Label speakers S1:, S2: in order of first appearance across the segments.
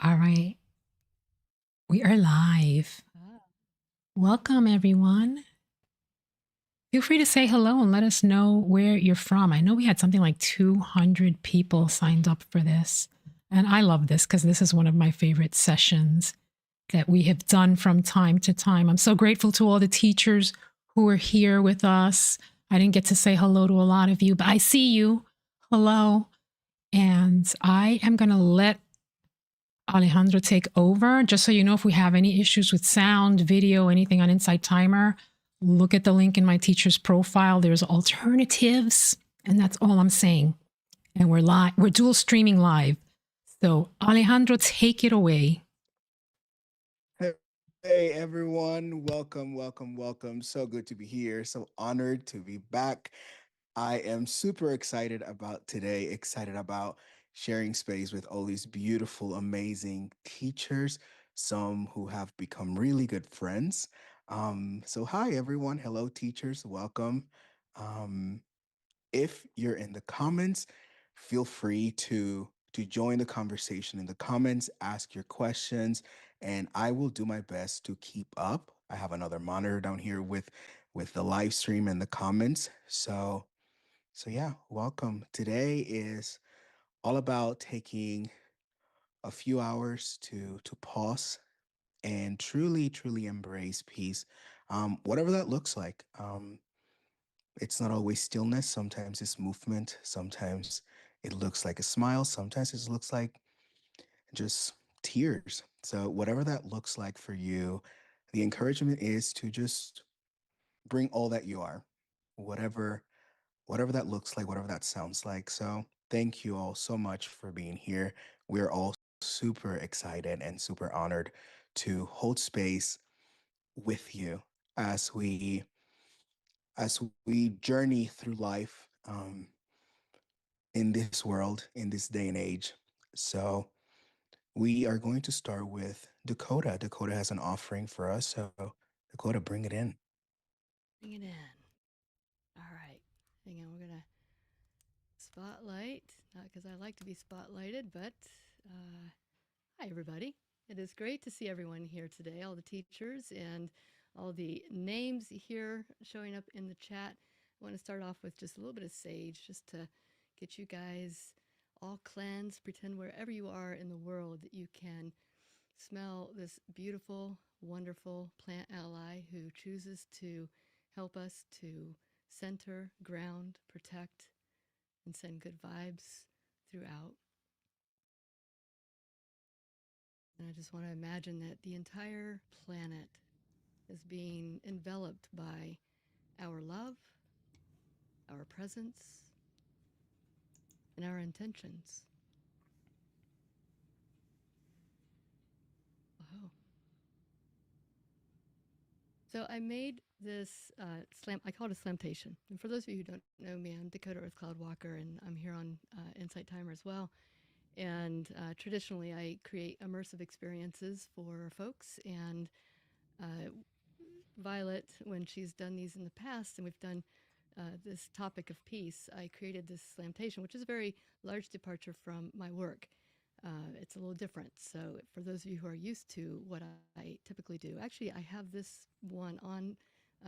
S1: All right, we are live.
S2: Ah.
S1: Welcome, everyone. Feel free to say hello and let us know where you're from. I know we had something like 200 people signed up for this. And I love this because this is one of my favorite sessions that we have done from time to time. I'm so grateful to all the teachers who are here with us. I didn't get to say hello to a lot of you, but I see you. Hello. And I am going to let Alejandro take over. Just so you know, if we have any issues with sound, video, anything on Insight Timer, look at the link in my teacher's profile. There's alternatives, and that's all I'm saying. And we're live. We're dual streaming live. So Alejandro, take it away.
S3: Hey, hey everyone, welcome. So good to be here. So honored to be back. I am super excited about today, excited about sharing space with all these beautiful, amazing teachers, some who have become really good friends. So hi everyone. Hello, teachers. Welcome. Um, if you're in the comments, feel free to join the conversation in the comments, ask your questions, and I will do my best to keep up. I have another monitor down here with the live stream and the comments. So yeah, welcome. Today is all about taking a few hours to pause and truly embrace peace, whatever that looks like. It's not always stillness. Sometimes it's movement. Sometimes it looks like a smile. Sometimes it looks like just tears. So, whatever that looks like for you, the encouragement is to just bring all that you are, whatever whatever that looks like, whatever that sounds like. So, thank you all so much for being here. We're all super excited and super honored to hold space with you as we journey through life. In this world, in this day and age. So we are going to start with Dakota. Dakota has an offering for us. So, Dakota, bring it in.
S2: Bring it in. All right. Hang on. We're going to spotlight. Not because I like to be spotlighted, but uh, hi, everybody. It is great to see everyone here today, all the teachers and all the names here showing up in the chat. I want to start off with just a little bit of sage just to get you guys all cleansed. Pretend wherever you are in the world that you can smell this beautiful, wonderful plant ally who chooses to help us to center, ground, protect, and send good vibes throughout. And I just want to imagine that the entire planet is being enveloped by our love, our presence, and our intentions. Oh. So I made this slam. I call it a slamtation. And for those of you who don't know me, I'm Dakota Earth Cloud Walker, and I'm here on Insight Timer as well. And traditionally, I create immersive experiences for folks. And uh, Violet, when she's done these in the past, and we've done this topic of peace, I created this slamtation, which is a very large departure from my work. It's a little different. So, for those of you who are used to what I typically do, actually, I have this one on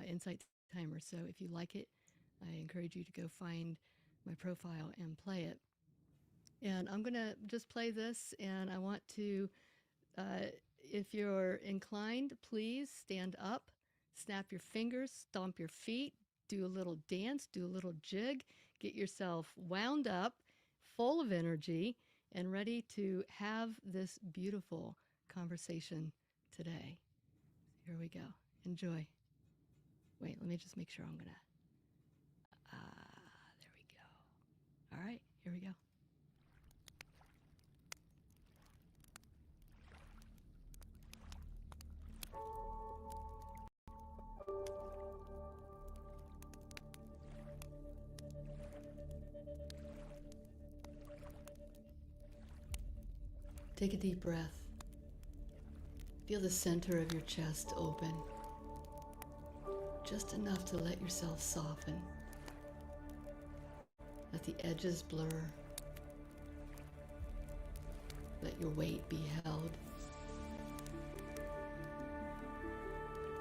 S2: Insight Timer. So, if you like it, I encourage you to go find my profile and play it. And I'm going to just play this, and I want to, uh, if you're inclined, please stand up, snap your fingers, stomp your feet, do a little dance, do a little jig, get yourself wound up, full of energy, and ready to have this beautiful conversation today. Here we go. Enjoy. Wait, let me just make sure I'm going to. There we go. All right, here we go. Take a deep breath. Feel the center of your chest open, just enough to let yourself soften. Let the edges blur. Let your weight be held.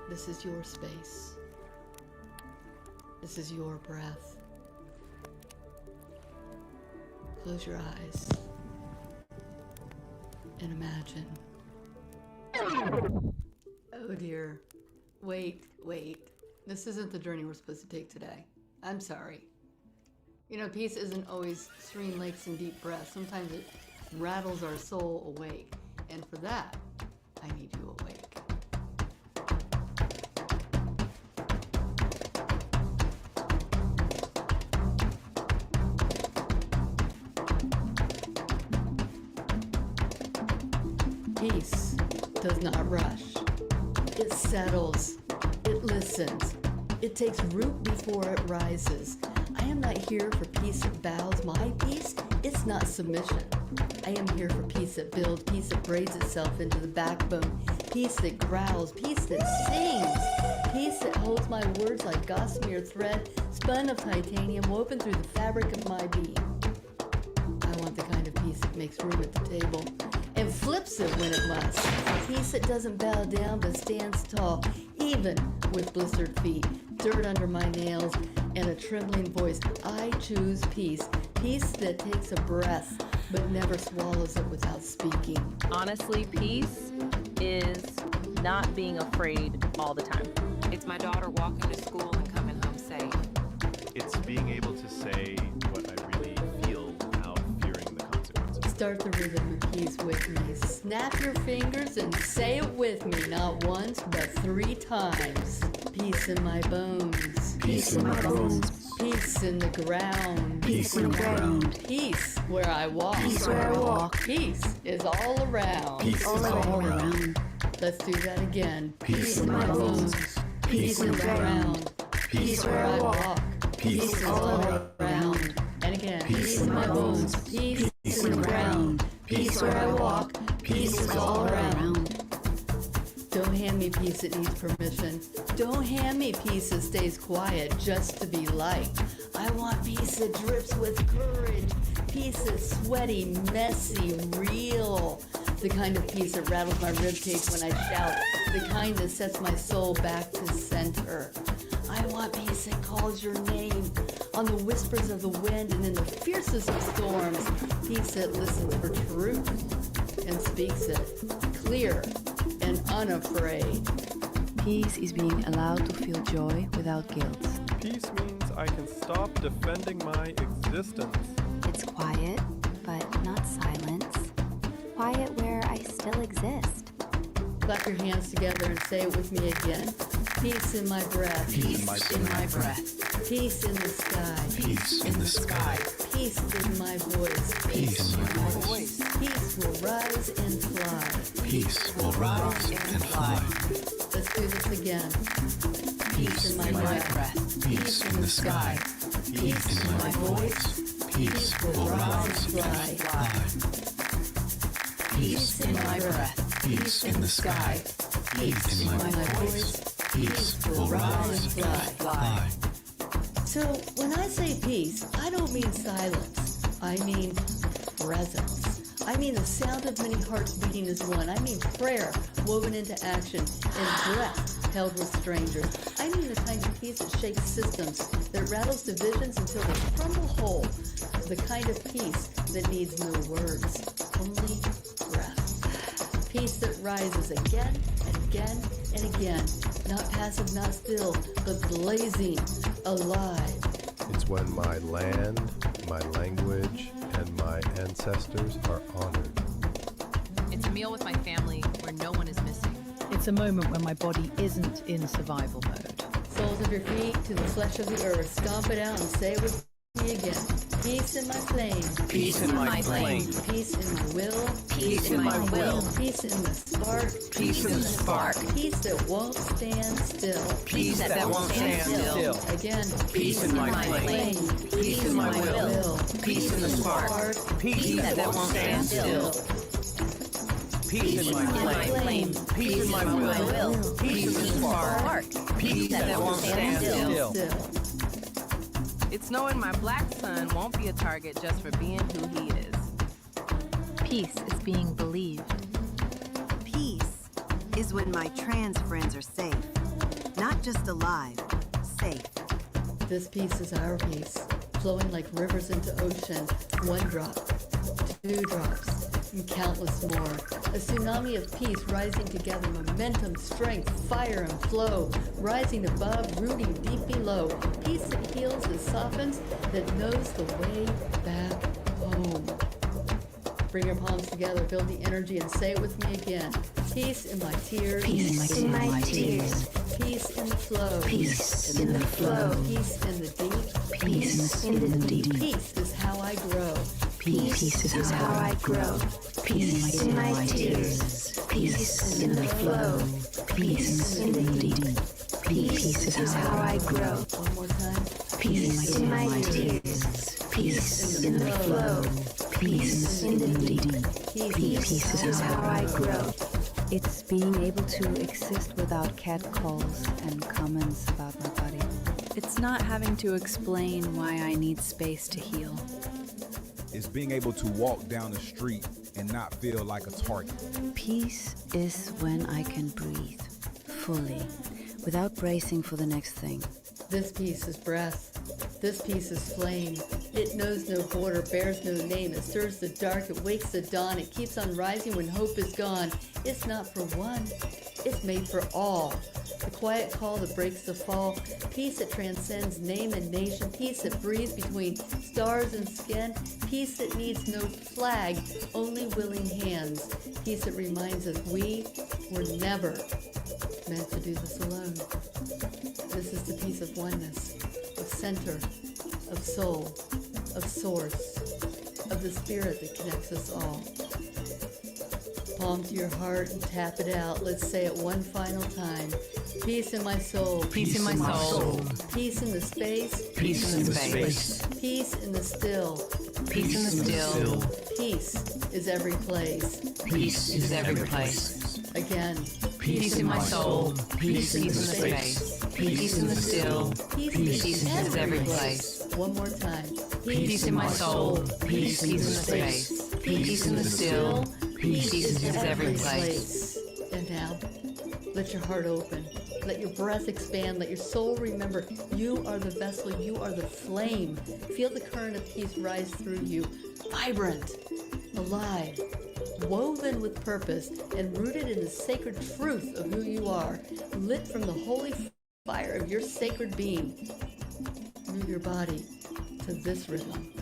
S2: This is your space. This is your breath. Close your eyes and imagine. Oh dear. Wait. This isn't the journey we're supposed to take today. I'm sorry. You know, peace isn't always serene lakes and deep breaths. Sometimes it rattles our soul awake. And for that, I need you awake. Peace does not rush. It settles. It listens. It takes root before it rises. I am not here for peace that bows. My peace, it's not submission. I am here for peace that builds, peace that braids itself into the backbone, peace that growls, peace that sings, peace that holds my words like gossamer thread, spun of titanium woven through the fabric of my being. I want the kind of peace that makes room at the table and flips it when it must. Peace that doesn't bow down but stands tall, even with blistered feet, dirt under my nails, and a trembling voice. I choose peace. Peace that takes a breath but never swallows it without speaking.
S4: Honestly, peace is not being afraid all the time.
S5: It's my daughter walking to school and coming home safe.
S6: It's being able to say what I really feel without fearing the consequences.
S2: Start the rhythm of peace with me. Snap your fingers and say it with me, not once, but 3 times. Peace in my bones.
S7: Peace in my bones.
S2: Peace in the ground.
S7: Peace in the ground.
S2: Peace where I walk.
S7: Peace where I walk.
S2: Peace is all around.
S7: Peace is all around.
S2: Let's do that again.
S7: Peace in my bones.
S2: Peace in the ground.
S7: Peace
S2: where I walk.
S7: Peace
S2: is all around. And again.
S7: Peace in my bones.
S2: Peace
S7: Peace
S2: in
S7: in
S2: the
S7: the
S2: ground.
S7: ground.
S2: Peace where I walk.
S7: Peace is all around.
S2: Don't hand me peace that needs permission. Don't hand me peace that stays quiet just to be liked. I want peace that drips with courage. Peace that's sweaty, messy, real. The kind of peace that rattles my ribcage when I shout. The kind that sets my soul back to center. I want peace that calls your name on the whispers of the wind and in the fiercest of storms. Peace that listens for truth and speaks it clear and unafraid.
S8: Peace is being allowed to feel joy without guilt.
S6: Peace means I can stop defending my existence.
S9: It's quiet, but not silence. Quiet where I still exist.
S2: Clap your hands together and say it with me again. Peace in my breath.
S7: Peace in my breath.
S2: Peace in the sky.
S7: Peace in the sky.
S2: Peace in my voice.
S7: Peace in my voice.
S2: Peace will rise and fly.
S7: Peace will rise and fly.
S2: Let's do this again.
S7: Peace in my breath. Peace in the sky. Peace in my voice. Peace will rise and fly. Peace in my breath. Peace in the sky. Peace in my voice. Peace will rise and fly.
S2: So when I say peace, I don't mean silence. I mean presence. I mean the sound of many hearts beating as one. I mean prayer woven into action and breath held with strangers. I mean the kind of peace that shakes systems, that rattles divisions until they crumble whole. The kind of peace that needs no words, only breath. Peace that rises again and again and again. Not passive, not still, but blazing, alive.
S10: It's when my land, my language, and my ancestors are honored.
S4: It's a meal with my family where no one is missing.
S8: It's a moment when my body isn't in survival mode.
S2: Soles of your feet to the flesh of the earth. Stomp it out and say it with me again. Peace in my flame.
S7: Peace in my flame.
S2: Peace in my will.
S7: Peace in my will.
S2: Peace in the spark.
S7: Peace in the spark.
S2: Peace that won't stand still.
S7: Peace that won't stand still.
S2: Again.
S7: Peace in my flame. Peace in my will. Peace in the spark. Peace that won't stand still. Peace in my flame. Peace in my will. Peace in the spark. Peace that won't stand still.
S4: It's knowing my black son won't be a target just for being who he is. Peace is being believed.
S11: Peace is when my trans friends are safe. Not just alive, safe.
S2: This peace is our peace, flowing like rivers into ocean, 1 drop, 2 drops, and countless more. A tsunami of peace rising together, momentum, strength, fire, and flow, rising above, rooting deep below. Peace that heals, that softens, that knows the way back home. Bring your palms together, build the energy, and say it with me again. Peace in my tears.
S7: Peace in my tears.
S2: Peace in the flow.
S7: Peace in the flow.
S2: Peace in the deep.
S7: Peace in the deep.
S2: Peace is how I grow.
S7: Peace is how I grow. Peace in my tears. Peace in the flow. Peace in the deep. Peace is how I grow.
S2: One more time.
S7: Peace in my tears. Peace in the flow. Peace in the deep. Peace is how I grow.
S8: It's being able to exist without catcalls and comments about my body. It's not having to explain why I need space to heal.
S12: It's being able to walk down the street and not feel like a target.
S8: Peace is when I can breathe fully without bracing for the next thing.
S2: This peace is breath. This peace is flame. It knows no border, bears no name. It stirs the dark, it wakes the dawn. It keeps on rising when hope is gone. It's not for one, it's made for all. The quiet call that breaks the fall. Peace that transcends name and nation. Peace that breathes between stars and skin. Peace that needs no flag, only willing hands. Peace that reminds us we were never meant to do this alone. This is the peace of oneness, of center, of soul, of source, of the spirit that connects us all. Palm to your heart and tap it out. Let's say it one final time. Peace in my soul.
S4: Peace in my soul.
S2: Peace in the space.
S4: Peace in the space.
S2: Peace in the still.
S4: Peace in the still.
S2: Peace is every place.
S4: Peace is every place.
S2: Again.
S4: Peace in my soul. Peace in the space. Peace in the still. Peace is every place.
S2: One more time.
S4: Peace in my soul. Peace in the space. Peace in the still. Peace is every place.
S2: And now, let your heart open. Let your breath expand. Let your soul remember you are the vessel. You are the flame. Feel the current of peace rise through you. Vibrant, alive, woven with purpose, and rooted in the sacred truth of who you are. Lit from the holy fire of your sacred being. Move your body to this rhythm.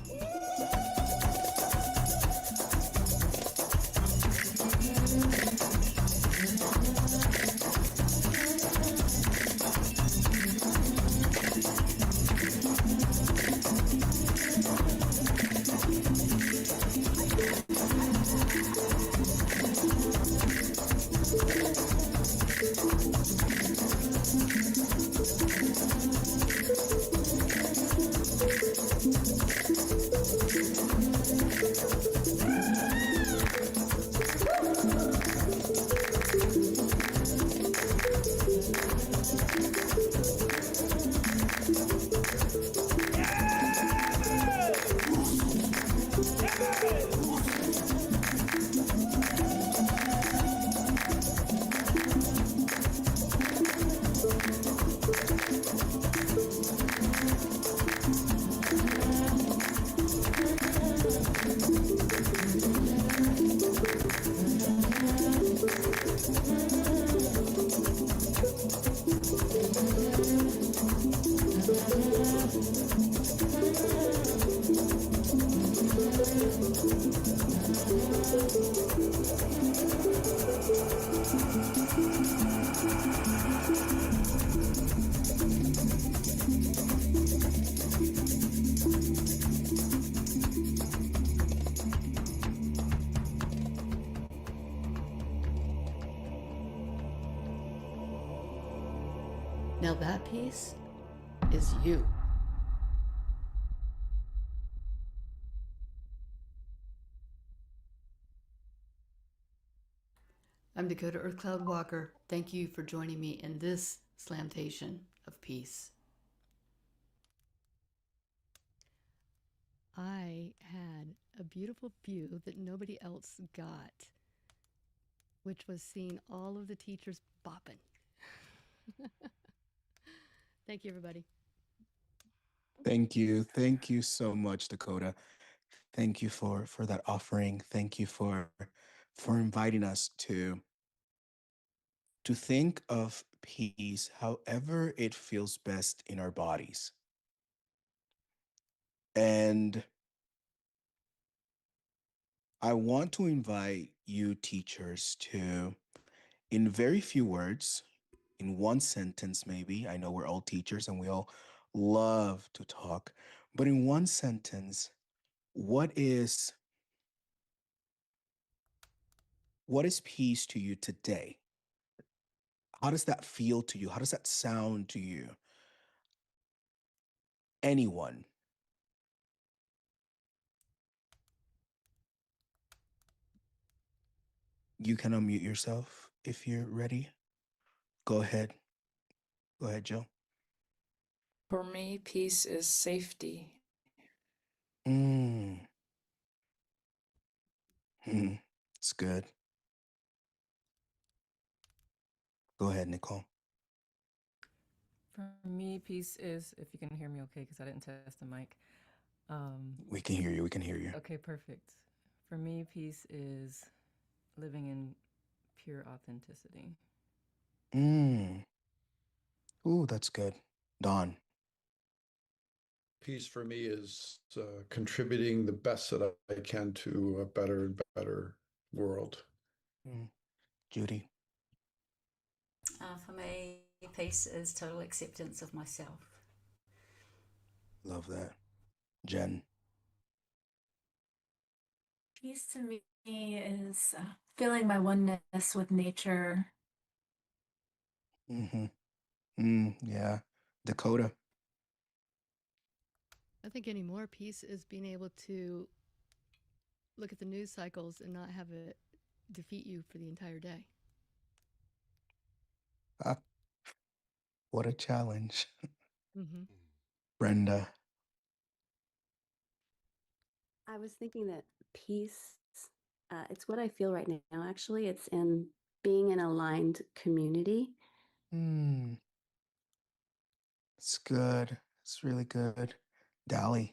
S2: Now that piece is you. I'm Dakota Earth Cloud Walker. Thank you for joining me in this slamtation of peace. I had a beautiful view that nobody else got, which was seeing all of the teachers bopping. Thank you, everybody.
S3: Thank you. Thank you so much, Dakota. Thank you for that offering. Thank you for inviting us to think of peace however it feels best in our bodies. And I want to invite you teachers to, in very few words, in one sentence maybe, I know we're all teachers and we all love to talk, but in one sentence, what is peace to you today? How does that feel to you? How does that sound to you? Anyone? You can unmute yourself if you're ready. Go ahead. Go ahead, Joe.
S13: For me, peace is safety.
S3: Mm. It's good. Go ahead, Nicole.
S14: For me, peace is, if you can hear me okay, because I didn't test the mic.
S3: We can hear you. We can hear you.
S14: Okay, perfect. For me, peace is living in pure authenticity.
S3: Ooh, that's good. Don.
S15: Peace for me is contributing the best that I can to a better and better world.
S3: Judy.
S16: For me, peace is total acceptance of myself.
S3: Love that. Jen.
S17: Peace to me is feeling my oneness with nature.
S3: Yeah. Dakota.
S2: I think anymore peace is being able to look at the news cycles and not have it defeat you for the entire day.
S3: What a challenge.
S2: Mm-hmm.
S3: Brenda.
S18: I was thinking that peace, it's what I feel right now, actually. It's in being an aligned community.
S3: It's good. It's really good. Dali.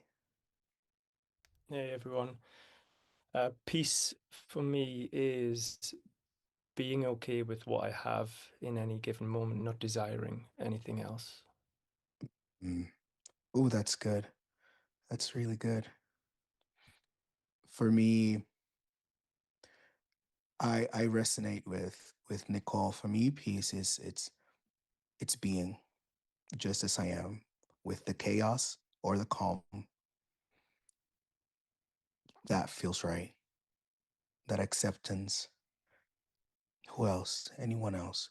S19: Hey everyone. Peace for me is being okay with what I have in any given moment, not desiring anything else.
S3: Ooh, that's good. That's really good. For me, I resonate with Nicole. For me, peace is it's being just as I am, with the chaos or the calm. That feels right. That acceptance. Who else? Anyone else?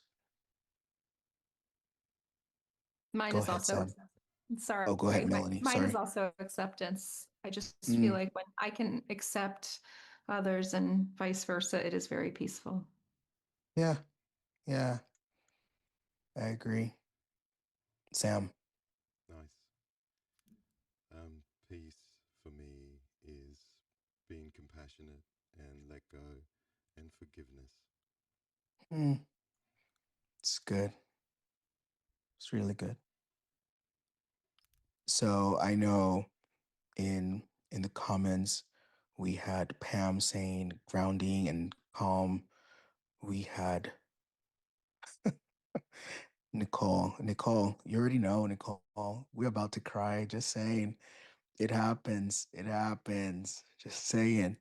S20: Mine
S3: Go
S20: is
S3: ahead,
S20: also,
S3: Sam.
S20: sorry.
S3: Oh, go ahead, Melanie.
S20: Mine is
S3: Sorry.
S20: also acceptance. I just feel like when I can accept others and vice versa, it is very peaceful.
S3: Yeah. Yeah. I agree. Sam.
S10: Nice. Peace for me is being compassionate and let go and forgiveness.
S3: It's good. It's really good. So I know in the comments we had Pam saying grounding and calm. We had Nicole. Nicole, you already know, Nicole. We're about to cry. Just saying. It happens. It happens. Just saying.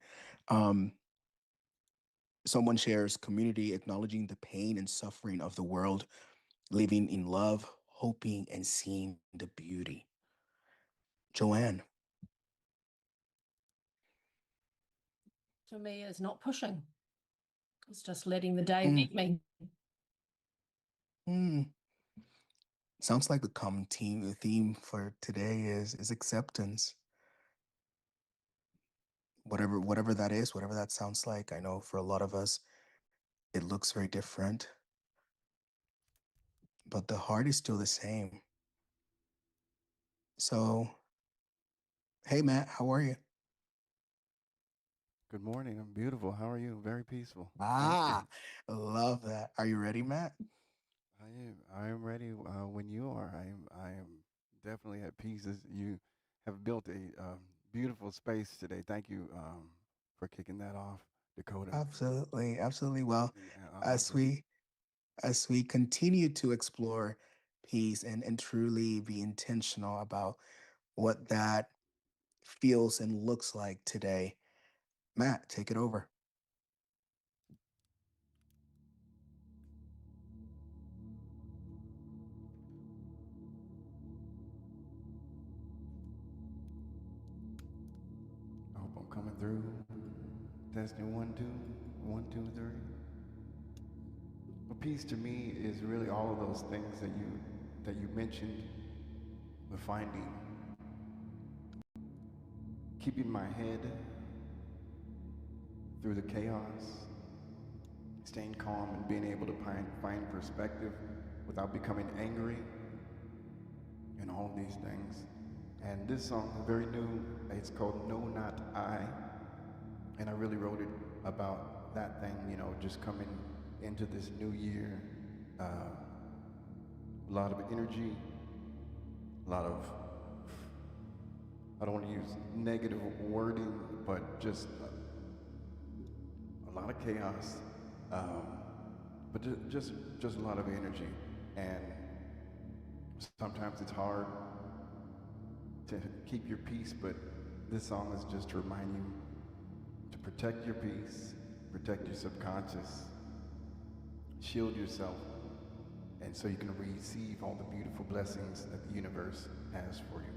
S3: Someone shares community acknowledging the pain and suffering of the world, living in love, hoping, and seeing the beauty. Joanne.
S21: To me, is not pushing. It's just letting the day meet me.
S3: Sounds like the common theme for today is acceptance. Whatever that is, whatever that sounds like. I know for a lot of us, it looks very different, but the heart is still the same. So, hey Matt, how are you?
S1: Good morning. I'm beautiful. How are you? Very peaceful.
S3: Ah, love that. Are you ready, Matt?
S1: I am ready when you are. I am definitely at peace. You have built a beautiful space today. Thank you for kicking that off, Dakota.
S3: Absolutely, absolutely. Well,
S1: I
S3: as we continue to explore peace and truly be intentional about what that feels and looks like today, Matt, take it over.
S1: I hope I'm coming through. Testing 1, 2, 1, 2, 3. Well, peace to me is really all of those things that you mentioned. The finding, keeping my head through the chaos, staying calm and being able to find perspective without becoming angry, and all of these things. And this song is very new. It's called No Not I. And I really wrote it about that thing, you know, just coming into this new year. A lot of energy, a lot of, I don't want to use negative wording, but just a lot of chaos, but just a lot of energy. And sometimes it's hard to keep your peace, but this song is just to remind you to protect your peace, protect your subconscious, shield yourself, and so you can receive all the beautiful blessings that the universe has for you.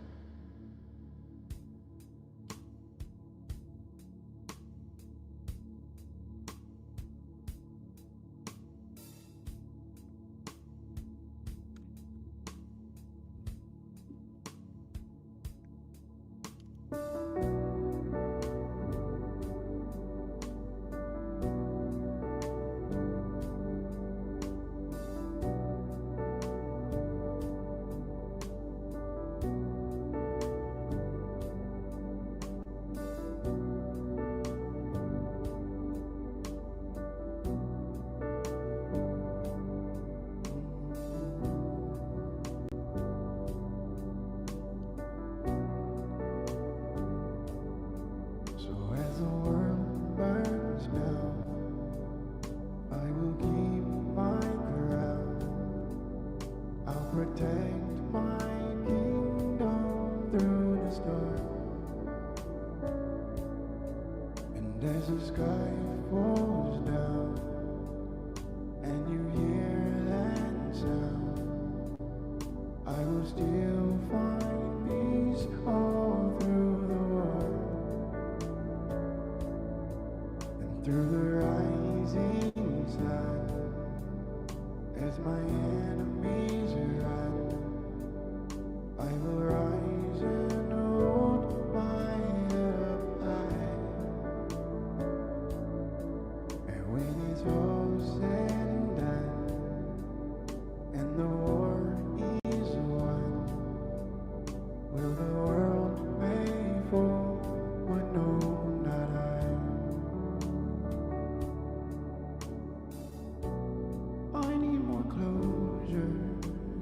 S22: I need more closure,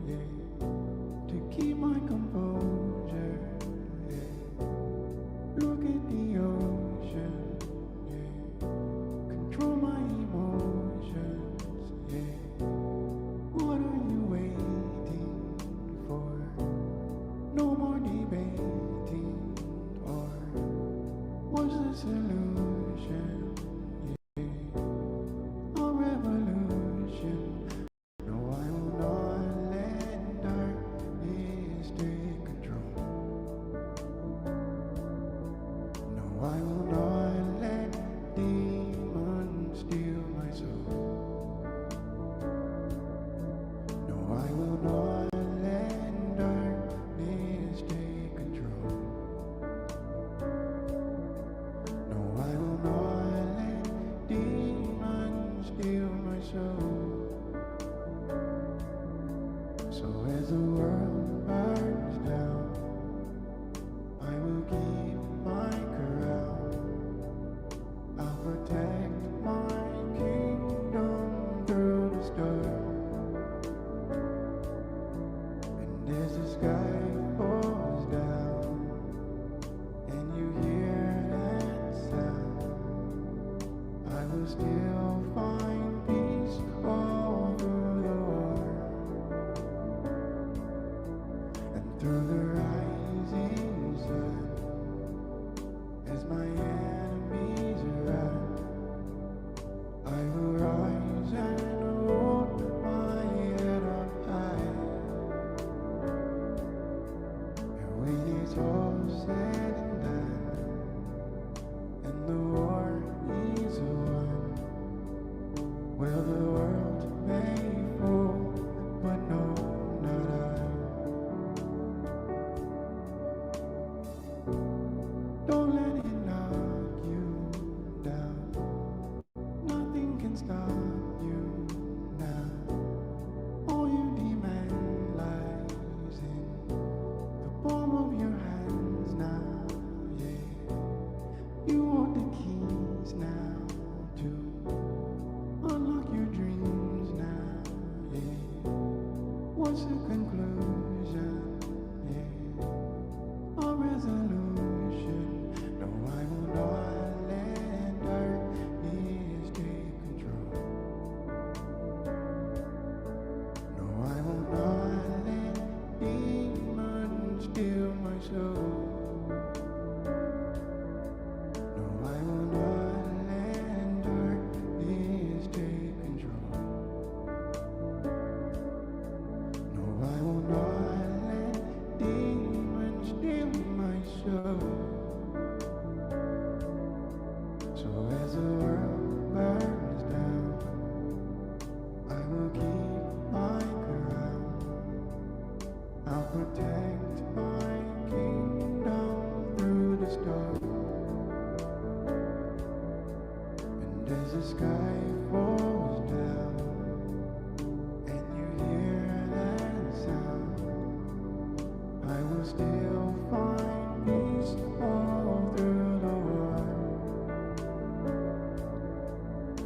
S22: yeah, to keep my composure.
S1: will still find peace all through the war and through the rising sun. As my enemies run, I will rise and hold my head up high. And when it's all said and done, and the war is won, will the world may fall, but no, not I. Don't let it knock you down. Nothing can stop you now. All you demand lies in the palm of your hands now, yeah. You want the keys now to unlock your dreams now, yeah. What's the conclusion, yeah? A resolution. No, I will not let darkness take control. No, I will not let demons steal my soul. No, I will not let darkness take control. No, I will not let demons steal my soul. So as the world burns down, I will keep my crown. I'll protect my kingdom through the storm. And as the sky falls down, and you hear that sound, I will still find peace all through the war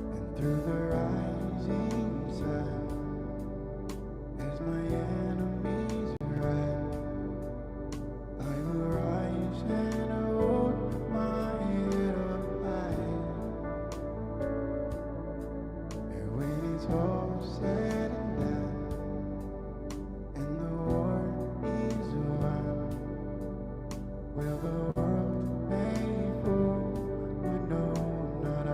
S1: and through the rising sun. As my enemies run, I will rise and hold my head up high. And when it's all said and done, and the war is won, will the world may fall, but no, not I.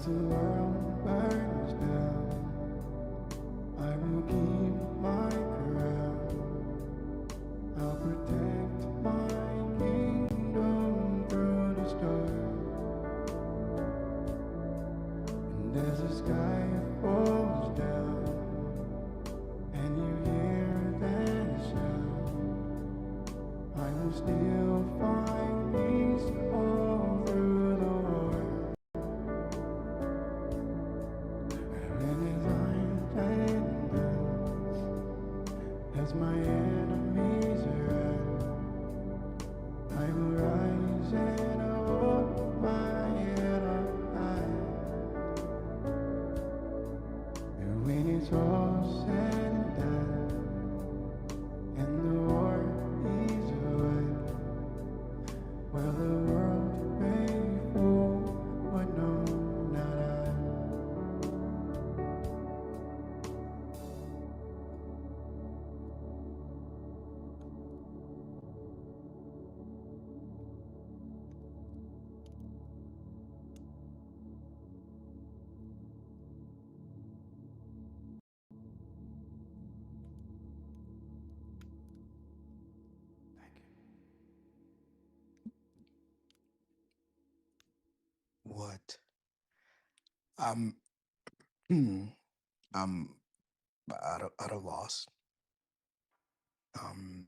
S1: as the world burns down, I will keep my crown. I'll protect my kingdom through the storm. And as the sky falls down, and you hear that sound, I will still find peace all through the war. And as I stand down, as my enemies run, I will rise and hold my head up high. And when it's all said and done, and the war is won, well, the world may fall, but no, not I.
S3: What? I'm at a loss. Um,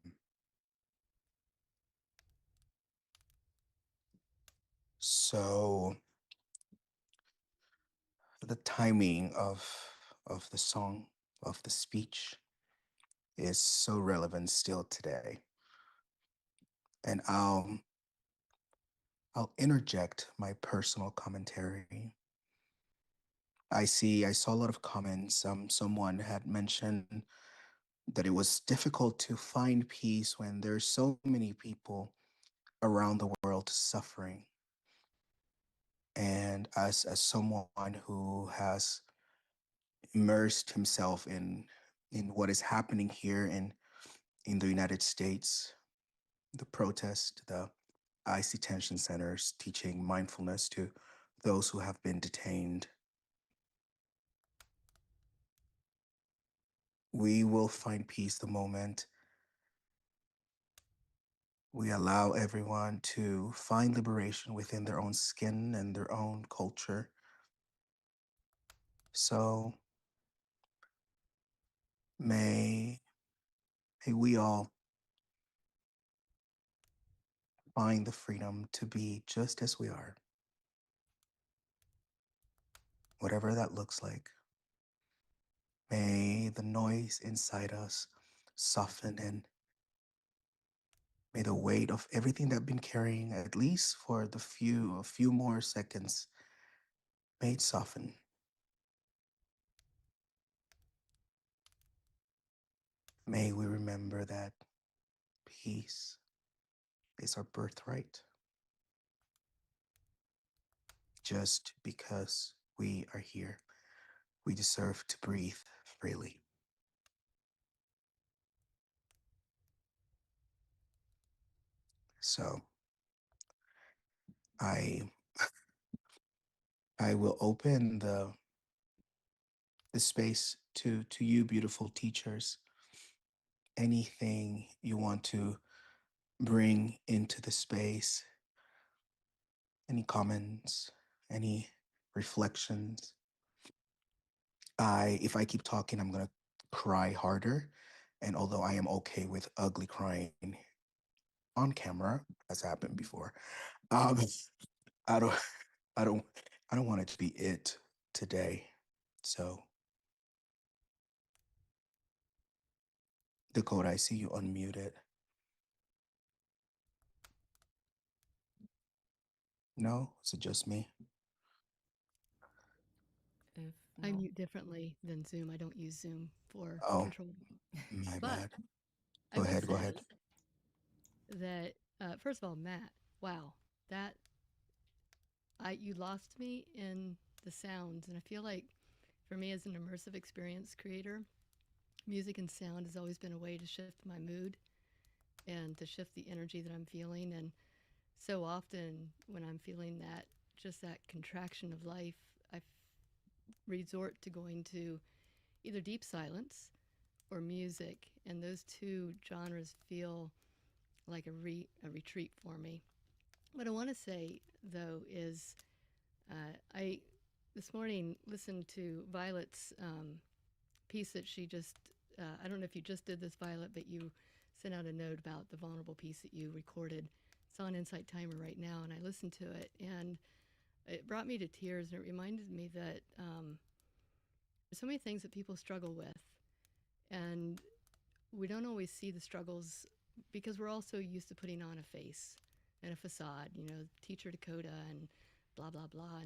S3: so the timing of the song, of the speech, is so relevant still today. And I'll interject my personal commentary. I saw a lot of comments. Someone had mentioned that it was difficult to find peace when there's so many people around the world suffering. And as someone who has immersed himself in what is happening here in the United States, the protest, the ICE detention centers teaching mindfulness to those who have been detained, we will find peace the moment we allow everyone to find liberation within their own skin and their own culture. So may we all find the freedom to be just as we are, whatever that looks like. May the noise inside us soften, and may the weight of everything that I've been carrying, at least for a few more seconds, may it soften. May we remember that peace is our birthright. Just because we are here, we deserve to breathe freely. So I will open the space to you, beautiful teachers. Anything you want to bring into the space, any comments, any reflections. If I keep talking, I'm gonna cry harder. And although I am okay with ugly crying on camera, as happened before, I don't I don't I don't want it to be it today. So Dakota, I see you unmuted. No? Is it just me?
S2: I mute differently than Zoom. I don't use Zoom for
S3: Oh,
S2: control.
S3: my
S2: But
S3: bad.
S2: I
S3: Go
S2: will
S3: ahead, go
S2: say
S3: ahead.
S2: that first of all, Matt, wow, that you lost me in the sounds, and I feel like for me as an immersive experience creator, music and sound has always been a way to shift my mood and to shift the energy that I'm feeling. And so often when I'm feeling that, just that contraction of life, resort to going to either deep silence or music, and those two genres feel like a retreat for me. What I want to say though is, I this morning listened to Violet's piece that she just. I don't know if you just did this, Violet, but you sent out a note about the vulnerable piece that you recorded. It's on Insight Timer right now, and I listened to it, and it brought me to tears, and it reminded me that there's so many things that people struggle with, and we don't always see the struggles because we're also used to putting on a face and a facade, you know, teacher Dakota and blah, blah, blah.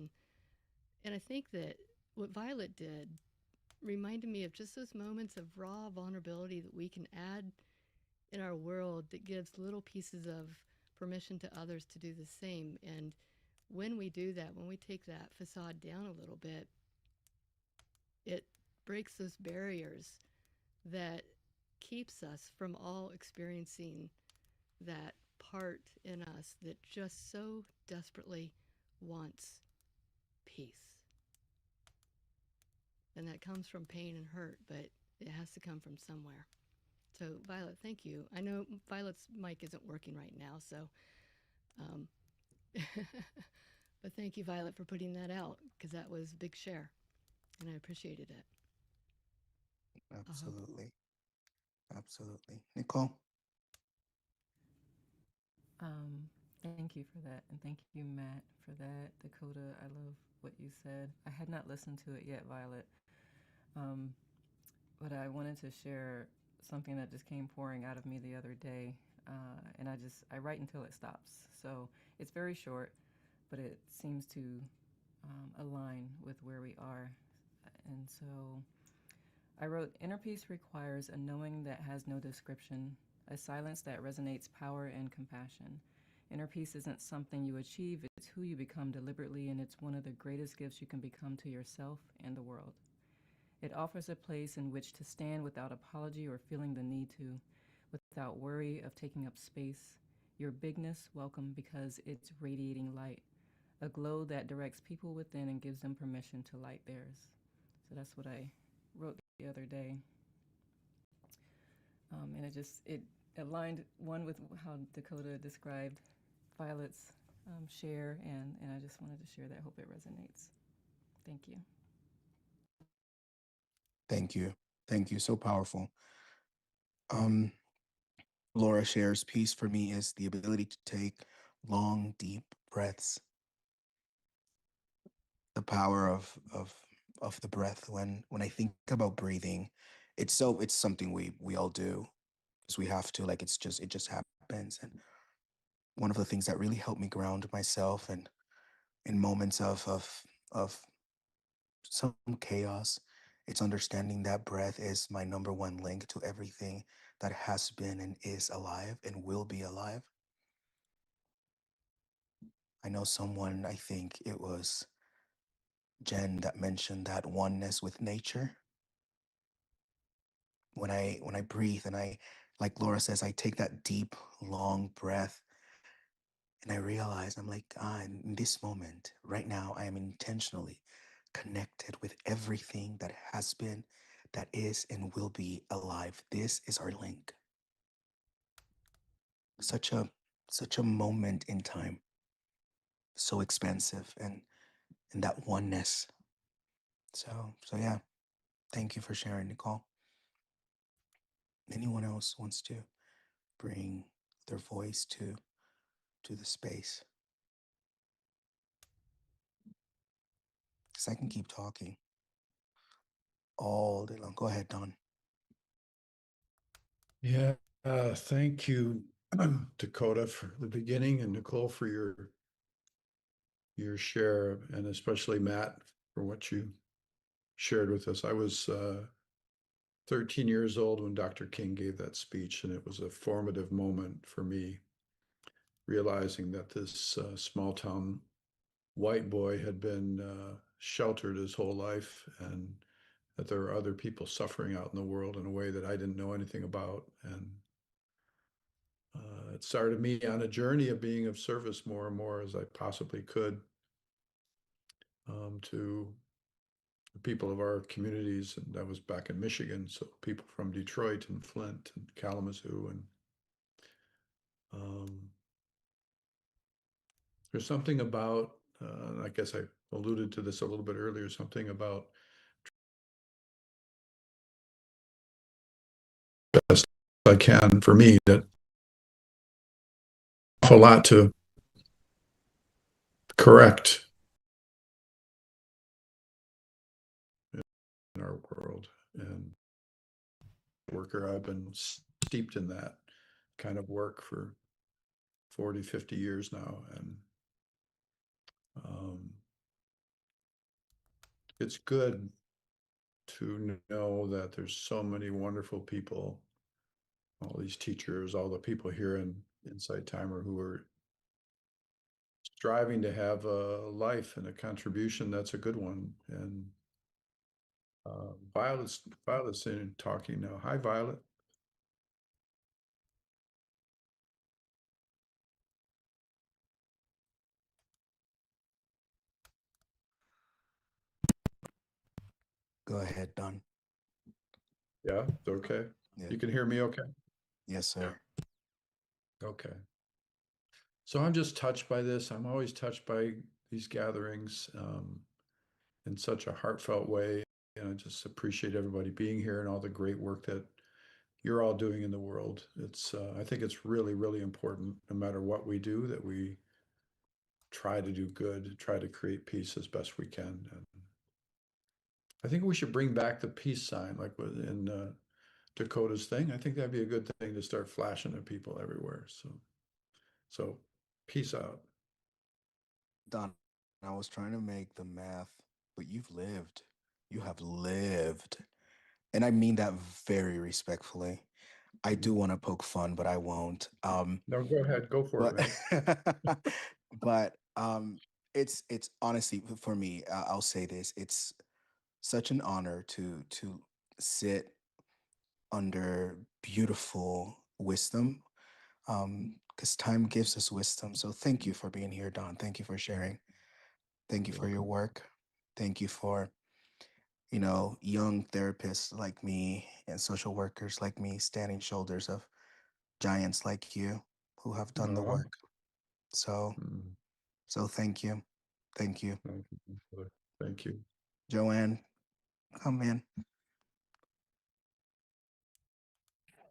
S2: And I think that what Violet did reminded me of just those moments of raw vulnerability that we can add in our world that gives little pieces of permission to others to do the same. And when we do that, when we take that facade down a little bit, it breaks those barriers that keeps us from all experiencing that part in us that just so desperately wants peace. And that comes from pain and hurt, but it has to come from somewhere. So Violet, thank you. I know Violet's mic isn't working right now, so but thank you, Violet, for putting that out, because that was a big share and I appreciated it.
S3: Absolutely. Absolutely. Nicole?
S14: Thank you for that. And thank you, Matt, for that. Dakota, I love what you said. I had not listened to it yet, Violet. But I wanted to share something that just came pouring out of me the other day. And I write until it stops. So it's very short, but it seems to align with where we are. And so I wrote, inner peace requires a knowing that has no description, a silence that resonates power and compassion. Inner peace isn't something you achieve, it's who you become deliberately, and it's one of the greatest gifts you can become to yourself and the world. It offers a place in which to stand without apology or feeling the need to, without worry of taking up space. Your bigness welcome because it's radiating light, a glow that directs people within and gives them permission to light theirs. So that's what I wrote the other day. And it aligned one with how Dakota described Violet's share, and I just wanted to share that. I hope it resonates. Thank you.
S3: Thank you. Thank you. So powerful. Laura shares, peace for me is the ability to take long, deep breaths. The power of the breath. When I think about breathing, it's something we all do because we have to. Like it just happens. And one of the things that really helped me ground myself and in moments of some chaos, it's understanding that breath is my number one link to everything that has been and is alive and will be alive. I know someone, I think it was Jen, that mentioned that oneness with nature. When I breathe and I, like Laura says, I take that deep, long breath and I realize I'm like, in this moment, right now, I am intentionally connected with everything that has been, that is, and will be alive. This is our link. Such a moment in time, so expansive, and that oneness. So yeah, thank you for sharing, Nicole. Anyone else wants to bring their voice to the space? Because I can keep talking all day long. Go ahead, Don.
S15: Yeah, thank you, Dakota, for the beginning, and Nicole for your share, and especially Matt for what you shared with us. I was 13 years old when Dr. King gave that speech, and it was a formative moment for me, realizing that this small town white boy had been sheltered his whole life, and that there are other people suffering out in the world in a way that I didn't know anything about. And it started me on a journey of being of service more and more as I possibly could. to the people of our communities, and that was back in Michigan. So people from Detroit and Flint and Kalamazoo, and there's something about, I guess I alluded to this a little bit earlier, something about best I can for me that a lot to correct in our world. And worker, I've been steeped in that kind of work for 40, 50 years now. And it's good to know that there's so many wonderful people, all these teachers, all the people here in Insight Timer who are striving to have a life and a contribution that's a good one. And Violet's in talking now. Hi, Violet.
S3: Go ahead, Don.
S15: Yeah, it's okay.
S3: Yeah.
S15: You can hear me okay?
S3: Yes, sir.
S15: Okay. So I'm just touched by this. I'm always touched by these gatherings in such a heartfelt way. And I just appreciate everybody being here and all the great work that you're all doing in the world. It's I think it's really, really important, no matter what we do, that we try to do good, try to create peace as best we can. And I think we should bring back the peace sign, like in Dakota's thing. I think that'd be a good thing to start flashing at people everywhere. So peace out.
S3: Don, I was trying to make the math, but you've lived. You have lived. And I mean that very respectfully. I do want to poke fun, but I won't.
S15: No, go ahead. Go for it, man.
S3: But it's honestly for me, I'll say this. It's such an honor to sit under beautiful wisdom. Because time gives us wisdom. So thank you for being here, Don. Thank you for sharing. Thank you for your work. Thank you for, young therapists like me and social workers like me standing shoulders of giants like you who have done the work. So thank you. Thank you.
S15: Thank you.
S3: Joanne, come in.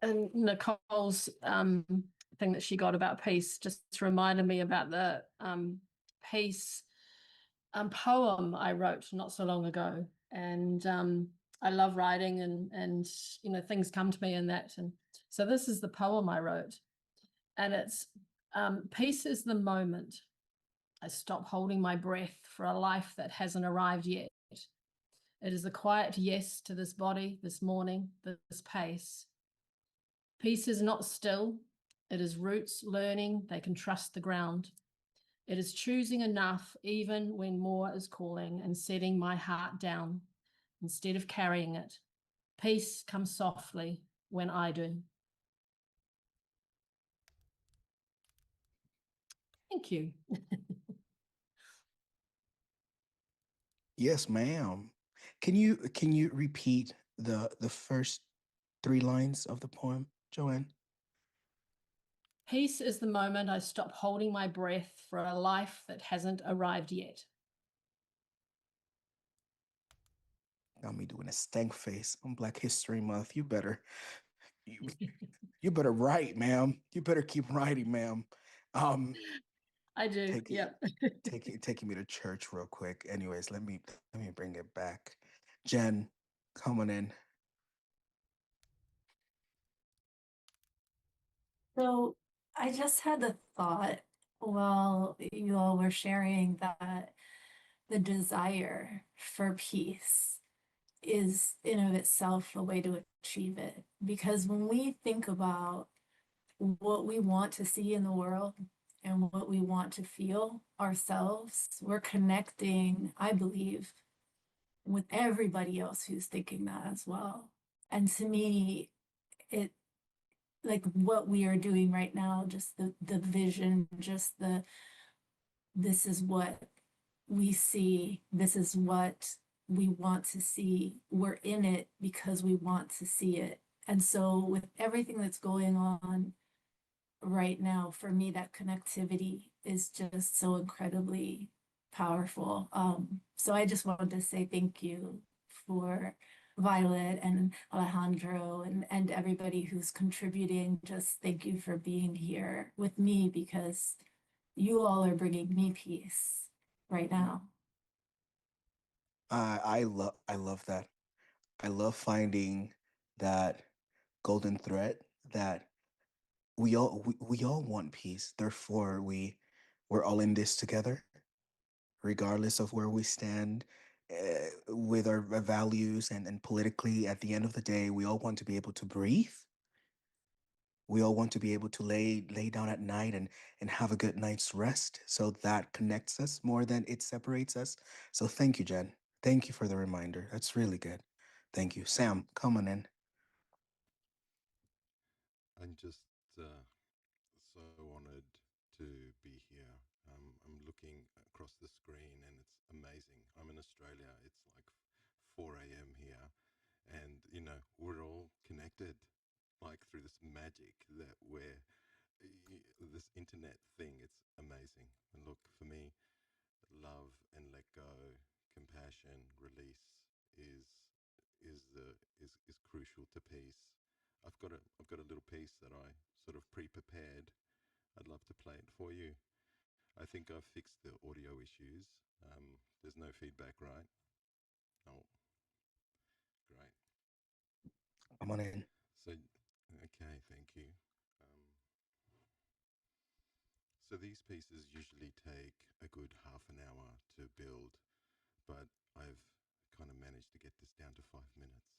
S21: And Nicole's thing that she got about peace just reminded me about the peace poem I wrote not so long ago. And I love writing and things come to me in that. And so this is the poem I wrote. And it's peace is the moment I stop holding my breath for a life that hasn't arrived yet. It is a quiet yes to this body, this morning, this pace. Peace is not still. It is roots learning they can trust the ground. It is choosing enough even when more is calling and setting my heart down instead of carrying it. Peace comes softly when I do. Thank you.
S3: Yes, ma'am. Can you repeat the first 3 lines of the poem, Joanne?
S21: Peace is the moment I stop holding my breath for a life that hasn't arrived yet.
S3: Got me doing a stank face on Black History Month. You better write, ma'am. You better keep writing, ma'am.
S21: I do. Yep.
S3: taking me to church real quick. Anyways, let me bring it back. Jen, coming in.
S17: So I just had the thought while you all were sharing that the desire for peace is in of itself a way to achieve it. Because when we think about what we want to see in the world and what we want to feel ourselves, we're connecting, I believe, with everybody else who's thinking that as well. And to me, it like what we are doing right now, just the vision, just this is what we see this is what we want to see. We're in it because we want to see it. And so, with everything that's going on right now, for me, that connectivity is just so incredibly powerful. So, I just wanted to say thank you for Violet and Alejandro and everybody who's contributing. Just thank you for being here with me because you all are bringing me peace right now.
S3: I love that. I love finding that golden thread that we all want peace. Therefore, we're all in this together, regardless of where we stand with our values and politically. At the end of the day, we all want to be able to breathe. We all want to be able to lay down at night and have a good night's rest. So that connects us more than it separates us. So thank you, Jen. Thank you for the reminder. That's really good. Thank you. Sam, come on in.
S10: I'm just so honored to be here. I'm looking across the screen and it's amazing. I'm in Australia. It's like 4 a.m. here. And, you know, we're all connected, like through this magic that this internet thing, it's amazing. And look, for me, love and let go, compassion, release is is crucial to peace. I've got a little piece that I sort of pre-prepared. I'd love to play it for you. I think I've fixed the audio issues. There's no feedback, right? Oh, great.
S3: Come on in.
S10: So, okay, thank you. So these pieces usually take a good half an hour to build, but I've kind of managed to get this down to 5 minutes.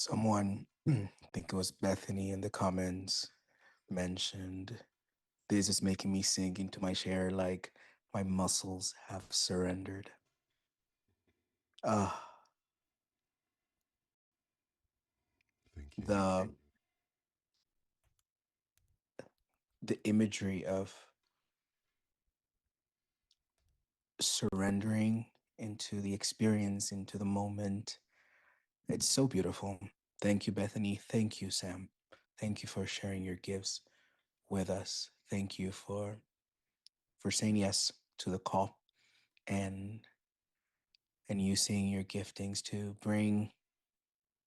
S3: Someone, I think it was Bethany in the comments, mentioned, this is making me sink into my chair like my muscles have surrendered. Ah, the imagery of surrendering into the experience, into the moment, it's so beautiful. Thank you, Bethany. Thank you, Sam. Thank you for sharing your gifts with us. Thank you for saying yes to the call and using your giftings to bring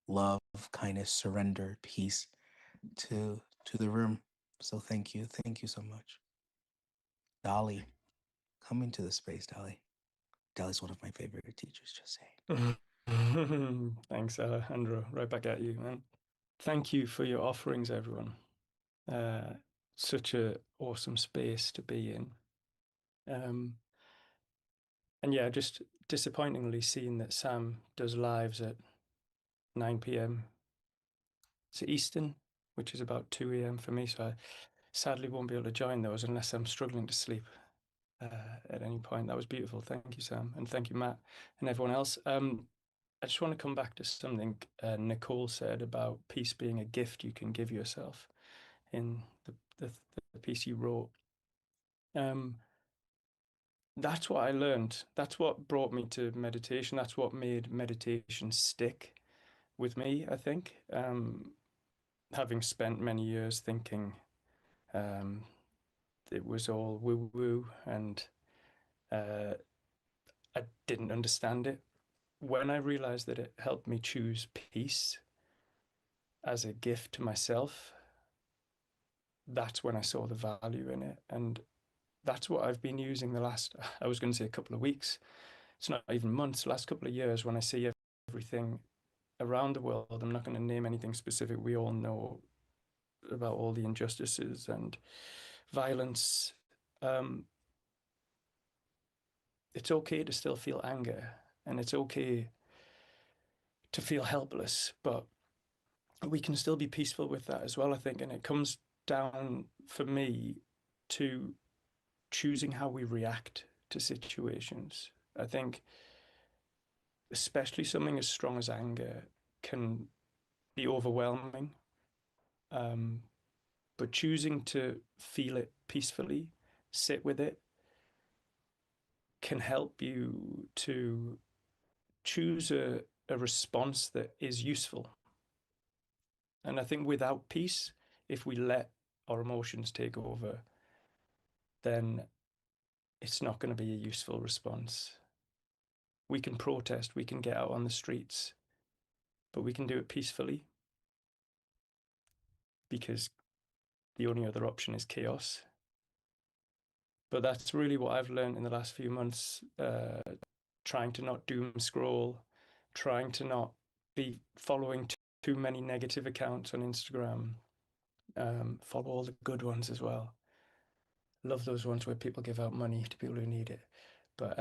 S3: love, kindness, surrender, peace to the room. So thank you so much. Dolly, come into the space, Dolly. Dolly's one of my favorite teachers, just saying.
S19: Thanks, Alejandro. Right back at you, man. Thank you for your offerings, everyone. Such a awesome space to be in. And yeah, just disappointingly seeing that Sam does lives at 9 p.m. It's Eastern, which is about 2 a.m. for me. So I sadly won't be able to join those unless I'm struggling to sleep at any point. That was beautiful. Thank you, Sam. And thank you, Matt, and everyone else. I just want to come back to something Nicole said about peace being a gift you can give yourself in the piece you wrote. That's what I learned. That's what brought me to meditation. That's what made meditation stick with me, I think. Having spent many years thinking it was all woo-woo and I didn't understand it. When I realized that it helped me choose peace as a gift to myself, that's when I saw the value in it. And that's what I've been using the last, I was going to say a couple of weeks. It's not even months, last couple of years, when I see everything around the world. I'm not going to name anything specific. We all know about all the injustices and violence. It's okay to still feel anger, and it's okay to feel helpless, but we can still be peaceful with that as well, I think. And it comes down for me to choosing how we react to situations. I think especially something as strong as anger can be overwhelming, but choosing to feel it peacefully, sit with it, can help you to choose a response that is useful. And I think without peace, if we let our emotions take over, then it's not going to be a useful response. We can protest, we can get out on the streets, but we can do it peacefully, because the only other option is chaos. But that's really what I've learned in the last few months, trying to not doom scroll, trying to not be following too many negative accounts on Instagram. Follow all the good ones as well. Love those ones where people give out money to people who need it. But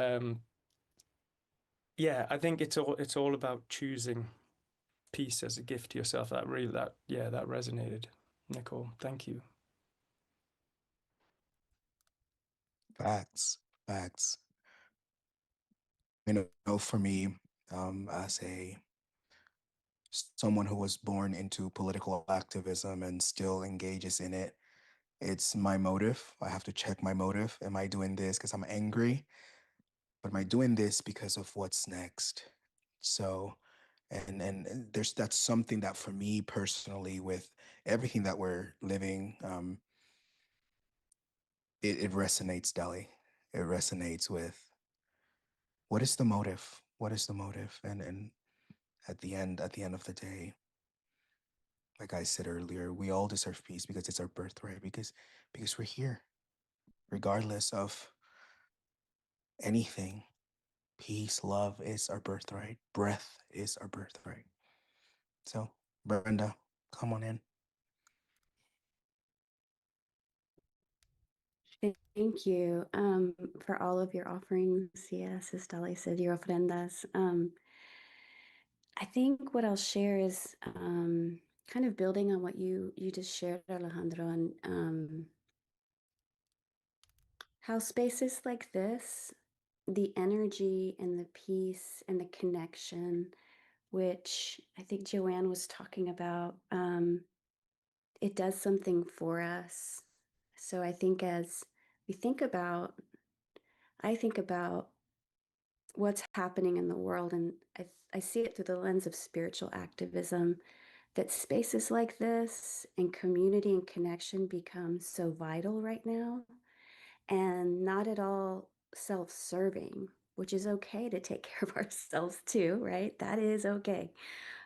S19: yeah, I think it's all about choosing peace as a gift to yourself. That resonated, Nicole. Thank you.
S3: Facts. You know, for me, as someone who was born into political activism and still engages in it, it's my motive. I have to check my motive. Am I doing this because I'm angry? But am I doing this because of what's next? So, and that's something that for me personally, with everything that we're living, it resonates, Deli. It resonates with what is the motive? What is the motive? And at the end of the day, like I said earlier, we all deserve peace because it's our birthright, because we're here. Regardless of anything, peace, love is our birthright. Breath is our birthright. So, Brenda, come on in.
S18: Thank you for all of your offerings. Yes, as Dolly said, your ofrendas. I think what I'll share is kind of building on what you just shared, Alejandro, and how spaces like this, the energy and the peace and the connection, which I think Joanne was talking about, it does something for us. So I think as we think about, I think about what's happening in the world, and I see it through the lens of spiritual activism, that spaces like this and community and connection become so vital right now, and not at all self-serving, which is okay to take care of ourselves too, right? That is okay.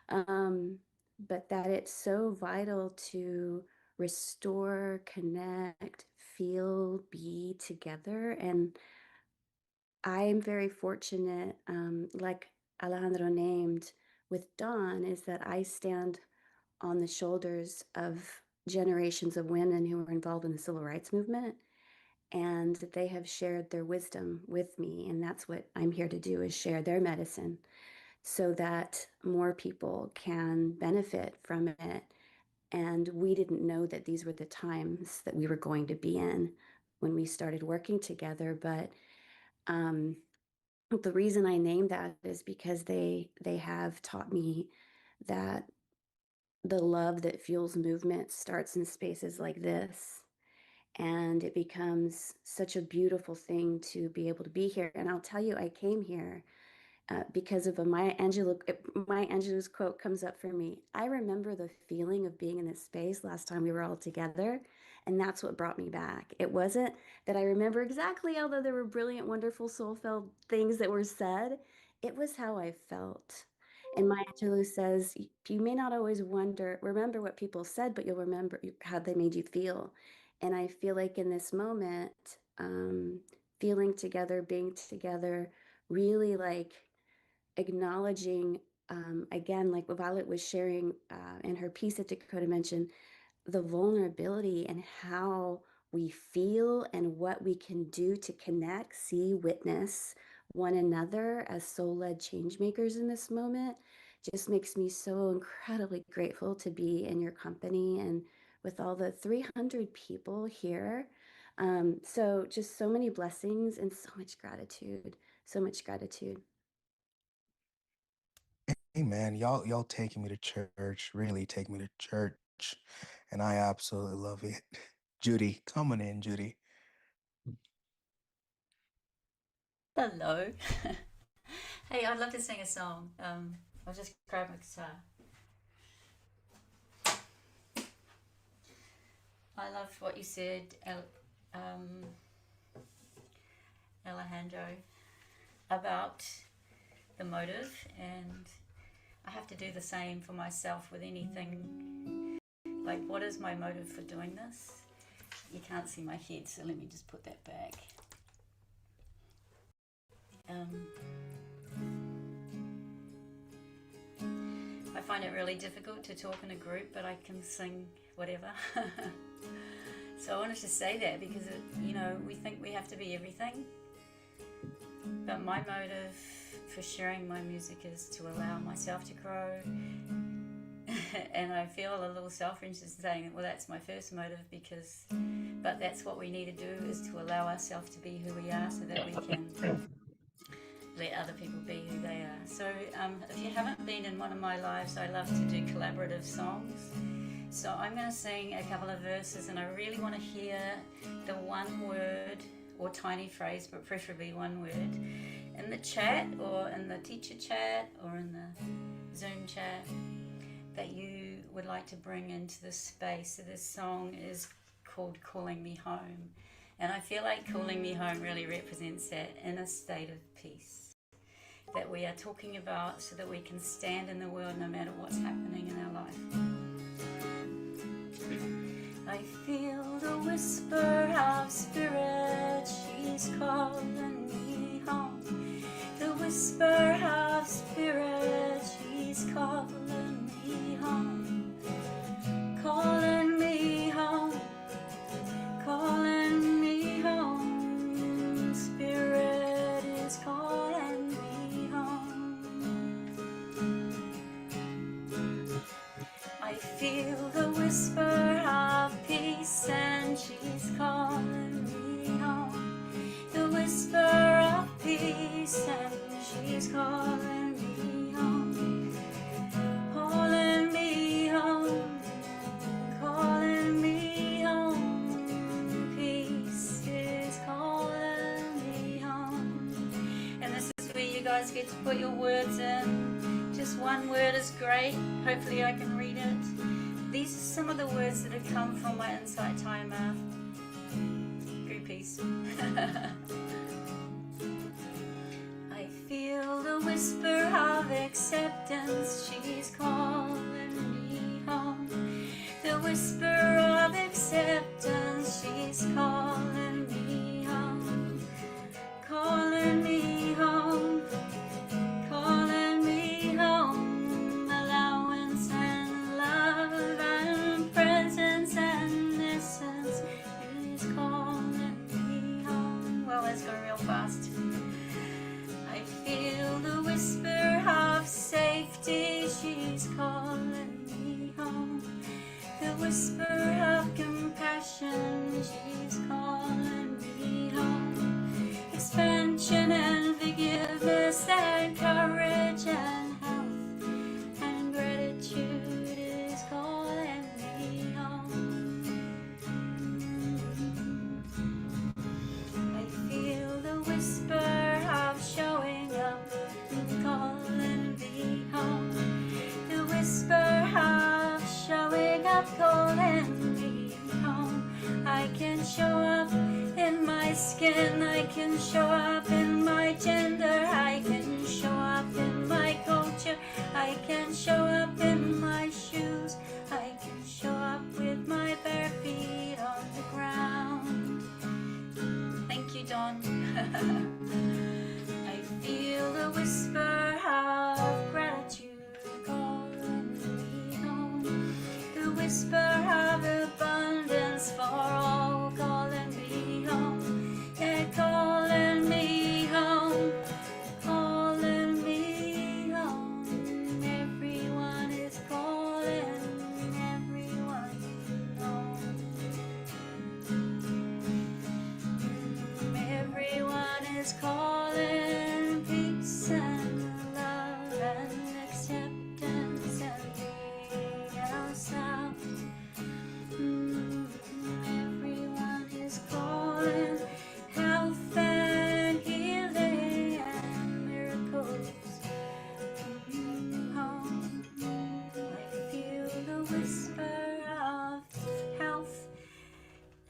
S18: But that it's so vital to restore, connect, feel, be together. And I am very fortunate, like Alejandro named with Dawn, is that I stand on the shoulders of generations of women who were involved in the civil rights movement, and that they have shared their wisdom with me. And that's what I'm here to do, is share their medicine so that more people can benefit from it. And we didn't know that these were the times that we were going to be in when we started working together. But the reason I named that is because they have taught me that the love that fuels movement starts in spaces like this. And it becomes such a beautiful thing to be able to be here. And I'll tell you, I came here because of Maya Angelou's quote comes up for me. I remember the feeling of being in this space last time we were all together, and that's what brought me back. It wasn't that I remember exactly, although there were brilliant, wonderful, soul-filled things that were said. It was how I felt. And Maya Angelou says, you may not always remember what people said, but you'll remember how they made you feel. And I feel like in this moment, feeling together, being together, really like acknowledging, again, like what Violet was sharing in her piece that Dakota mentioned, the vulnerability and how we feel and what we can do to connect, see, witness one another as soul-led change makers in this moment just makes me so incredibly grateful to be in your company and with all the 300 people here. So just so many blessings and so much gratitude, so much gratitude.
S3: Amen. Y'all taking me to church, really taking me to church. And I absolutely love it. Judy, coming in, Judy.
S16: Hello. Hey, I'd love to sing a song. I'll just grab my guitar. I loved what you said, Alejandro, about the motive, and I have to do the same for myself with anything. Like, what is my motive for doing this? You can't see my head, so let me just put that back. I find it really difficult to talk in a group, but I can sing whatever. So I wanted to say that because, we think we have to be everything. But my motive for sharing my music is to allow myself to grow. And I feel a little selfish in saying, well, that's my first motive but that's what we need to do, is to allow ourselves to be who we are so that we can let other people be who they are. So if you haven't been in one of my lives, I love to do collaborative songs. So I'm going to sing a couple of verses, and I really want to hear the one word or tiny phrase, but preferably one word, in the chat or in the teacher chat or in the Zoom chat that you would like to bring into this space. So this song is called Calling Me Home. And I feel like Calling Me Home really represents that inner state of peace that we are talking about, so that we can stand in the world no matter what's happening in our life. I feel the whisper of spirit, she's calling me home. The whisper of spirit, she's calling me home. Calling me home, calling me home. Spirit is calling me home. feel the whisper of peace, and she's calling me home. The whisper of peace, and she's calling me home. Calling me home, calling me home. Peace is calling me home. And this is where you guys get to put your words in. Just one word is great. Hopefully I can read it. These are some of the words that have come from my Insight Timer groupies. I feel the whisper of acceptance. She's calling me home. The whisper of acceptance. She's calling me home. Calling me home. Calling me home. Allowance and love and presence and essence. She's calling me home. Well, let's go real fast. I feel the whisper of safety. She's calling me home. The whisper of compassion. She's calling me home. Expansion and forgiveness and courage and health and gratitude is calling me home. I feel the whisper of showing up and calling me home. The whisper of showing up, calling me home. I can show up in my skin, I can show up in my gender, I can show up in my culture, I can show up in my shoes, I can show up with my bare feet on the ground. Thank you, Dawn. I feel the whisper of gratitude calling me home. The whisper of abundance for all calling me home. Yeah, calling me home. Calling me home. Everyone is calling everyone home. Everyone is calling peace and love and acceptance and being ourselves. Everyone is calling health and healing and miracles home. I feel the whisper of health,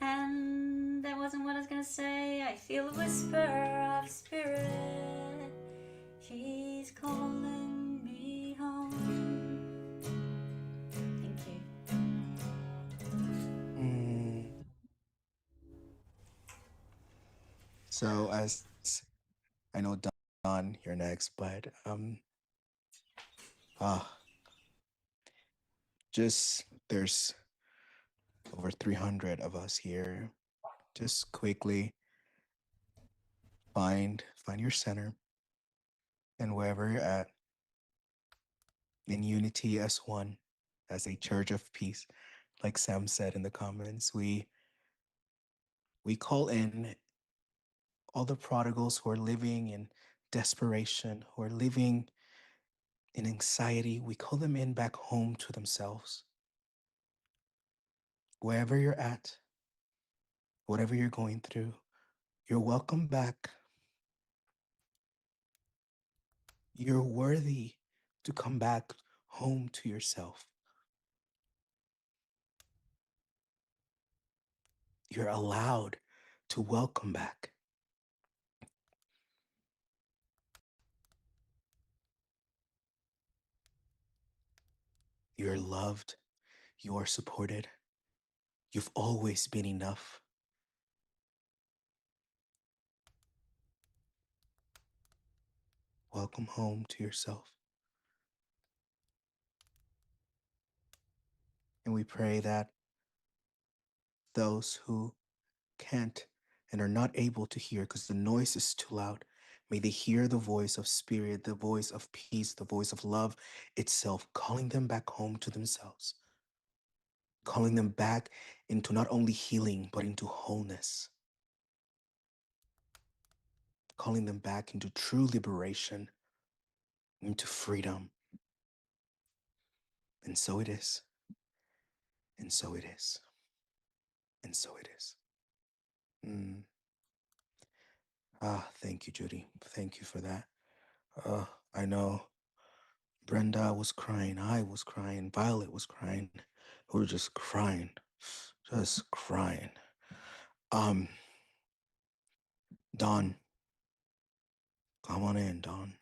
S16: and that wasn't what I was gonna say. I feel the whisper of spirit. She's calling me home. Thank you.
S3: So as I know Don, you're next, but just there's over 300 of us here. Just quickly find your center, and wherever you're at, in unity as one, as a church of peace, like Sam said in the comments, we call in all the prodigals who are living in desperation, who are living in anxiety. We call them in back home to themselves. Wherever you're at, whatever you're going through, you're welcome back. You're worthy to come back home to yourself. You're allowed to welcome back. You're loved. You are supported. You've always been enough. Welcome home to yourself. And we pray that those who can't and are not able to hear because the noise is too loud, may they hear the voice of spirit, the voice of peace, the voice of love itself, calling them back home to themselves. calling them back into not only healing, but into wholeness, calling them back into true liberation, into freedom. And so it is. And so it is. And so it is. Thank you, Judy. Thank you for that. I know Brenda was crying. I was crying. Violet was crying. We were just crying. Just crying. Don. Come on in, Don.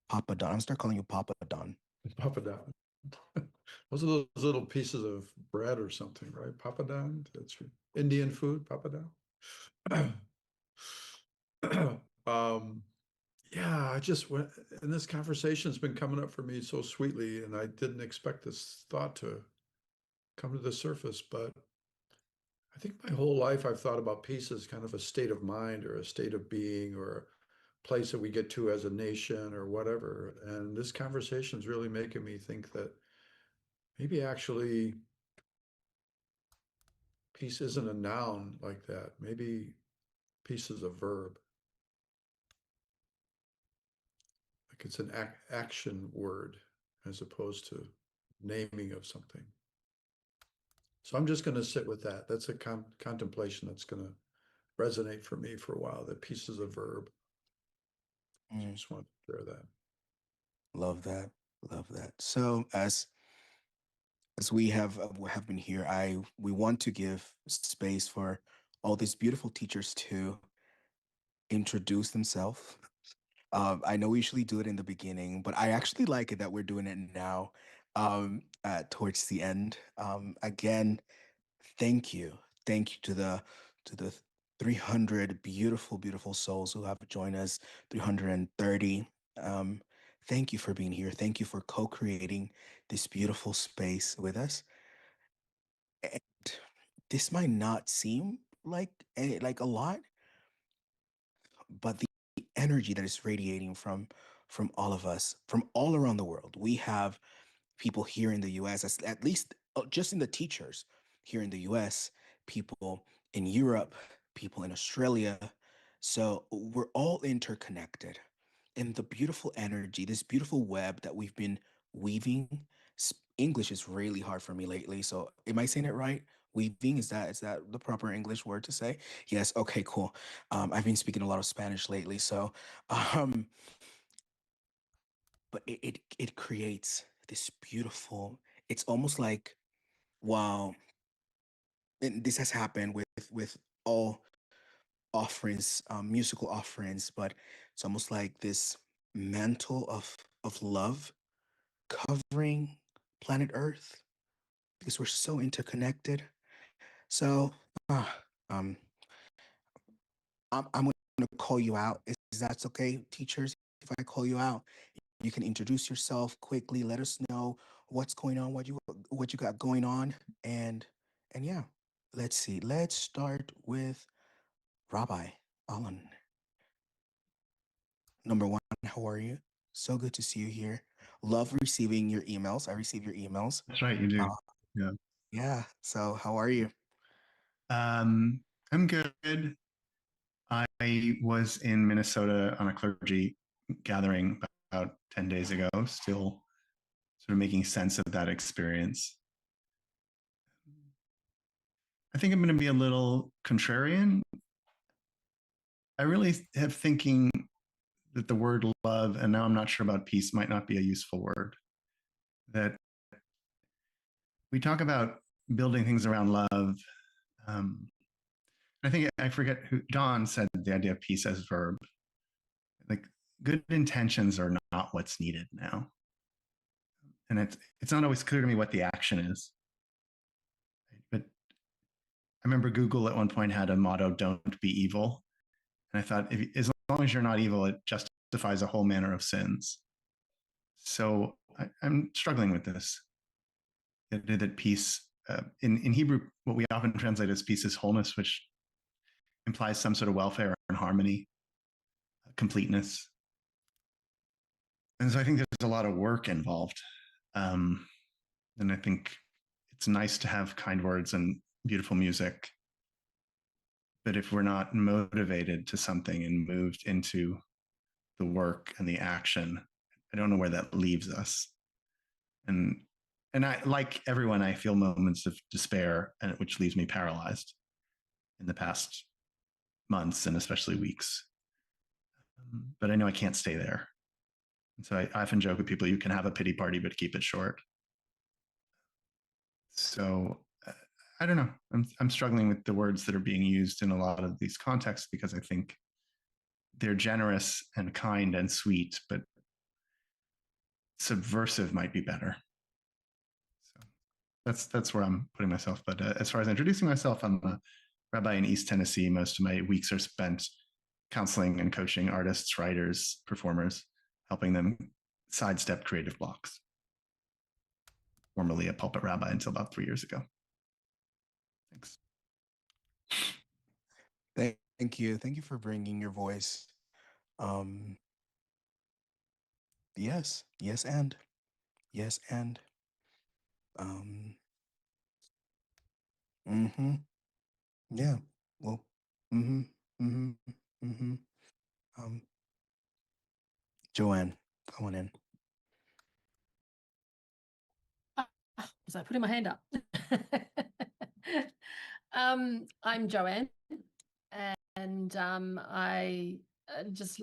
S3: Papa Don. I'm start calling you Papa Don.
S15: Papa Don. Those are those little pieces of bread or something, right? Papa Don. That's your Indian food, Papa Don. Yeah, I just went, and this conversation's been coming up for me so sweetly, and I didn't expect this thought to come to the surface, but I think my whole life I've thought about peace as kind of a state of mind or a state of being or a place that we get to as a nation or whatever. And this conversation is really making me think that maybe actually peace isn't a noun like that. Maybe peace is a verb. Like it's an action word as opposed to naming of something. So I'm just going to sit with that. That's a contemplation that's going to resonate for me for a while, that peace is a verb. I just want to share that.
S3: Love that. Love that. So as we have been here, we want to give space for all these beautiful teachers to introduce themselves. I know we usually do it in the beginning, but I actually like it that we're doing it now, towards the end. Again, thank you to the 300 beautiful souls who have joined us, 330. Thank you for being here. Thank you for co-creating this beautiful space with us. And this might not seem like a lot, but the energy that is radiating from all of us, from all around the world. We have people here in the US, at least just in the teachers here in the US, people in Europe, people in Australia. So we're all interconnected. And the beautiful energy, this beautiful web that we've been weaving. English is really hard for me lately. So am I saying it right? Weaving, is that the proper English word to say? Yes. Okay, cool. I've been speaking a lot of Spanish lately. So but it creates this beautiful, it's almost like, wow. And this has happened with all offerings, musical offerings, but it's almost like this mantle of love covering planet Earth because we're so interconnected. So I'm going to call you out. Is that okay, teachers? If I call you out, you can introduce yourself quickly. Let us know what's going on, what you got going on, and yeah. Let's see. Let's start with Rabbi Alan. Number one, how are you? So good to see you here. Love receiving your emails. I receive your emails.
S5: That's right, you do. Yeah.
S3: Yeah. So how are you?
S5: I'm good. I was in Minnesota on a clergy gathering about 10 days ago, still sort of making sense of that experience. I think I'm going to be a little contrarian. I really have thinking that the word love, and now I'm not sure about peace, might not be a useful word. That we talk about building things around love. I think I forget who Don said the idea of peace as verb. Like good intentions are not what's needed now. And it's not always clear to me what the action is. But I remember Google at one point had a motto, "Don't be evil." And I thought, as long as you're not evil, it justifies a whole manner of sins. So I'm struggling with this. That peace, in Hebrew, what we often translate as peace is wholeness, which implies some sort of welfare and harmony, completeness. And so I think there's a lot of work involved. And I think it's nice to have kind words and beautiful music. But if we're not motivated to something and moved into the work and the action, I don't know where that leaves us. And I, like everyone, I feel moments of despair, and which leaves me paralyzed in the past months and especially weeks. But I know I can't stay there. And so I often joke with people, you can have a pity party, but keep it short. So I don't know. I'm struggling with the words that are being used in a lot of these contexts because I think they're generous and kind and sweet, but subversive might be better. So that's where I'm putting myself. But as far as introducing myself, I'm a rabbi in East Tennessee. Most of my weeks are spent counseling and coaching artists, writers, performers, helping them sidestep creative blocks. Formerly a pulpit rabbi until about 3 years ago. Thanks.
S3: Thank you. Thank you for bringing your voice. Yes, and mm-hmm. Yeah. Well, mm-hmm. Mm-hmm. Mm-hmm. Joanne, come on in.
S21: Was I putting my hand up? I'm Joanne, and I just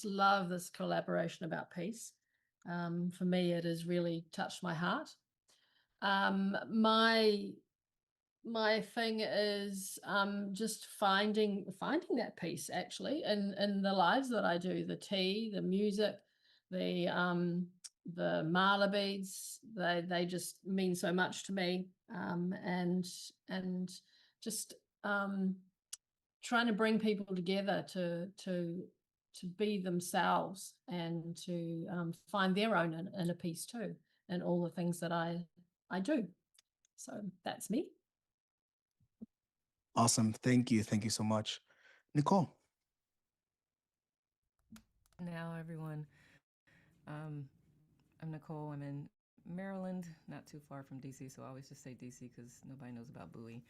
S21: love this collaboration about peace. For me, it has really touched my heart. My thing is just finding that peace actually in the lives that I do, the tea, the music, the mala beads. They just mean so much to me, and just trying to bring people together to be themselves and to find their own inner peace too, and all the things that I do. So that's me.
S3: Awesome. Thank you. Thank you so much. Nicole.
S14: Now, everyone. I'm Nicole. I'm in Maryland, not too far from DC, so I always just say DC because nobody knows about Bowie.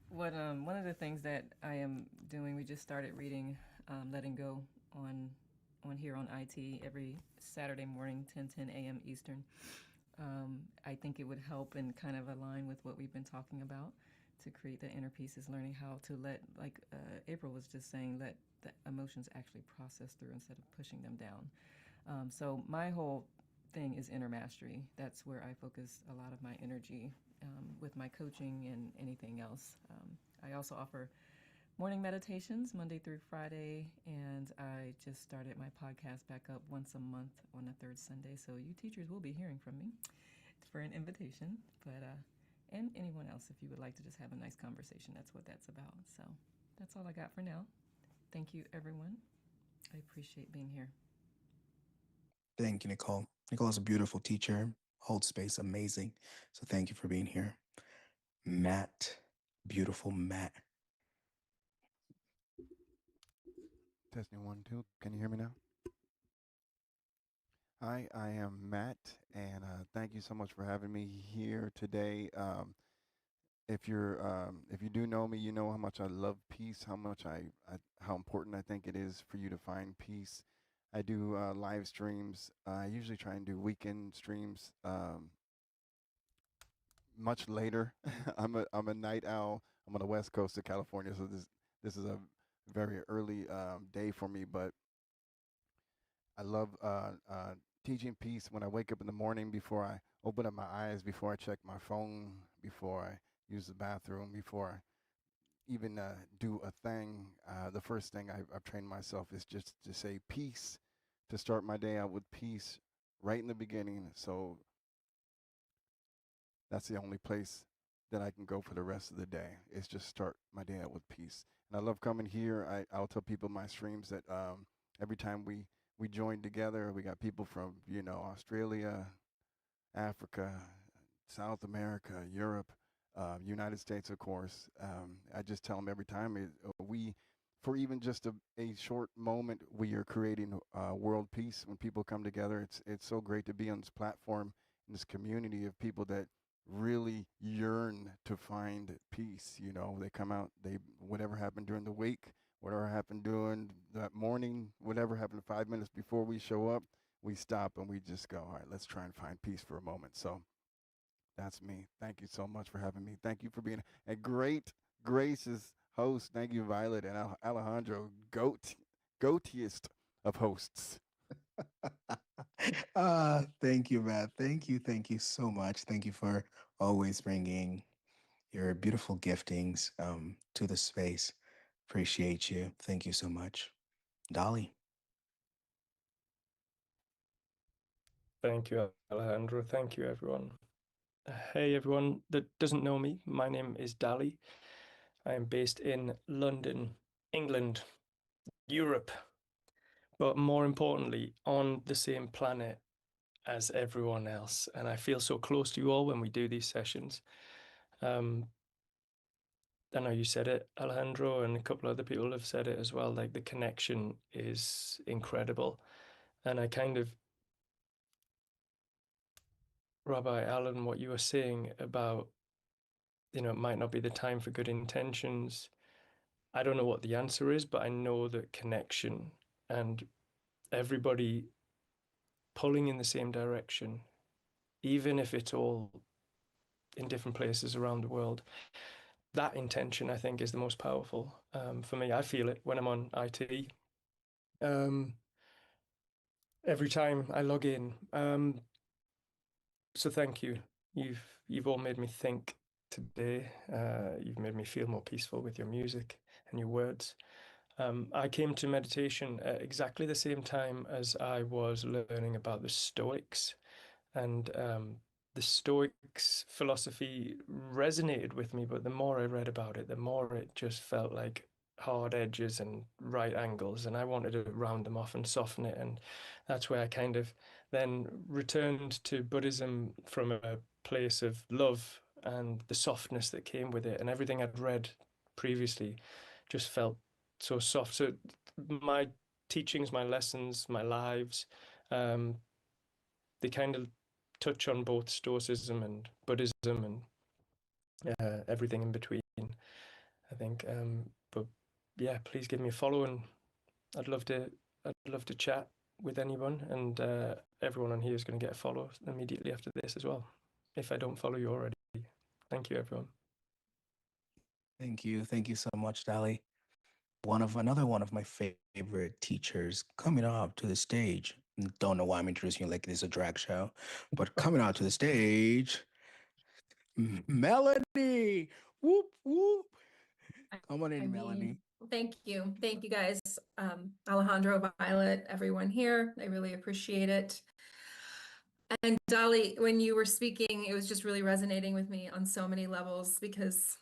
S14: One of the things that I am doing, we just started reading Letting Go on here on IT every Saturday morning, 10 a.m. Eastern. I think it would help and kind of align with what we've been talking about to create the inner peace, is learning how to let, like April was just saying, let the emotions actually process through instead of pushing them down. So my whole thing is inner mastery. That's where I focus a lot of my energy with my coaching and anything else. I also offer morning meditations Monday through Friday, and I just started my podcast back up once a month on the third Sunday. So you teachers will be hearing from me for an invitation, but and anyone else, if you would like to just have a nice conversation, that's what that's about. So that's all I got for now. Thank you, everyone. I appreciate being here.
S3: Thank you, Nicole. Nicole is a beautiful teacher, holds space, amazing. So thank you for being here. Matt, beautiful Matt.
S1: Testing 1, 2. Can you hear me now? Hi, I am Matt, and thank you so much for having me here today. If you do know me, you know how much I love peace, how much how important I think it is for you to find peace. I do live streams. I usually try and do weekend streams much later. I'm a night owl. I'm on the west coast of California, so this is a very early day for me. But I love teaching peace when I wake up in the morning, before I open up my eyes, before I check my phone, before I use the bathroom, before I even do a thing. The first thing I've trained myself is just to say peace, to start my day out with peace right in the beginning. So that's the only place that I can go for the rest of the day, is just start my day out with peace. And I love coming here. I'll tell people in my streams that every time we join together, we got people from, Australia, Africa, South America, Europe, United States, of course. I just tell them every time, for even just a short moment, we are creating world peace when people come together. It's so great to be on this platform in this community of people that really yearn to find peace. You know, they come out, they whatever happened during the week, whatever happened during that morning, whatever happened 5 minutes before we show up, we stop and we just go, all right, let's try and find peace for a moment. So that's me. Thank you so much for having me. Thank you for being a great, gracious host. Thank you, Violet and Alejandro, goatiest of hosts.
S3: Thank you, Matt. Thank you so much. Thank you for always bringing your beautiful giftings to the space. Appreciate you. Thank you so much. Dolly.
S19: Thank you, Alejandro. Thank you, everyone. Hey, everyone that doesn't know me. My name is Dali. I am based in London, England, Europe, but more importantly, on the same planet as everyone else. And I feel so close to you all when we do these sessions. I know you said it, Alejandro, and a couple other people have said it as well. Like, the connection is incredible. And I kind of, Rabbi Alan, what you were saying about, you know, it might not be the time for good intentions. I don't know what the answer is, but I know that connection and everybody pulling in the same direction, even if it's all in different places around the world, that intention, I think, is the most powerful. For me, I feel it when I'm on IT. Every time I log in. So thank you. You've all made me think today. You've made me feel more peaceful with your music and your words. I came to meditation at exactly the same time as I was learning about the Stoics, and the Stoics philosophy resonated with me, but the more I read about it, the more it just felt like hard edges and right angles, and I wanted to round them off and soften it. And that's where I kind of then returned to Buddhism from a place of love and the softness that came with it, and everything I'd read previously just felt so soft. So my teachings, my lessons, my lives, they kind of touch on both Stoicism and Buddhism and everything in between, I think. But yeah, please give me a follow, and I'd love to chat with anyone, and everyone on here is going to get a follow immediately after this as well, if I don't follow you already. Thank you, everyone.
S3: Thank you so much, Dali. Another one of my favorite teachers coming up to the stage. Don't know why I'm introducing you like this is a drag show, but coming out to the stage, Melanie. Whoop whoop. Come on in, Melanie.
S20: Thank you guys, Alejandro, Violet, everyone here. I really appreciate it. And Dolly, when you were speaking, it was just really resonating with me on so many levels, because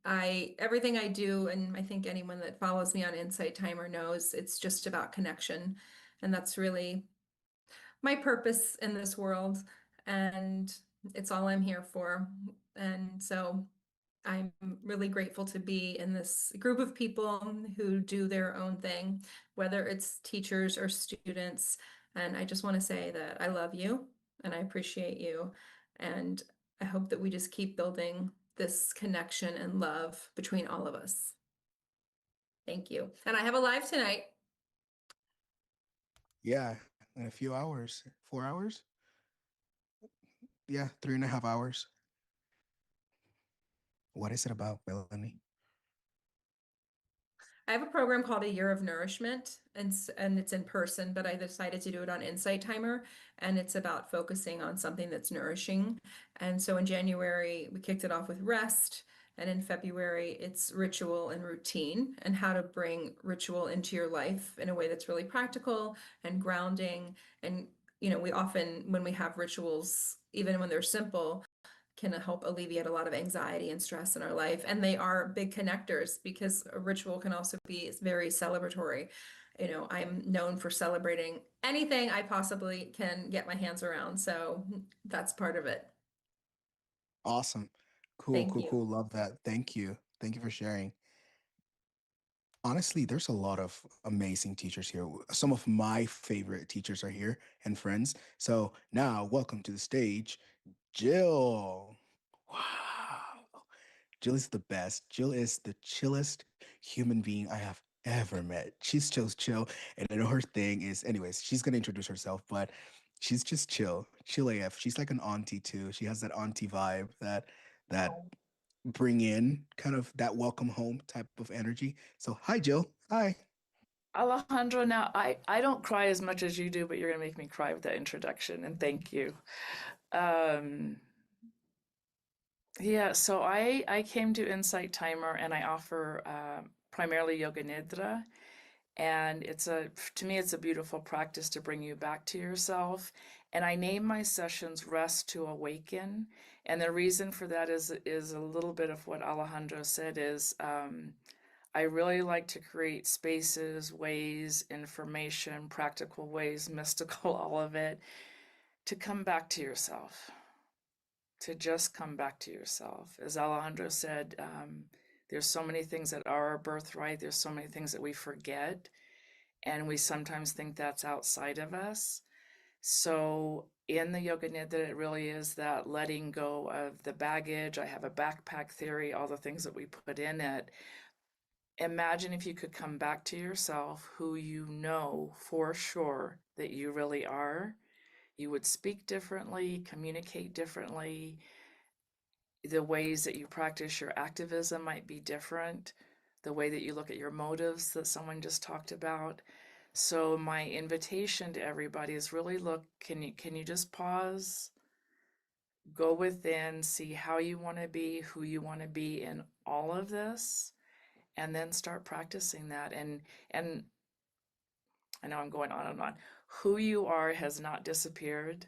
S20: everything I do, and I think anyone that follows me on Insight Timer knows, it's just about connection. And that's really my purpose in this world. And it's all I'm here for. And so I'm really grateful to be in this group of people who do their own thing, whether it's teachers or students. And I just want to say that I love you and I appreciate you. And I hope that we just keep building this connection and love between all of us. Thank you. And I have a live tonight.
S3: Yeah, in a few hours. 4 hours? Yeah, 3.5 hours. What is it about, Melanie?
S20: I have a program called A Year of Nourishment, and it's in person, but I decided to do it on Insight Timer, and it's about focusing on something that's nourishing. And so in January, we kicked it off with rest, and in February, it's ritual and routine, and how to bring ritual into your life in a way that's really practical and grounding. And, you know, we often, when we have rituals, even when they're simple, can help alleviate a lot of anxiety and stress in our life. And they are big connectors, because a ritual can also be very celebratory. You know, I'm known for celebrating anything I possibly can get my hands around. So that's part of it.
S3: Awesome. Cool.
S20: Thank you.
S3: Love that. Thank you for sharing. Honestly, there's a lot of amazing teachers here. Some of my favorite teachers are here and friends. So now, welcome to the stage, Jill. Wow. Jill is the best. Jill is the chillest human being I have ever met. She's chill, and I know her thing is, anyways, she's gonna introduce herself, but she's just chill AF. She's like an auntie too. She has that auntie vibe that bring in kind of that welcome home type of energy. So hi Jill. Hi.
S13: Alejandro, now I don't cry as much as you do, but you're gonna make me cry with that introduction, and thank you. Yeah, so I came to Insight Timer and I offer primarily Yoga Nidra, and to me it's a beautiful practice to bring you back to yourself. And I name my sessions Rest to Awaken, and the reason for that is a little bit of what Alejandro said is. I really like to create spaces, ways, information, practical ways, mystical, all of it, to come back to yourself, to just come back to yourself. As Alejandro said, there's so many things that are our birthright. There's so many things that we forget, and we sometimes think that's outside of us. So in the Yoga Nidra, it really is that letting go of the baggage. I have a backpack theory, all the things that we put in it. Imagine if you could come back to yourself, who you know for sure that you really are. You would speak differently, communicate differently. The ways that you practice your activism might be different. The way that you look at your motives that someone just talked about. So my invitation to everybody is really look, can you just pause, go within, see how you want to be, who you want to be in all of this, and then start practicing that. And I know I'm going on and on. Who you are has not disappeared.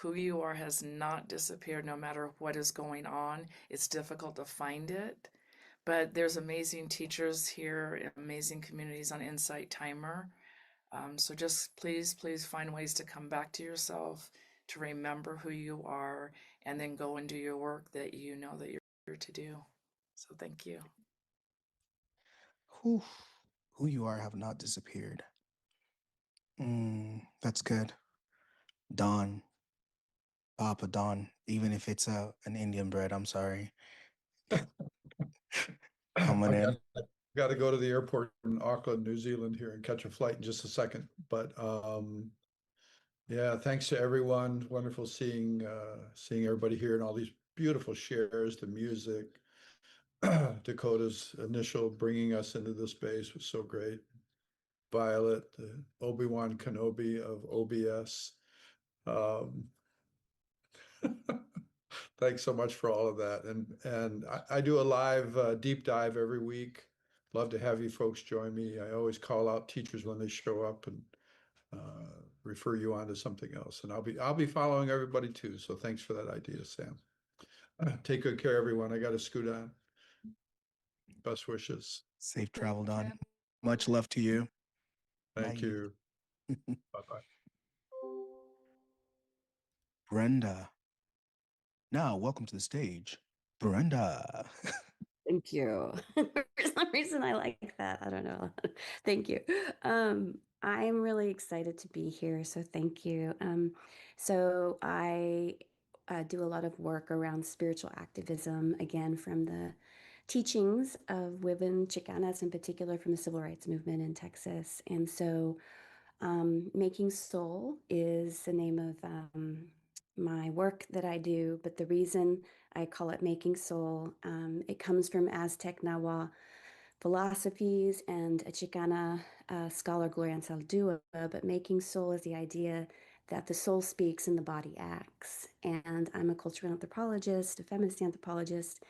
S13: Who you are has not disappeared no matter what is going on. It's difficult to find it, but there's amazing teachers here, amazing communities on Insight Timer. So just please find ways to come back to yourself, to remember who you are, and then go and do your work that you know that you're here to do. So thank you.
S3: Who you are have not disappeared. That's good. Don. Papa Don, even if it's an Indian bread, I'm sorry. Coming in.
S15: Got to go to the airport in Auckland, New Zealand here and catch a flight in just a second. But yeah, thanks to everyone. Wonderful seeing everybody here and all these beautiful shares, the music. Dakota's initial bringing us into the space was so great. Violet, the Obi-Wan Kenobi of OBS. Thanks so much for all of that. And I do a live deep dive every week. Love to have you folks join me. I always call out teachers when they show up and refer you on to something else. And I'll be following everybody too. So thanks for that idea, Sam. Take good care, everyone. I got to scoot on. Best wishes.
S3: Safe travel, Don. Much love to you.
S15: Thank you. Bye-bye.
S3: Brenda. Now, welcome to the stage, Brenda.
S18: Thank you. For some reason, I like that. I don't know. Thank you. I'm really excited to be here. So thank you. So I do a lot of work around spiritual activism, again, from the teachings of women Chicanas, in particular from the civil rights movement in Texas. And so Making Soul is the name of my work that I do, but the reason I call it Making Soul, it comes from Aztec Nahua philosophies and a Chicana scholar, Gloria Anzaldúa, but Making Soul is the idea that the soul speaks and the body acts. And I'm a cultural anthropologist, a feminist anthropologist,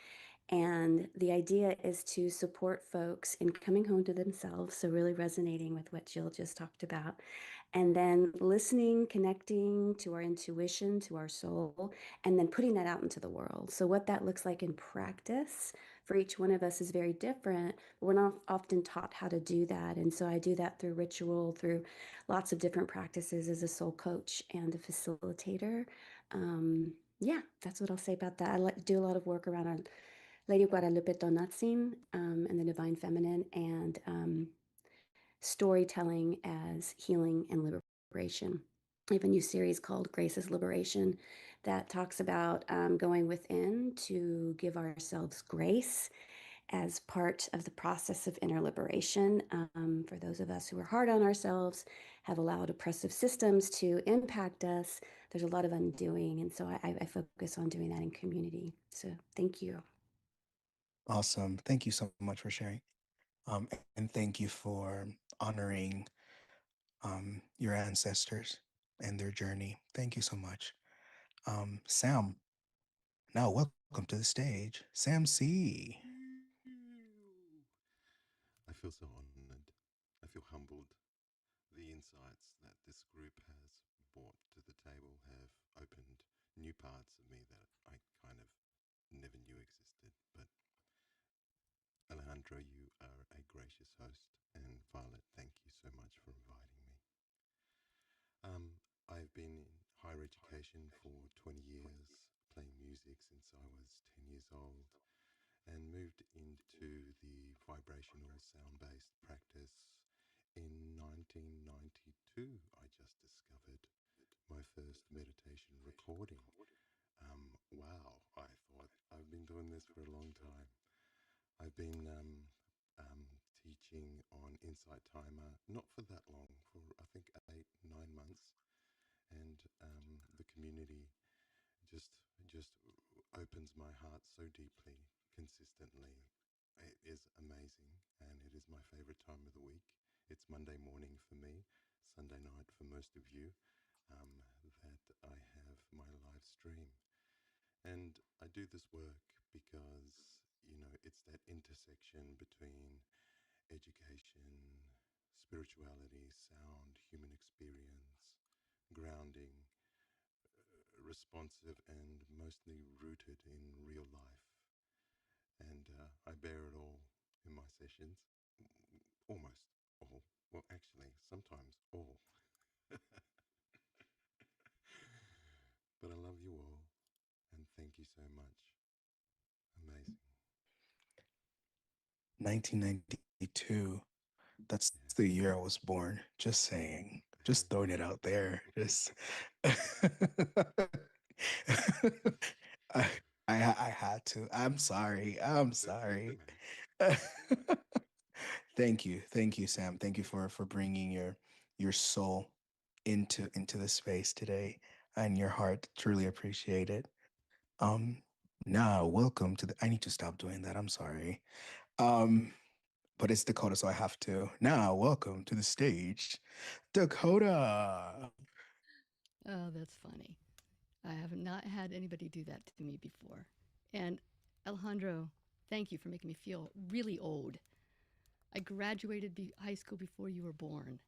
S18: and the idea is to support folks in coming home to themselves, so really resonating with what Jill just talked about, and then listening, connecting to our intuition, to our soul, and then putting that out into the world. So what that looks like in practice for each one of us is very different, but we're not often taught how to do that. And so I do that through ritual, through lots of different practices as a soul coach and a facilitator. Yeah, that's what I'll say about that. I like to do a lot of work around Lady Guadalupe Donatzin and the Divine Feminine, and storytelling as healing and liberation. I have a new series called Grace is Liberation that talks about going within to give ourselves grace as part of the process of inner liberation. For those of us who are hard on ourselves, have allowed oppressive systems to impact us, there's a lot of undoing. And so I focus on doing that in community. So thank you.
S3: Awesome. Thank you so much for sharing. And thank you for honoring your ancestors and their journey. Thank you so much. Sam, now welcome to the stage. Sam C.
S10: I feel so honored. I feel humbled. The insights that this group has brought to the table have opened new parts of me that I kind of never knew existed. But Alejandro, you are a gracious host, and Violet, thank you so much for inviting me. I've been in higher education for 20 years, playing music since I was 10 years old, and moved into the vibrational sound-based practice in 1992. I just discovered my first meditation recording. Wow, I thought I've been doing this for a long time. I've been teaching on Insight Timer, not for that long, for I think 8-9 months, and the community just opens my heart so deeply, consistently. It is amazing, and it is my favorite time of the week. It's Monday morning for me, Sunday night for most of you, that I have my live stream. And I do this work because, it's that intersection between education, spirituality, sound, human experience, grounding, responsive, and mostly rooted in real life. And I bear it all in my sessions, almost all. Well, actually, sometimes all. But I love you all, and thank you so much. Amazing.
S3: 1992. That's the year I was born. Just saying. Just throwing it out there. Just I had to. I'm sorry. I'm sorry. Thank you. Thank you, Sam. Thank you for bringing your soul into the space today and your heart. Truly appreciate it. Now welcome to the I need to stop doing that. I'm sorry. But it's Dakota, so I have to. Now welcome to the stage, Dakota.
S2: Oh, that's funny. I have not had anybody do that to me before. And Alejandro, thank you for making me feel really old. I graduated high school before you were born.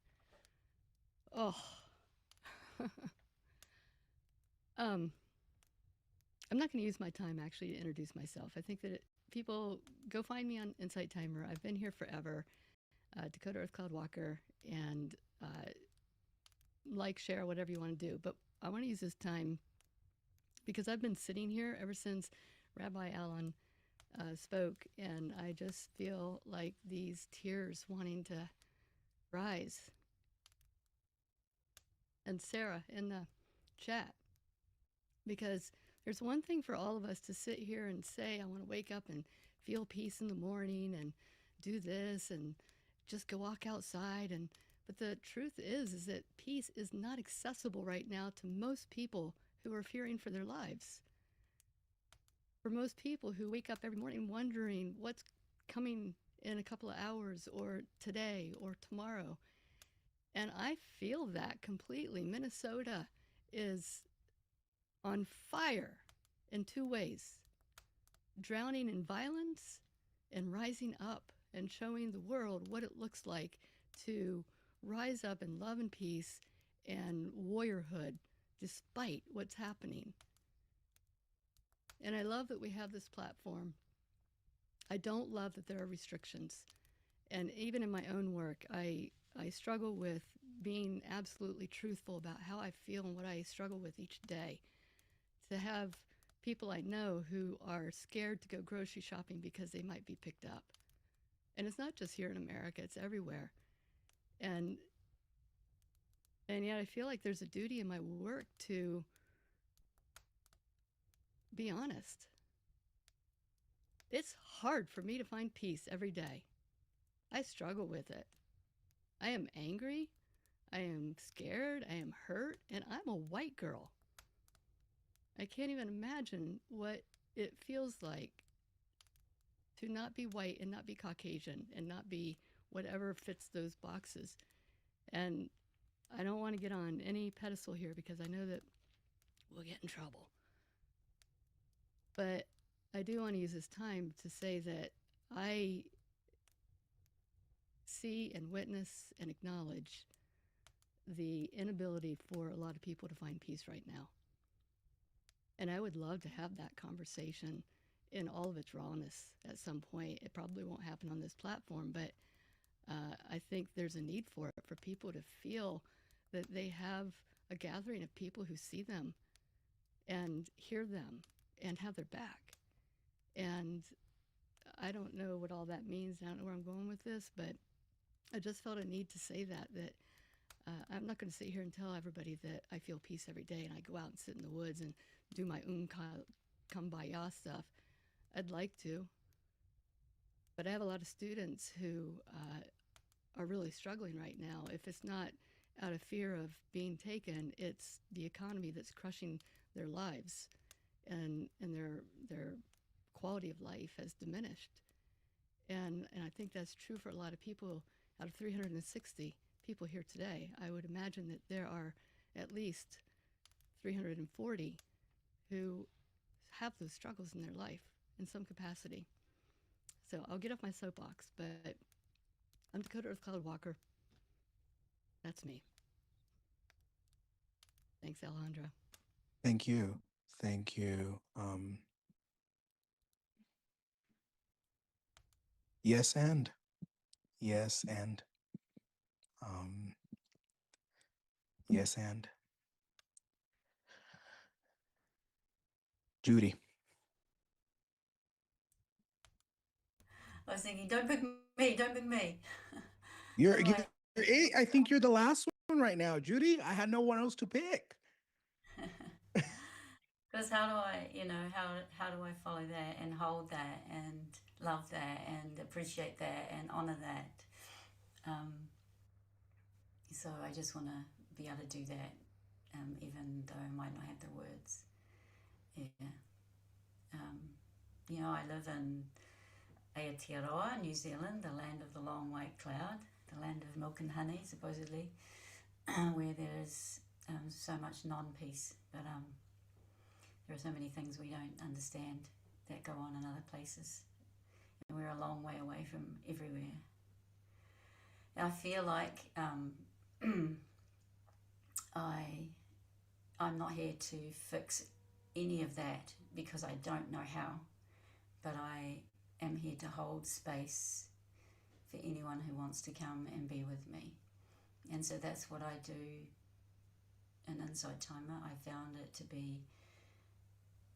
S2: Oh. I'm not going to use my time actually to introduce myself. I think that people go find me on Insight Timer. I've been here forever. Dakota Earth Cloud Walker, and like, share, whatever you want to do. But I want to use this time because I've been sitting here ever since Rabbi Allen spoke, and I just feel like these tears wanting to rise. And Sarah in the chat, because there's one thing for all of us to sit here and say, I want to wake up and feel peace in the morning and do this and just go walk outside. But the truth is that peace is not accessible right now to most people who are fearing for their lives. For most people who wake up every morning wondering what's coming in a couple of hours or today or tomorrow. And I feel that completely. Minnesota is on fire in two ways: drowning in violence and rising up and showing the world what it looks like to rise up in love and peace and warriorhood despite what's happening. And I love that we have this platform. I don't love that there are restrictions. And even in my own work, I struggle with being absolutely truthful about how I feel and what I struggle with each day. To have people I know who are scared to go grocery shopping because they might be picked up. And it's not just here in America, it's everywhere. And yet I feel like there's a duty in my work to be honest. It's hard for me to find peace every day. I struggle with it. I am angry, I am scared, I am hurt, and I'm a white girl. I can't even imagine what it feels like to not be white and not be Caucasian and not be whatever fits those boxes. And I don't want to get on any pedestal here because I know that we'll get in trouble. But I do want to use this time to say that I see and witness and acknowledge the inability for a lot of people to find peace right now. And I would love to have that conversation in all of its rawness at some point. It probably won't happen on this platform, but I think there's a need for it, for people to feel that they have a gathering of people who see them and hear them and have their back. And I don't know what all that means. I don't know where I'm going with this, but I just felt a need to say that I'm not going to sit here and tell everybody that I feel peace every day and I go out and sit in the woods and do my kumbaya stuff. I'd like to, but I have a lot of students who are really struggling right now. If it's not out of fear of being taken, it's the economy that's crushing their lives, and their quality of life has diminished. And I think that's true for a lot of people. Out of 360 people here today, I would imagine that there are at least 340 who have those struggles in their life in some capacity. So I'll get off my soapbox, but I'm Dakota Earth Cloud Walker. That's me. Thanks, Alejandra.
S3: Thank you. Thank you. Yes, and yes, and yes, and Judy.
S16: I was thinking, don't pick me, don't pick me.
S3: You're eight. I think you're the last one right now, Judy. I had no one else to pick.
S16: Because how do I, how do I follow that and hold that and love that and appreciate that and honor that? So I just want to be able to do that, even though I might not have the words. Yeah. I live in Aotearoa, New Zealand, the land of the long white cloud, the land of milk and honey, supposedly, where there is so much non-peace, but there are so many things we don't understand that go on in other places, and we're a long way away from everywhere. I feel like I'm not here to fix any of that because I don't know how, but I am here to hold space for anyone who wants to come and be with me. And so that's what I do in Insight Timer. I found it to be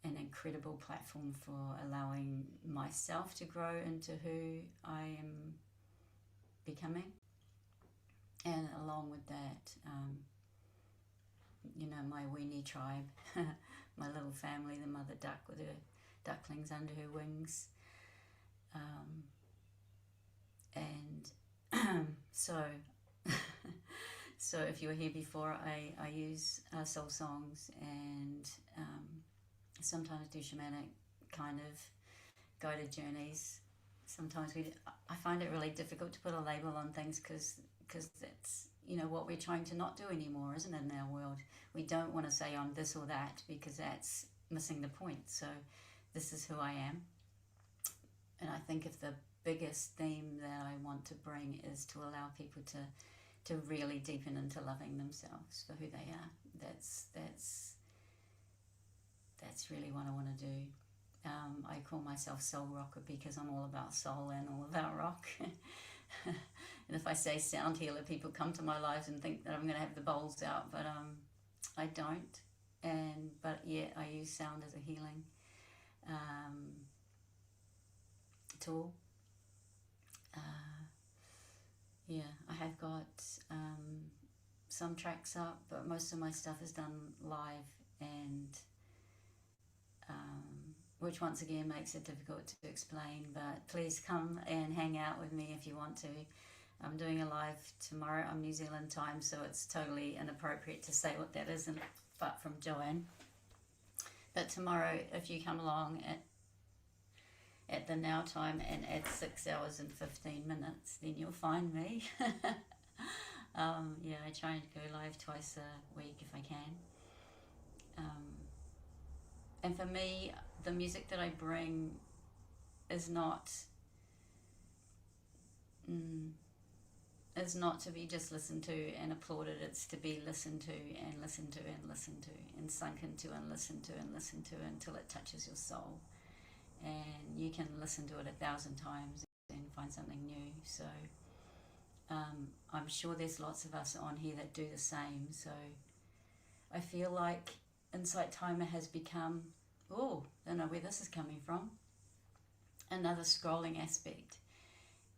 S16: an incredible platform for allowing myself to grow into who I am becoming. And along with that, my weenie tribe, my little family, the mother duck with her ducklings under her wings. So if you were here before, I use soul songs and sometimes do shamanic kind of guided journeys. Sometimes I find it really difficult to put a label on things because that's what we're trying to not do anymore, isn't it, in our world? We don't want to say I'm this or that because that's missing the point. So this is who I am. And I think if the biggest theme that I want to bring is to allow people to really deepen into loving themselves for who they are. That's really what I want to do. I call myself Soul Rocker because I'm all about soul and all about rock. And if I say sound healer, people come to my lives and think that I'm going to have the bowls out, but I don't. But yeah, I use sound as a healing tool. Yeah, I have got some tracks up, but most of my stuff is done live, and which once again makes it difficult to explain, but please come and hang out with me if you want to. I'm doing a live tomorrow on New Zealand time, so it's totally inappropriate to say what that is, but from Joanne. But tomorrow, if you come along at the now time and at 6 hours and 15 minutes, then you'll find me. Yeah, I try and go live twice a week if I can. And for me, the music that I bring is not to be just listened to and applauded. It's to be listened to and listened to and listened to and sunk into and listened to and listened to until it touches your soul. And you can listen to it 1,000 times and find something new. So I'm sure there's lots of us on here that do the same. So I feel like Insight Timer has become, don't know where this is coming from, another scrolling aspect.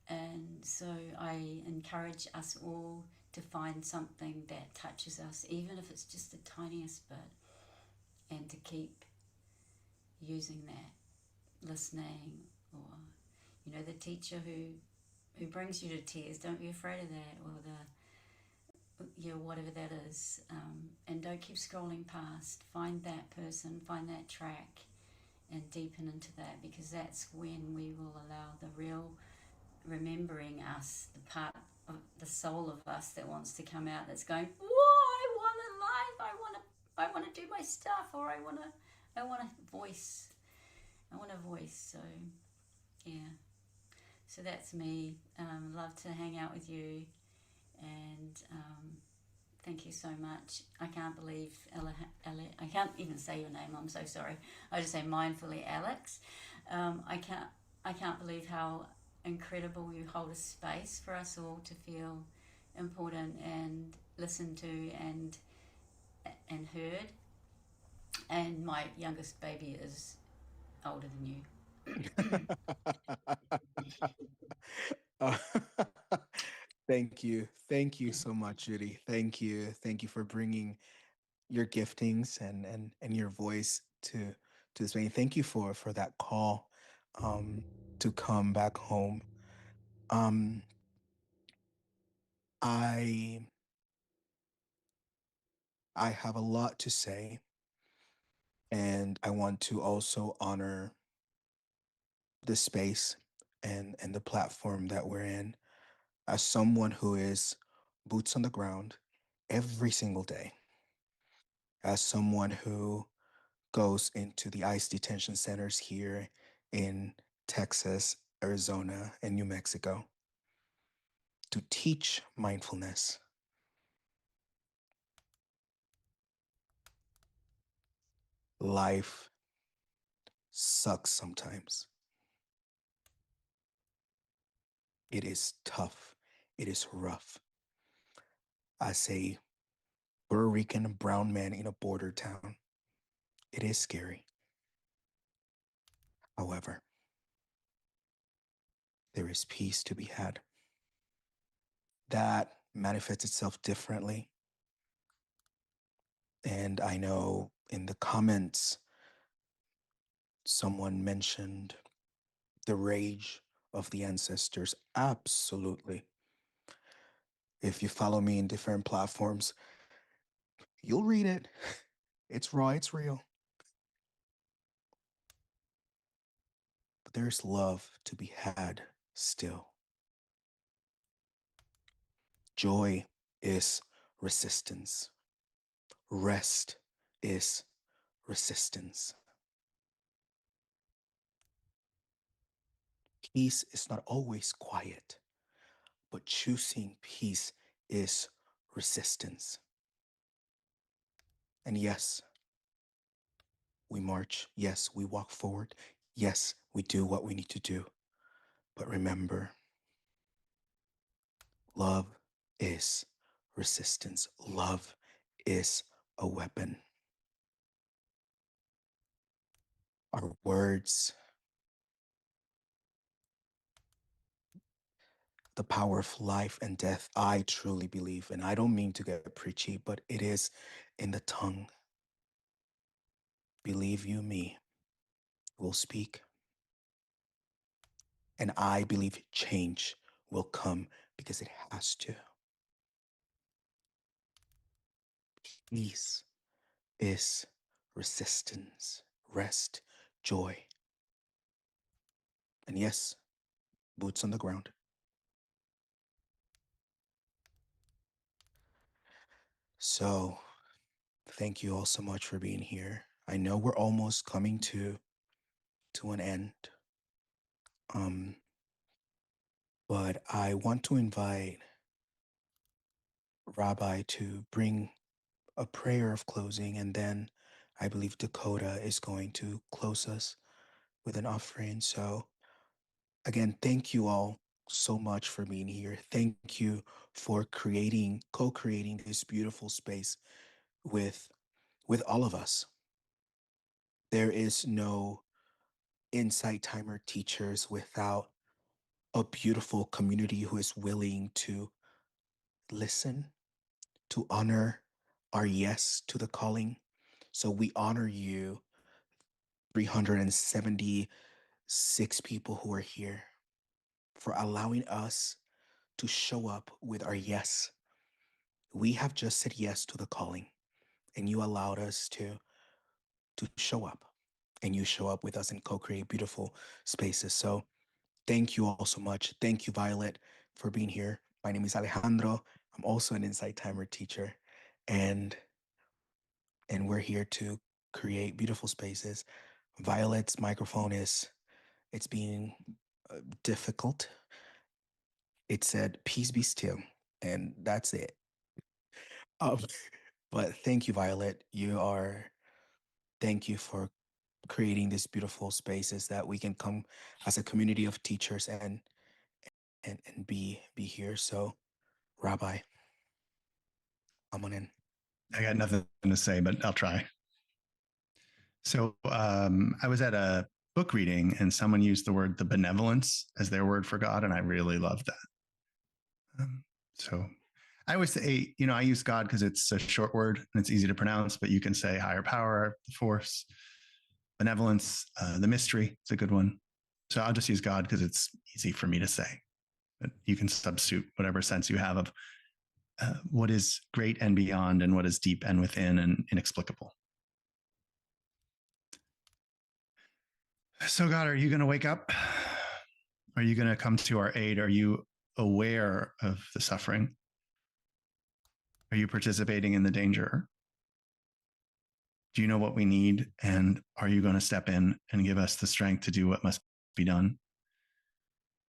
S16: And so I encourage us all to find something that touches us, even if it's just the tiniest bit, and to keep using that, listening, or, you know, the teacher who brings you to tears. Don't be afraid of that, or whatever that is, and don't keep scrolling past. Find that person, find that track, and deepen into that, because that's when we will allow the real remembering us, the part of the soul of us that wants to come out, that's going, whoa, I want a life, I want to do my stuff, or I want a voice. So yeah, so that's me. Love to hang out with you, and thank you so much. I can't believe I can't even say your name, I'm so sorry. I just say mindfully Alex. I can't believe how incredible you hold a space for us all to feel important and listened to and heard. And my youngest baby is older than you.
S3: Thank you so much, Judy. Thank you for bringing your giftings and your voice to this meeting. Thank you for that call to come back home. I have a lot to say, and I want to also honor the space and the platform that we're in. As someone who is boots on the ground every single day, as someone who goes into the ICE detention centers here in Texas, Arizona, and New Mexico to teach mindfulness, life sucks sometimes. It is tough. It is rough. As a Puerto Rican brown man in a border town, it is scary. However, there is peace to be had. That manifests itself differently. And I know in the comments, someone mentioned the rage of the ancestors. Absolutely. If you follow me in different platforms, you'll read it. It's raw, it's real. But there's love to be had still. Joy is resistance. Rest is resistance. Peace is not always quiet, but choosing peace is resistance. And yes, we march. Yes, we walk forward. Yes, we do what we need to do. But remember, love is resistance. Love is a weapon. our words, the power of life and death. I truly believe, and I don't mean to get preachy, but it is in the tongue. Believe you me, will speak. And I believe change will come because it has to. Peace is resistance, rest, joy. And yes, boots on the ground. So, thank you all so much for being here. I know we're almost coming to an end. But I want to invite Rabbi to bring a prayer of closing, and then I believe Dakota is going to close us with an offering. So again, thank you all so much for being here. Thank you for co-creating this beautiful space with all of us. There is no Insight Timer teachers without a beautiful community who is willing to listen, to honor our yes to the calling. So we honor you, 376 people who are here, for allowing us to show up with our yes. We have just said yes to the calling, and you allowed us to show up, and you show up with us and co-create beautiful spaces. So thank you all so much. Thank you, Violet, for being here. My name is Alejandro. I'm also an Insight Timer teacher, and we're here to create beautiful spaces. Violet's microphone it's being difficult. It said, "Peace be still," and that's it. Um, but thank you, Violet. Thank you for creating these beautiful spaces that we can come as a community of teachers and be here. So, Rabbi, come on in.
S5: I got nothing to say, but I'll try. So I was at a book reading and someone used the word the benevolence as their word for God. And I really loved that. So I always say, I use God because it's a short word and it's easy to pronounce, but you can say higher power, the force, benevolence, the mystery. It's a good one. So I'll just use God because it's easy for me to say. But you can substitute whatever sense you have of what is great and beyond and what is deep and within and inexplicable. So God, are you going to wake up? Are you going to come to our aid? Are you aware of the suffering? Are you participating in the danger? Do you know what we need? And are you going to step in and give us the strength to do what must be done?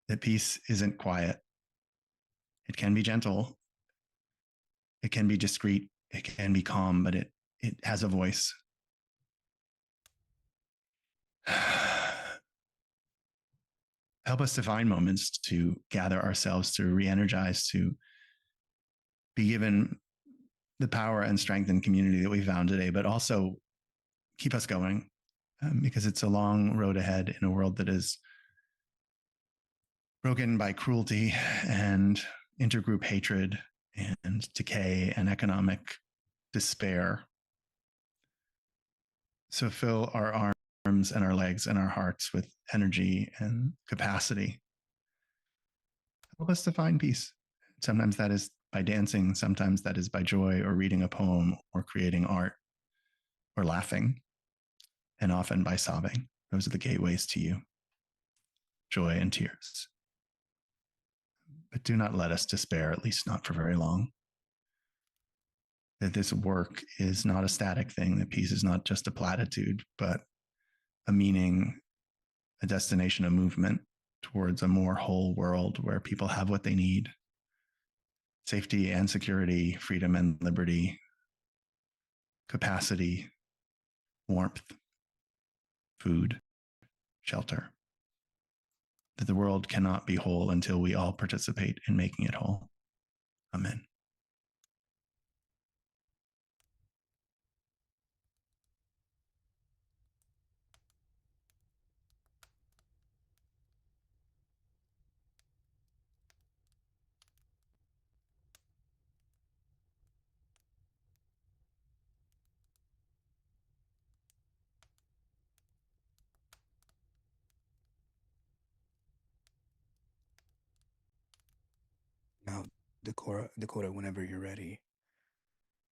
S5: That peace isn't quiet. It can be gentle. It can be discreet. It can be calm, but it has a voice. Help us to find moments to gather ourselves, to re-energize, to be given the power and strength and community that we found today, but also keep us going because it's a long road ahead in a world that is broken by cruelty and intergroup hatred and decay and economic despair. So fill our arms and our legs and our hearts with energy and capacity. Help us to find peace. Sometimes that is by dancing, sometimes that is by joy or reading a poem or creating art or laughing, and often by sobbing. Those are the gateways to you, joy and tears. But do not let us despair, at least not for very long. That this work is not a static thing, that peace is not just a platitude, but a meaning, a destination, a movement towards a more whole world where people have what they need: safety and security, freedom and liberty, capacity, warmth, food, shelter. That the world cannot be whole until we all participate in making it whole. Amen.
S3: Dakota, whenever you're ready,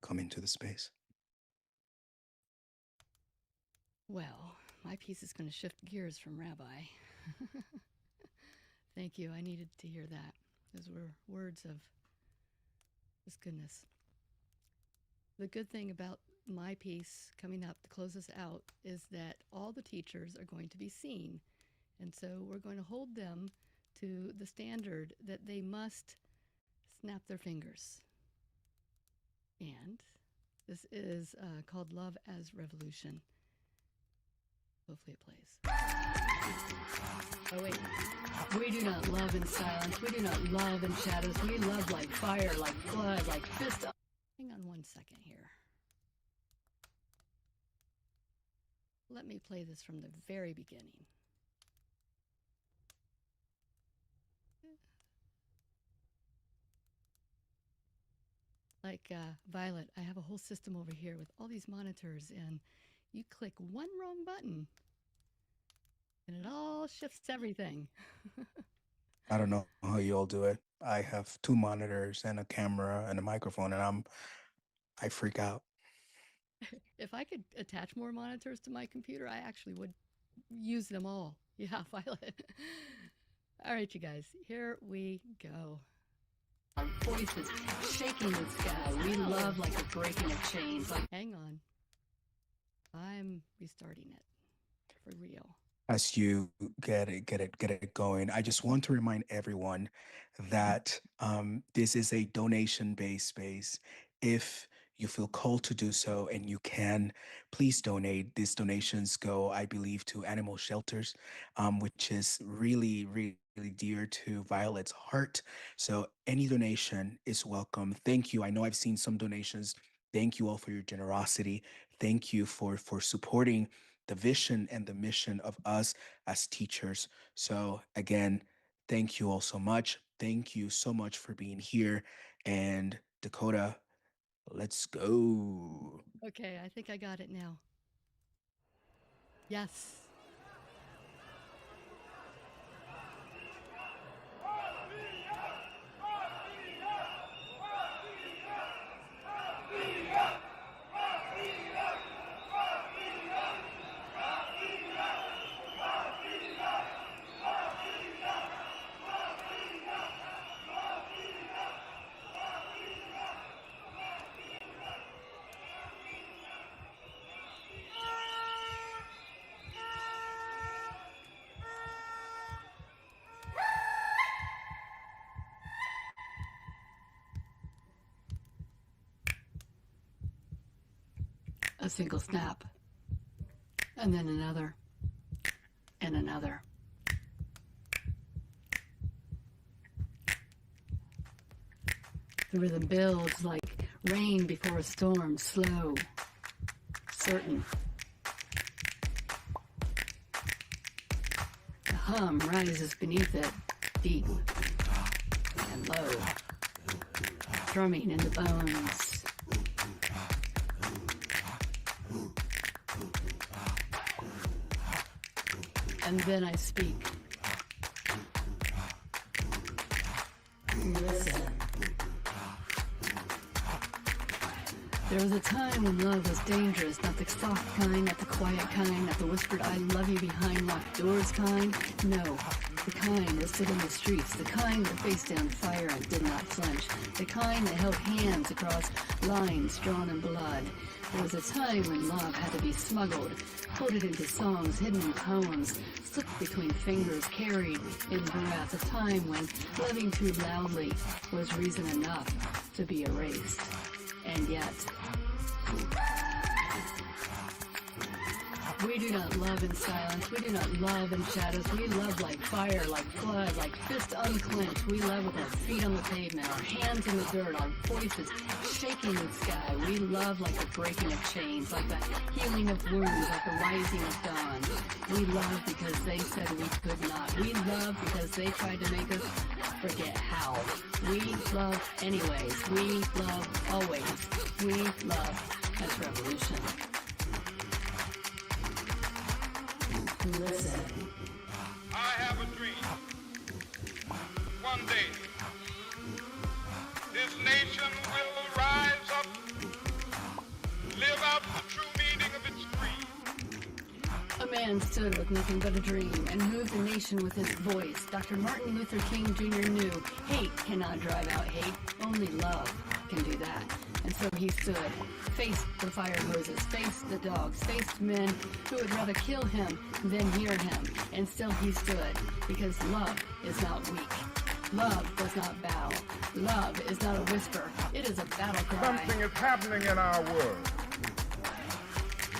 S3: come into the space.
S2: Well, my piece is going to shift gears from Rabbi. Thank you. I needed to hear that. Those were words of His goodness. The good thing about my piece coming up to close us out is that all the teachers are going to be seen. And so we're going to hold them to the standard that they must snap their fingers. And this is called Love as Revolution. Hopefully it plays. Oh wait, we do not love in silence. We do not love in shadows. We love like fire, like blood, like fist. Hang on one second here. Let me play this from the very beginning. Like Violet, I have a whole system over here with all these monitors, and you click one wrong button and it all shifts everything.
S3: I don't know how you all do it. I have 2 monitors and a camera and a microphone, and I freak out.
S2: If I could attach more monitors to my computer, I actually would use them all. Yeah, Violet. All right, you guys, here we go. Our voices shaking the sky. We love like a breaking of chains. Like, hang on. I'm restarting it for real.
S3: As you get it going, I just want to remind everyone that this is a donation-based space. If you feel called to do so and you can, please donate. These donations go, I believe, to animal shelters, which is really, really dear to Violet's heart. So any donation is welcome. Thank you. I know I've seen some donations. Thank you all for your generosity. Thank you for supporting the vision and the mission of us as teachers. So again, thank you all so much. Thank you so much for being here. And Dakota, let's go.
S2: Okay, I think I got it now. Yes. A single snap, and then another, and another. The rhythm builds like rain before a storm, slow, certain. The hum rises beneath it, deep and low, thrumming in the bones. And then I speak. Listen. There was a time when love was dangerous, not the soft kind, not the quiet kind, not the whispered I love you behind locked doors kind. No, the kind that stood in the streets, the kind that faced down fire and did not flinch, the kind that held hands across lines drawn in blood. There was a time when love had to be smuggled, coded into songs, hidden in poems, slipped between fingers, carried in breath. A time when loving too loudly was reason enough to be erased. And yet, we do not love in silence. We do not love in shadows. We love like fire, like blood, like fist unclenched. We love with our feet on the pavement, our hands in the dirt, our voices shaking the sky. We love like the breaking of chains, like the healing of wounds, like the rising of dawn. We love because they said we could not. We love because they tried to make us forget how. We love anyways. We love always. We love as revolution. Listen.
S6: I have a dream. One day,
S2: man stood with nothing but a dream and moved the nation with his voice. Dr. Martin Luther King Jr. knew hate cannot drive out hate. Only love can do that. And so he stood, faced the fire hoses, faced the dogs, faced men who would rather kill him than hear him. And still he stood, because love is not weak. Love does not bow. Love is not a whisper. It is a battle cry.
S6: Something is happening in our world.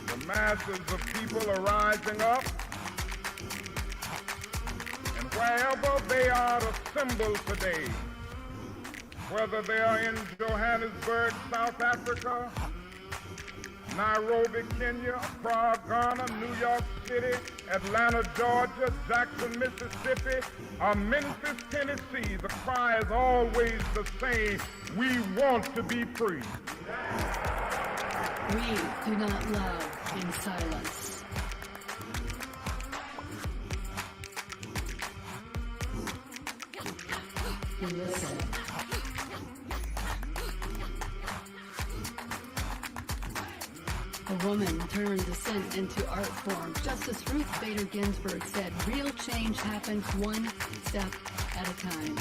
S6: The masses of people are rising up, and wherever they are assembled today, whether they are in Johannesburg, South Africa, Nairobi, Kenya, Prague, Ghana, New York City, Atlanta, Georgia, Jackson, Mississippi, or Memphis, Tennessee, the cry is always the same: we want to be free.
S2: We do not love in silence. We listen. A woman turned dissent into art form. Justice Ruth Bader Ginsburg said, real change happens one step at a time.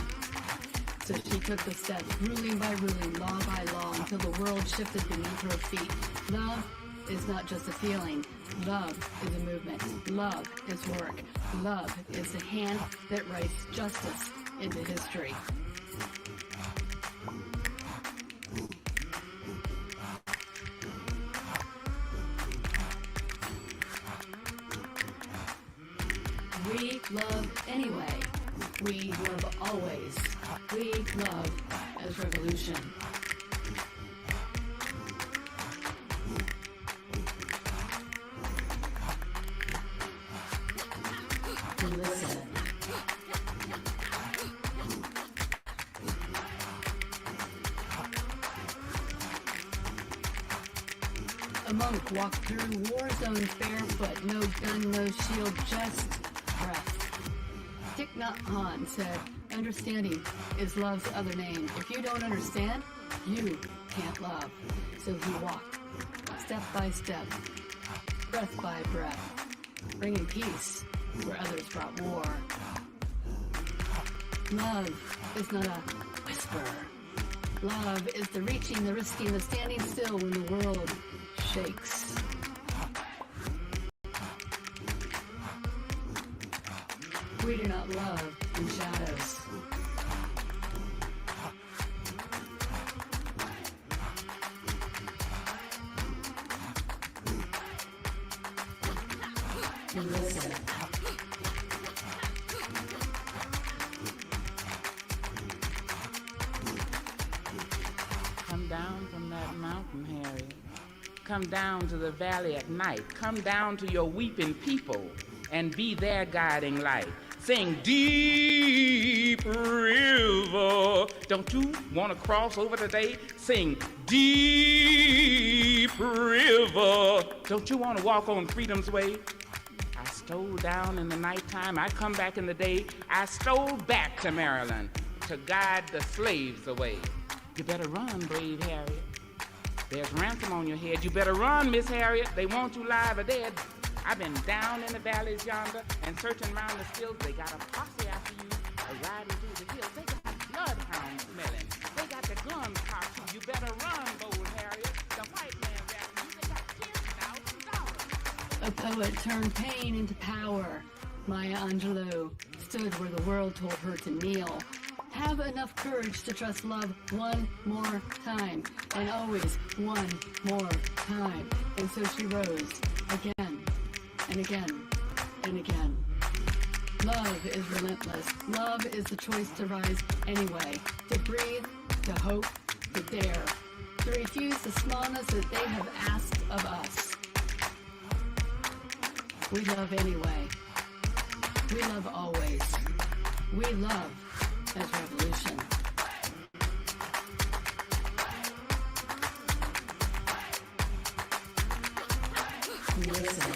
S2: So she took the steps, ruling by ruling, law by law, until the world shifted beneath her feet. Love is not just a feeling. Love is a movement. Love is work. Love is the hand that writes justice into history. We love anyway. We love always. We love as revolution. We listen. A monk walked through war zones barefoot, no gun, no shield, just breath. Thich Nhat Hanh said, understanding is love's other name. If you don't understand, you can't love. So he walked, step by step, breath by breath, bringing peace where others brought war. Love is not a whisper. Love is the reaching, the risking, the standing still when the world shakes. We do not love in shadows. We listen.
S22: Come down from that mountain, Harriet. Come down to the valley at night. Come down to your weeping people and be their guiding light. Sing, deep river. Don't you want to cross over today? Sing, deep river. Don't you want to walk on freedom's way? I stole down in the nighttime. I come back in the day. I stole back to Maryland to guide the slaves away. You better run, brave Harriet. There's ransom on your head. You better run, Miss Harriet. They want you live or dead. I've been down in the valleys yonder and searching around the stills. They got a posse after you, riding through the hills. They got bloodhounds smelling. They got the guns cocked too. You better run, bold Harriet. The white man's after you. They got $10,000.
S2: A poet turned pain into power. Maya Angelou stood where the world told her to kneel. Have enough courage to trust love one more time, and always one more time. And so she rose again and again and again. Love is relentless. Love is the choice to rise anyway, to breathe, to hope, to dare, to refuse the smallness that they have asked of us. We love anyway. We love always. We love as revolution. Listen.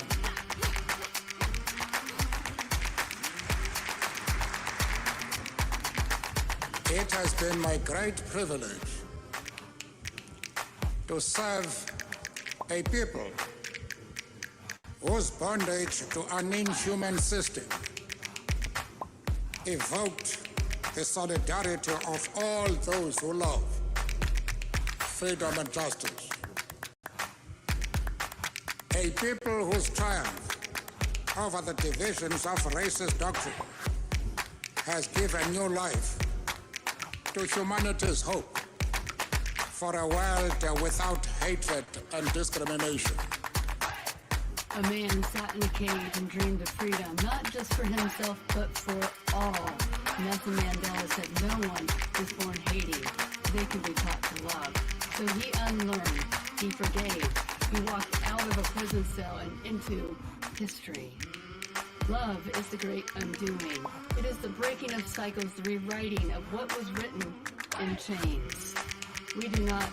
S23: It has been my great privilege to serve a people whose bondage to an inhuman system evoked the solidarity of all those who love freedom and justice. A people whose triumph over the divisions of racist doctrine has given new life to humanity's hope for a world without hatred and discrimination.
S2: A man sat in a cave and dreamed of freedom, not just for himself, but for all. Nelson Mandela said no one is born hating. They can be taught to love. So he unlearned, he forgave. He walked out of a prison cell and into history. Love is the great undoing. It is the breaking of cycles, the rewriting of what was written in chains. We do not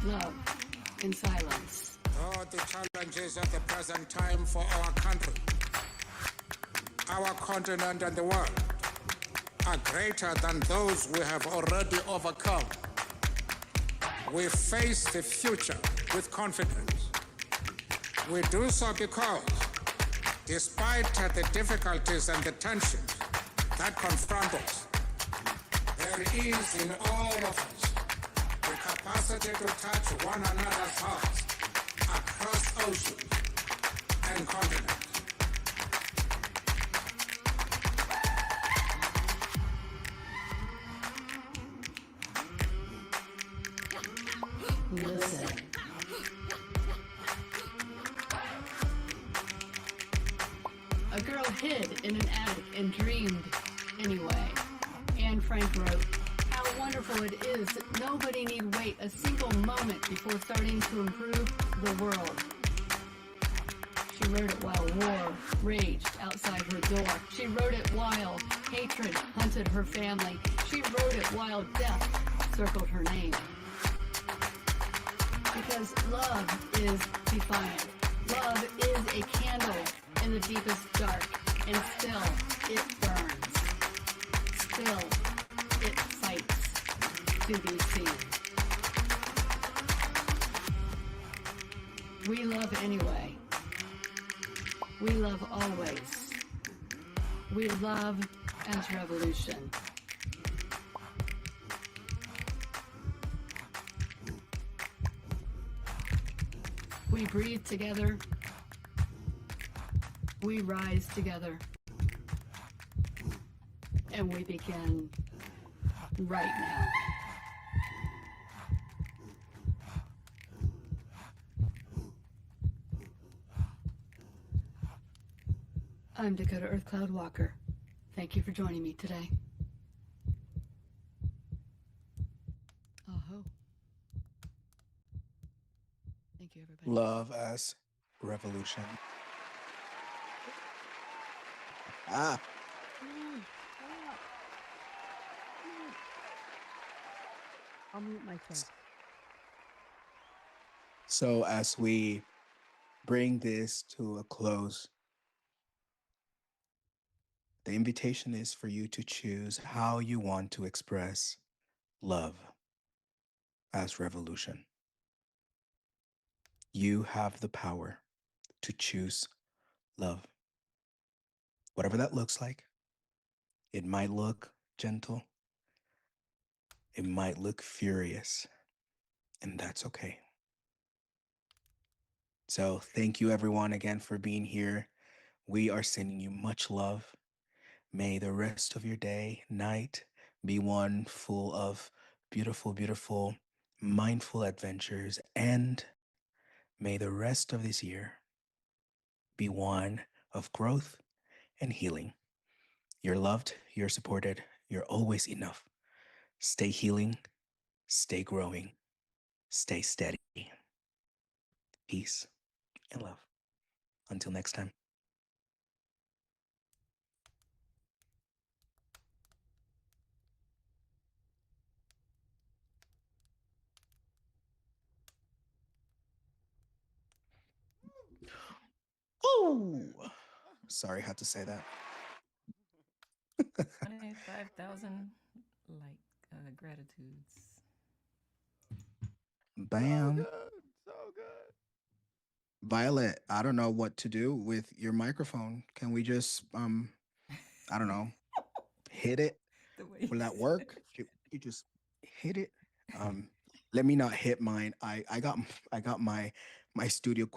S2: love in silence.
S23: Oh, the challenges of the present time for our country, our continent and the world are greater than those we have already overcome. We face the future with confidence. We do so because, despite the difficulties and the tensions that confront us, there is in all of us the capacity to touch one another's hearts across oceans and continents.
S2: Listen. A girl hid in an attic and dreamed anyway. Anne Frank wrote, "How wonderful it is that nobody need wait a single moment before starting to improve the world." She wrote it while war raged outside her door. She wrote it while hatred hunted her family. She wrote it while death circled her name. Because love is defiant. Love is a candle in the deepest dark, and still it burns. Still it fights to be seen. We love anyway. We love always. We love as revolution. We breathe together. We rise together. And we begin right now. I'm Dakota Earth Cloud Walker. Thank you for joining me today. Oh-ho. Thank you, everybody.
S3: Love as revolution. Ah.
S2: I'll mute my phone.
S3: So as we bring this to a close, the invitation is for you to choose how you want to express love as revolution. You have the power to choose love. Whatever that looks like. It might look gentle. It might look furious. And that's okay. So thank you everyone again for being here. We are sending you much love. May the rest of your day, night, be one full of beautiful, beautiful, mindful adventures. And may the rest of this year be one of growth and healing. You're loved, you're supported, you're always enough. Stay healing, stay growing, stay steady. Peace and love. Until next time. Oh, sorry, I had to say that.
S14: 25,000 gratitudes.
S3: Bam.
S1: So good.
S3: Violet, I don't know what to do with your microphone. Can we just I don't know, hit it? Will that work? You just hit it? Let me not hit mine. I got my studio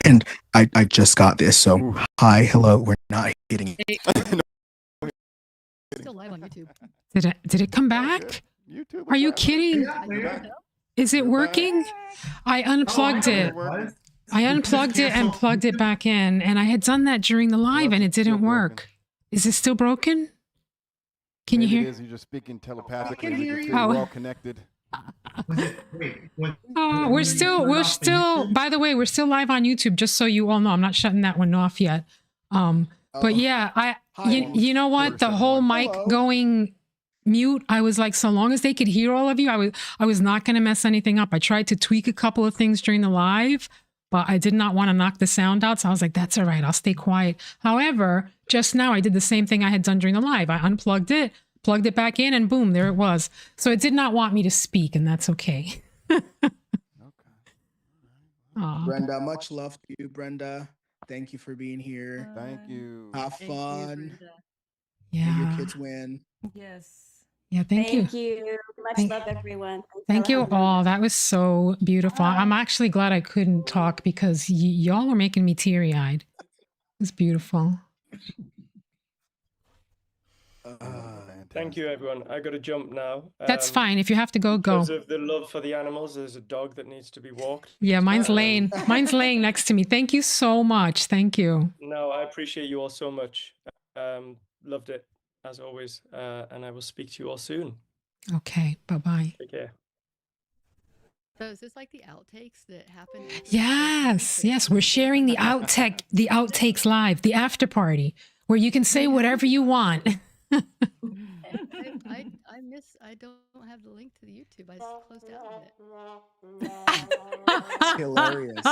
S3: and I just got this. So hi, hello. We're not hitting it.
S2: Still live on YouTube.
S7: Did it come back?
S1: YouTube.
S7: Are you kidding? Is it working? I unplugged it. I unplugged it and plugged it back in, and I had done that during the live, and it didn't work. Is it still broken? Can you
S1: Maybe
S7: hear?
S1: it is. You're just speaking telepathically.
S7: can
S1: We
S7: hear
S1: can
S7: you.
S1: feel we're
S7: Oh.
S1: all connected.
S7: We're still, by the way, we're still live on YouTube, just so you all know. I'm not shutting that one off yet. But yeah, you know what? The whole mic going mute, I was like, so long as they could hear all of you, I was not going to mess anything up. I tried to tweak a couple of things during the live, but I did not want to knock the sound out. So I was like, that's all right. I'll stay quiet. However, just now I did the same thing I had done during the live. I unplugged it, plugged it back in, and boom, there it was. So it did not want me to speak, and that's okay. Aw.
S3: Brenda, much love to you, Brenda. Thank you for being here.
S1: Thank you.
S3: Have
S16: Thank you,
S3: fun. May
S7: Yeah.
S3: your kids win.
S14: Yes.
S7: Yeah, thank you.
S18: Much
S7: Thank-
S18: love, everyone.
S7: Thank you all. That was so beautiful. I'm actually glad I couldn't talk because y'all are making me teary-eyed. It was beautiful.
S19: Thank you, everyone. I got to jump now.
S7: That's fine. If you have to go, go.
S19: Because of the love for the animals, there's a dog that needs to be walked.
S7: Yeah, mine's laying. Mine's laying next to me. Thank you so much. Thank you.
S19: No, I appreciate you all so much. Loved it, as always. And I will speak to you all soon.
S7: Okay. Bye-bye.
S19: Take care.
S2: So is this like the outtakes that happen?
S7: Yes. Yes. We're sharing the outtakes live, the after party, where you can say whatever you want.
S2: I don't have the link to the YouTube. I just closed out of it.
S3: Hilarious.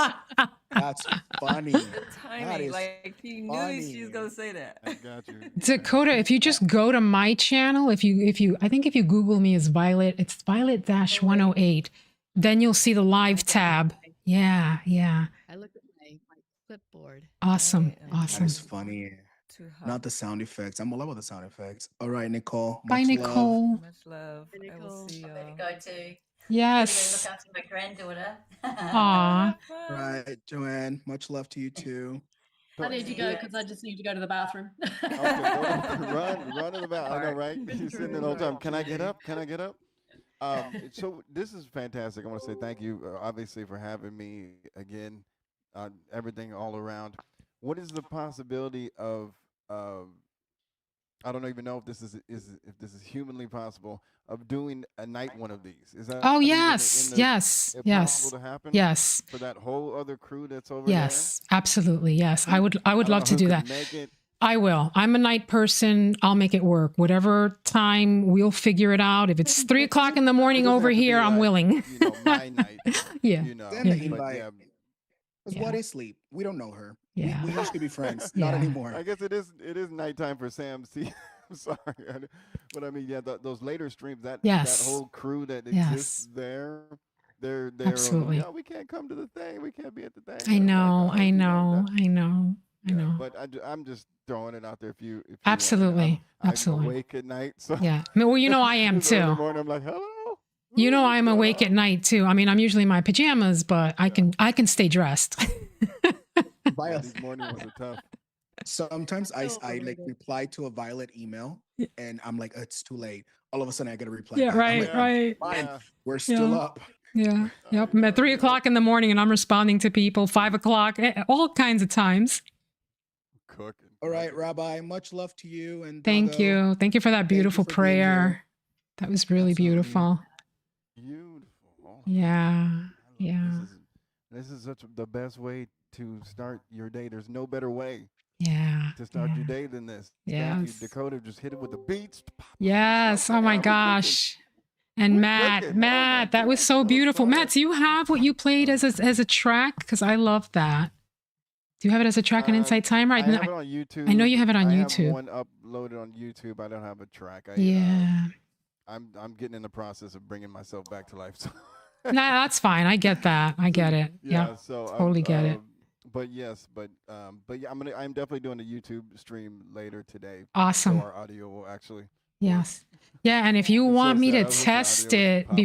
S3: That's funny. That
S14: Timing,
S3: is
S14: like he knew she was gonna say that.
S1: I got you.
S7: Dakota, if you just go to my channel, I think if you Google me as Violet, it's Violet-108, then you'll see the live tab. Yeah, yeah.
S2: I looked at my clipboard.
S7: Awesome.
S3: That
S7: Awesome.
S3: is funny. Not the sound effects. I'm all about the sound effects. All right, Nicole.
S7: Bye,
S3: much
S7: Nicole.
S3: love.
S14: Much love. I will see
S16: I
S14: you.
S16: better go too.
S7: Yes.
S16: Look after my granddaughter.
S7: Aw.
S3: Right, Joanne. Much love to you too.
S21: I need to go because I just need to go to the bathroom.
S1: Run to the back. I know, right? She's sitting there the whole time. Can I get up? Can I get up? So this is fantastic. I want to say thank you, obviously, for having me again. Everything all around. What is the possibility of? I don't even know if this is humanly possible of doing a night one of these. Is that?
S7: Oh,
S1: I mean,
S7: yes. Yes.
S1: it
S7: Yes.
S1: possible to happen?
S7: Yes.
S1: For that whole other crew that's over
S7: Yes, absolutely. Yes. I would
S1: don't
S7: love
S1: know
S7: to
S1: who
S7: do
S1: could
S7: that.
S1: make it.
S7: I will. I'm a night person. I'll make it work. Whatever time, we'll figure it out. If it's 3 o'clock in the morning over here, I'm willing.
S1: My night.
S7: Yeah.
S1: You know,
S3: Send the
S7: Yeah.
S3: invite. Because what is sleep? We don't know her.
S7: Yeah.
S3: We used to be friends. Not
S7: Yeah.
S3: anymore.
S1: I guess it is nighttime for Sam C. I'm sorry, but I mean, yeah, those later streams, that whole crew that exists there, they're
S7: Absolutely.
S1: no, we can't come to the thing, we can't be at the thing.
S7: I know. I know. I know. I know.
S1: But I'm just throwing it out there if you
S7: Absolutely.
S1: I'm
S7: Absolutely.
S1: awake at night, so
S7: Yeah. I mean, well, you know, I am
S1: so in the
S7: too.
S1: morning, I'm like, hello.
S7: You know, I'm awake at night too. I mean, I'm usually in my pajamas, but I can stay dressed.
S1: These morning ones are tough.
S3: Sometimes I like reply to a Violet email and I'm like, it's too late. All of a sudden I get a reply.
S7: Yeah,
S3: back. I'm
S7: right,
S3: like,
S7: right.
S3: Fine, we're still
S7: Yeah.
S3: up.
S7: Yeah. Yep. I'm at 3 o'clock in the morning and I'm responding to people, 5 o'clock, all kinds of times.
S1: Cooking.
S3: All right, Rabbi, much love to you. And
S7: Thank
S3: Dago,
S7: you. Thank you for that beautiful
S3: for being here.
S7: prayer. That was really beautiful.
S1: Beautiful.
S7: Yeah. Yeah.
S1: This is the best way to start your day. There's no better way
S7: Yeah.
S1: to start your day than this. Thank
S7: Yes.
S1: you, Dakota. Just hit it with the beats.
S7: Yes. Oh my gosh. And Matt, that was so beautiful. Matt, do you have what you played as a track? Because I love that. Do you have it as a track on Insight Timer?
S1: I have it on YouTube.
S7: I know you have it on
S1: I
S7: YouTube.
S1: have one uploaded on YouTube. I don't have a track.
S7: Yeah.
S1: I'm getting in the process of bringing myself back to life. So
S7: Nah, that's fine. I get that. I get it. Yeah.
S1: So
S7: Totally get it.
S1: but yeah, I'm definitely doing a YouTube stream later today.
S7: Awesome.
S1: So our audio will actually.
S7: Yes. Yeah, and if you
S1: It's so
S7: want me
S1: sad.
S7: to
S1: I was listening to
S7: test
S1: audio, it's
S7: it
S1: popping.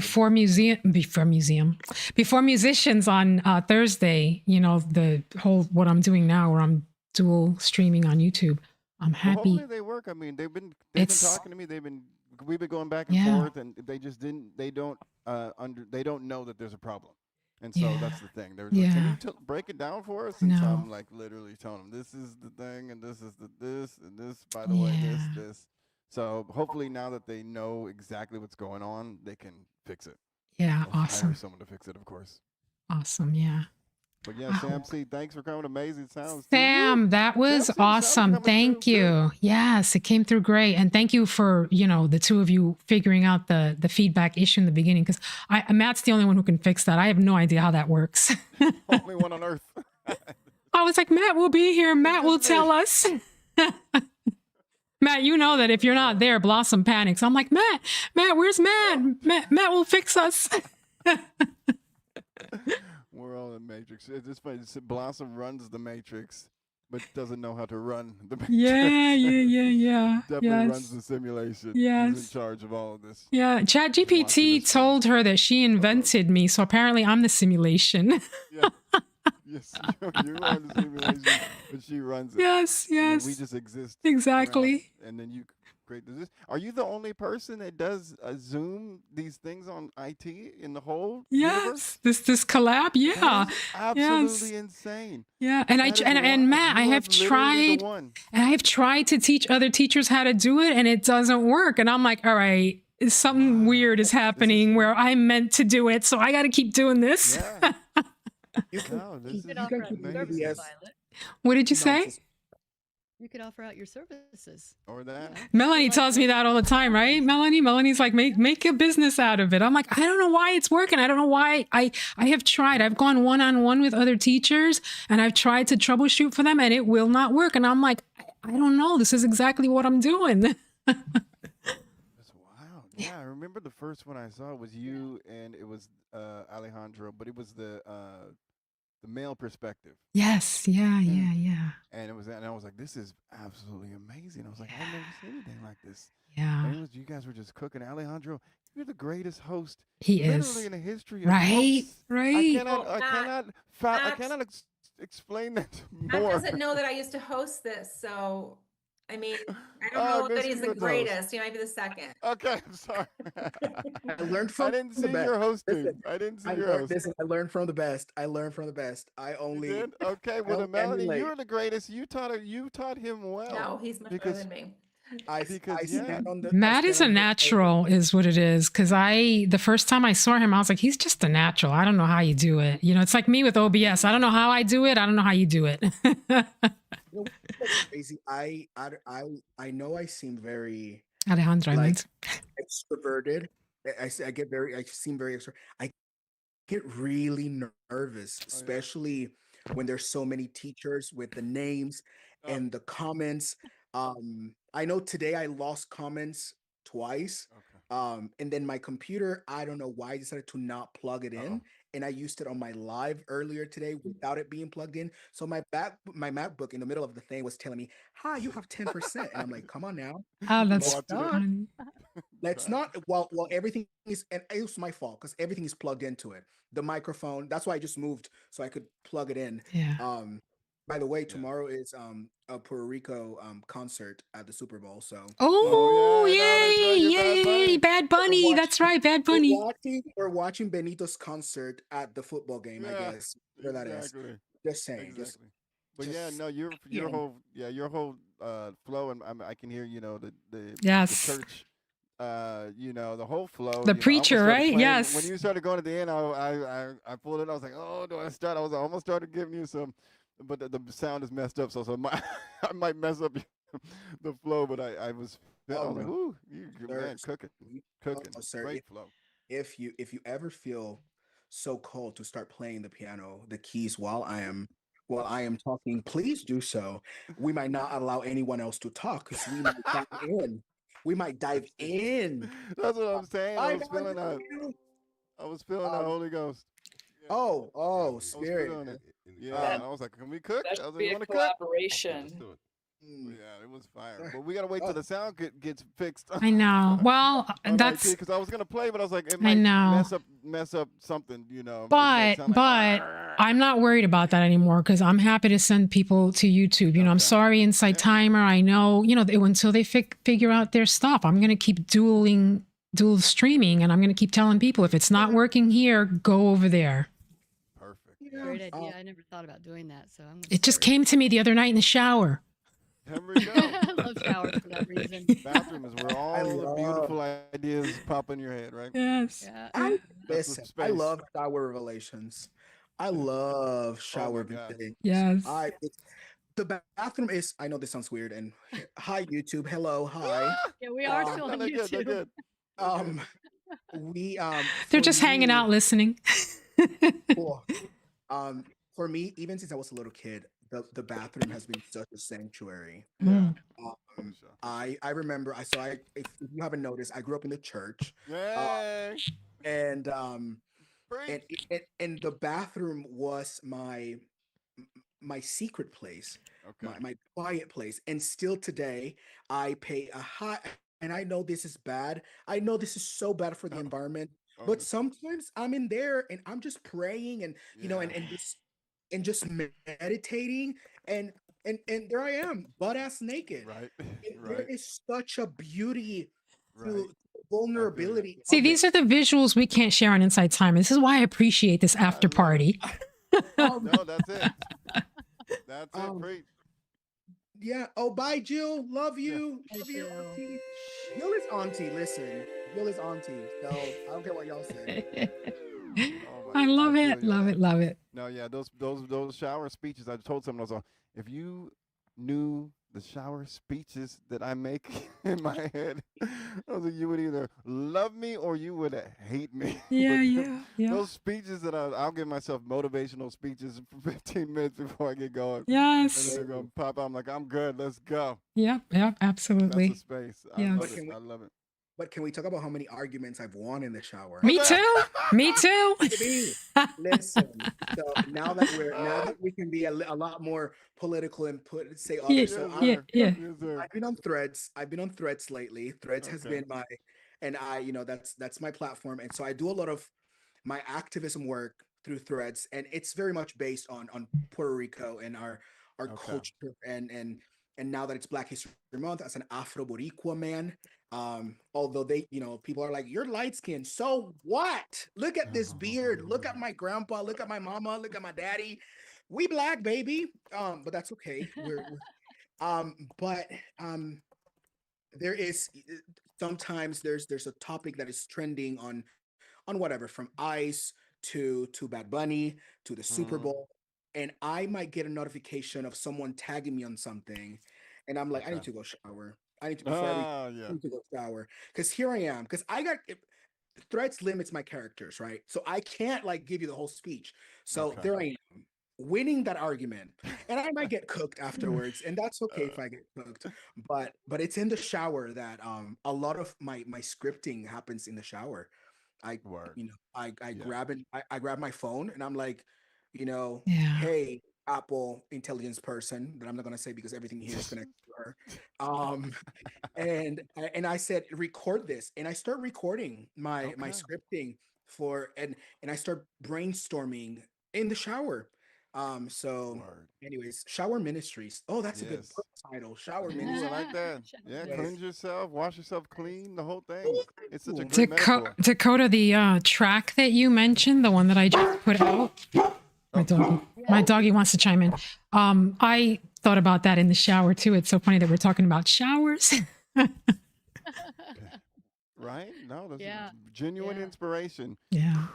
S7: before musicians on Thursday, you know, the whole what I'm doing now where I'm dual streaming on YouTube, I'm
S1: Well,
S7: happy.
S1: hopefully they work. I mean, they've been
S7: It's
S1: talking to me. We've been going back and
S7: yeah.
S1: forth, and they just didn't. They don't know that there's a problem, and so
S7: Yeah.
S1: that's the thing. They were like, "Can
S7: Yeah.
S1: you break it down for us?" And so
S7: No.
S1: I'm like literally telling them, "This is the thing, and this is this, and this. By the way,
S7: Yeah.
S1: this." So hopefully now that they know exactly what's going on, they can fix it.
S7: Yeah,
S1: Or hire
S7: awesome.
S1: someone to fix it, of course.
S7: Awesome. Yeah.
S1: But
S7: I
S1: yeah, Sam
S7: hope.
S1: C, thanks for coming. Amazing sounds. Too.
S7: Sam, that was awesome. Thank you. Yes, it came through great. And thank you for, you know, the two of you figuring out the feedback issue in the beginning, because Matt's the only one who can fix that. I have no idea how that works.
S1: Only one on earth.
S7: I was like, Matt will be here. Matt will tell us. Matt, you know that if you're not there, Blossom panics. I'm like, Matt, where's Matt? Matt will fix us.
S1: We're all in Matrix. It's just funny. Blossom runs the Matrix, but doesn't know how to run the Matrix.
S7: Yeah.
S1: Definitely
S7: Yes.
S1: runs the simulation. He's
S7: Yes.
S1: in charge of all of this.
S7: Yeah, ChatGPT told her that she invented me, so apparently I'm the simulation.
S1: Yeah. Yes, you run the simulation, but she runs it.
S7: Yes,
S1: And then we
S7: yes.
S1: just exist.
S7: Exactly.
S1: around, and then you create this. Are you the only person that does Zoom these things on IT in the whole universe?
S7: Yes, this collab, yeah,
S1: That is absolutely
S7: yes,
S1: insane.
S7: yeah. And
S1: That is
S7: and Matt, I
S1: you are
S7: have
S1: literally
S7: tried,
S1: the one.
S7: and I have tried to teach other teachers how to do it, and it doesn't work. And I'm like, all right, something weird is happening where I'm meant to do it, so I got to keep doing this.
S1: Yeah.
S3: You can,
S1: No, this is
S2: could offer out your
S1: amazing.
S2: services, Violet.
S7: What did you say?
S2: You could offer out your services.
S1: Or that.
S7: Melanie tells me that all the time, right? Melanie's like, make a business out of it. I'm like, I don't know why it's working. I don't know why. I have tried. I've gone one-on-one with other teachers and I've tried to troubleshoot for them and it will not work. And I'm like, I don't know. This is exactly what I'm doing.
S1: That's wild. Yeah, I remember the first one I saw was you, and it was Alejandro, but it was the male perspective.
S7: Yes. Yeah.
S1: And I was like, this is absolutely amazing. I was like, I've never seen anything like this.
S7: Yeah.
S1: And you guys were just cooking. Alejandro, you're the greatest host
S7: He
S1: literally
S7: is.
S1: in the history of
S7: Right.
S1: hosts.
S7: Right.
S1: I cannot explain that
S20: Matt
S1: more.
S20: doesn't know that I used to host this, so I mean, I don't
S1: Oh,
S20: know that
S1: miss
S20: he's
S1: you
S20: the
S1: with those.
S20: greatest. He might be the second.
S1: Okay, I'm sorry.
S3: I learned from
S1: I didn't
S3: the
S1: see
S3: best.
S1: your hosting.
S3: Listen,
S1: I didn't see
S3: I
S1: your
S3: learned,
S1: hosting.
S3: listen, I learned from the best. I learned from the best. I only
S1: Did? Okay, well,
S3: help
S1: Melanie,
S3: emulate.
S1: you're the greatest. You taught him well.
S20: No, he's much better than me.
S3: I
S1: Because
S3: stand on the
S7: Matt is a natural, is what it is. Because the first time I saw him, I was like, he's just a natural. I don't know how you do it. You know, it's like me with OBS. I don't know how I do it. I don't know how you do it.
S3: You know, what's crazy. I know I seem very
S7: Alejandro, I
S3: like
S7: meant.
S3: extroverted. I seem very extrovert. I get really nervous, especially when there's so many teachers with the names and the comments. I know today I lost comments twice. And then my computer, I don't know why I decided to not plug it in. And I used it on my live earlier today without it being plugged in. So my MacBook in the middle of the thing was telling me, "Hi, you have 10%." And I'm like, "Come on now."
S7: Oh, that's
S3: Let's not-
S7: funny.
S3: Let's not. Well, everything is, and it was my fault because everything is plugged into it. The microphone. That's why I just moved so I could plug it in.
S7: Yeah.
S3: By the way, tomorrow is a Puerto Rico concert at the Super Bowl. So
S7: Oh, yay! Bad Bunny. That's right, Bad Bunny.
S3: We're watching Benito's concert at the football game. I
S1: Yeah,
S3: guess where that is.
S1: exactly.
S3: Just saying.
S1: Exactly. But
S3: just
S1: yeah, no, your
S3: saying.
S1: whole flow, and I can hear the
S7: Yes.
S1: church, the whole flow.
S7: The
S1: I almost
S7: preacher,
S1: started
S7: right?
S1: playing-
S7: Yes.
S1: When you started going to the end, I pulled it. I was like, oh, do I start? I almost started giving you some, but the sound is messed up, so I might mess up the flow. But I was like,
S3: no.
S1: ooh, you man,
S3: There's-
S1: cooking,
S3: Oh, sir,
S1: great flow.
S3: If you ever feel so called to start playing the piano, the keys while I am talking, please do so. We might not allow anyone else to talk because we might dive in. We might dive in.
S1: That's what I'm saying. I was feeling I was feeling the Holy Ghost.
S3: Oh,
S1: I was
S3: spirit.
S1: feeling it. Yeah,
S13: That-
S1: and I was like, can we cook?
S13: That
S1: I was
S13: should
S1: like,
S13: be
S1: you
S13: a
S1: want to cook?
S13: collaboration.
S1: Yeah, it was fire. But we gotta wait till the sound gets fixed.
S7: I know. Well, that's
S1: because I was gonna play, but I was like, it
S7: I
S1: might
S7: know.
S1: mess up something, you know. It might
S7: But
S1: sound like,
S7: I'm not worried about that anymore because I'm happy to send people to YouTube. You know, I'm sorry, Insight Timer. I know, until they figure out their stuff, I'm gonna keep dual streaming, and I'm gonna keep telling people if it's not working here, go over there.
S2: Great idea. I never thought about doing that. So I'm.
S7: It just came to me the other night in the shower.
S1: There we go.
S2: I love showers for that reason.
S1: Bathroom is where all the beautiful ideas pop in your head, right?
S7: Yes.
S2: Yeah.
S3: Listen, I love shower revelations. I love shower visiting.
S7: Yes.
S3: The bathroom is. I know this sounds weird. And hi YouTube. Hello. Hi.
S2: Yeah, we are still on
S1: they're good, they're
S2: YouTube.
S1: good.
S3: We
S7: They're
S3: for
S7: just hanging
S3: me-
S7: out listening.
S3: Cool. For me, even since I was a little kid, the bathroom has been such a sanctuary.
S7: Mm.
S3: I remember if you haven't noticed, I grew up in the church.
S1: Yay.
S3: And the bathroom was my secret place, my quiet place. And still today, I pay a high. And I know this is bad. I know this is so bad for the environment. But sometimes I'm in there and I'm just praying and and just meditating and there I am, butt ass naked.
S1: Right.
S3: There is such a beauty to vulnerability.
S7: See, these are the visuals we can't share on Inside Time. This is why I appreciate this after party.
S1: No, that's it. That's it. Great.
S3: Yeah. Oh, bye, Jill. Love you. Love you, auntie. Jill is auntie. Listen, Jill is auntie. So I don't care what y'all say.
S7: I love it. Love it. Love it.
S1: No, yeah, those shower speeches. I told someone, I was like, if you knew the shower speeches that I make in my head, I was like, you would either love me or you would hate me.
S7: Yeah, yeah.
S1: Those speeches that I'll give myself motivational speeches for 15 minutes before I get going.
S7: Yes.
S1: And then they're gonna pop out. I'm like, I'm good. Let's go.
S7: Yep, absolutely.
S1: That's the space.
S7: Yes.
S1: I love it.
S3: But can we talk about how many arguments I've won in the shower?
S7: Me too. Me too.
S3: Listen. So now that we can be a lot more political and say
S7: Yeah,
S3: others. So
S7: yeah.
S3: I've been on Threads. I've been on Threads lately. Threads has been my, and that's my platform. And so I do a lot of my activism work through Threads, and it's very much based on Puerto Rico and our culture and now that it's Black History Month, as an Afro Boricua man, although people are like, you're light skinned, so what? Look at this beard, look at my grandpa, look at my mama, look at my daddy. We Black, baby. But that's okay. There is sometimes there's a topic that is trending on whatever, from ICE to Bad Bunny to the Super Bowl. And I might get a notification of someone tagging me on something, and I'm like, I need to go shower. I need to I need to go shower, because here I am. Because Threads limits my characters, right? So I can't give you the whole speech. So there I am, winning that argument, and I might get cooked afterwards, and that's okay if I get cooked. But it's in the shower that a lot of my scripting happens in the shower. I grab my phone and I'm like, hey, Apple intelligence person, that I'm not gonna say because everything here is connected to her. And I said, record this, and I start recording my scripting and I start brainstorming in the shower. Anyways, Shower Ministries. Oh, that's a good book title. Shower Ministries.
S1: I like that. Yeah, cleanse yourself, wash yourself clean, the whole thing. It's such a great metaphor.
S7: Dakota, the track that you mentioned, the one that I just put out. My doggy wants to chime in. I thought about that in the shower too. It's so funny that we're talking about showers.
S1: Right? No, that's genuine inspiration.
S7: Yeah.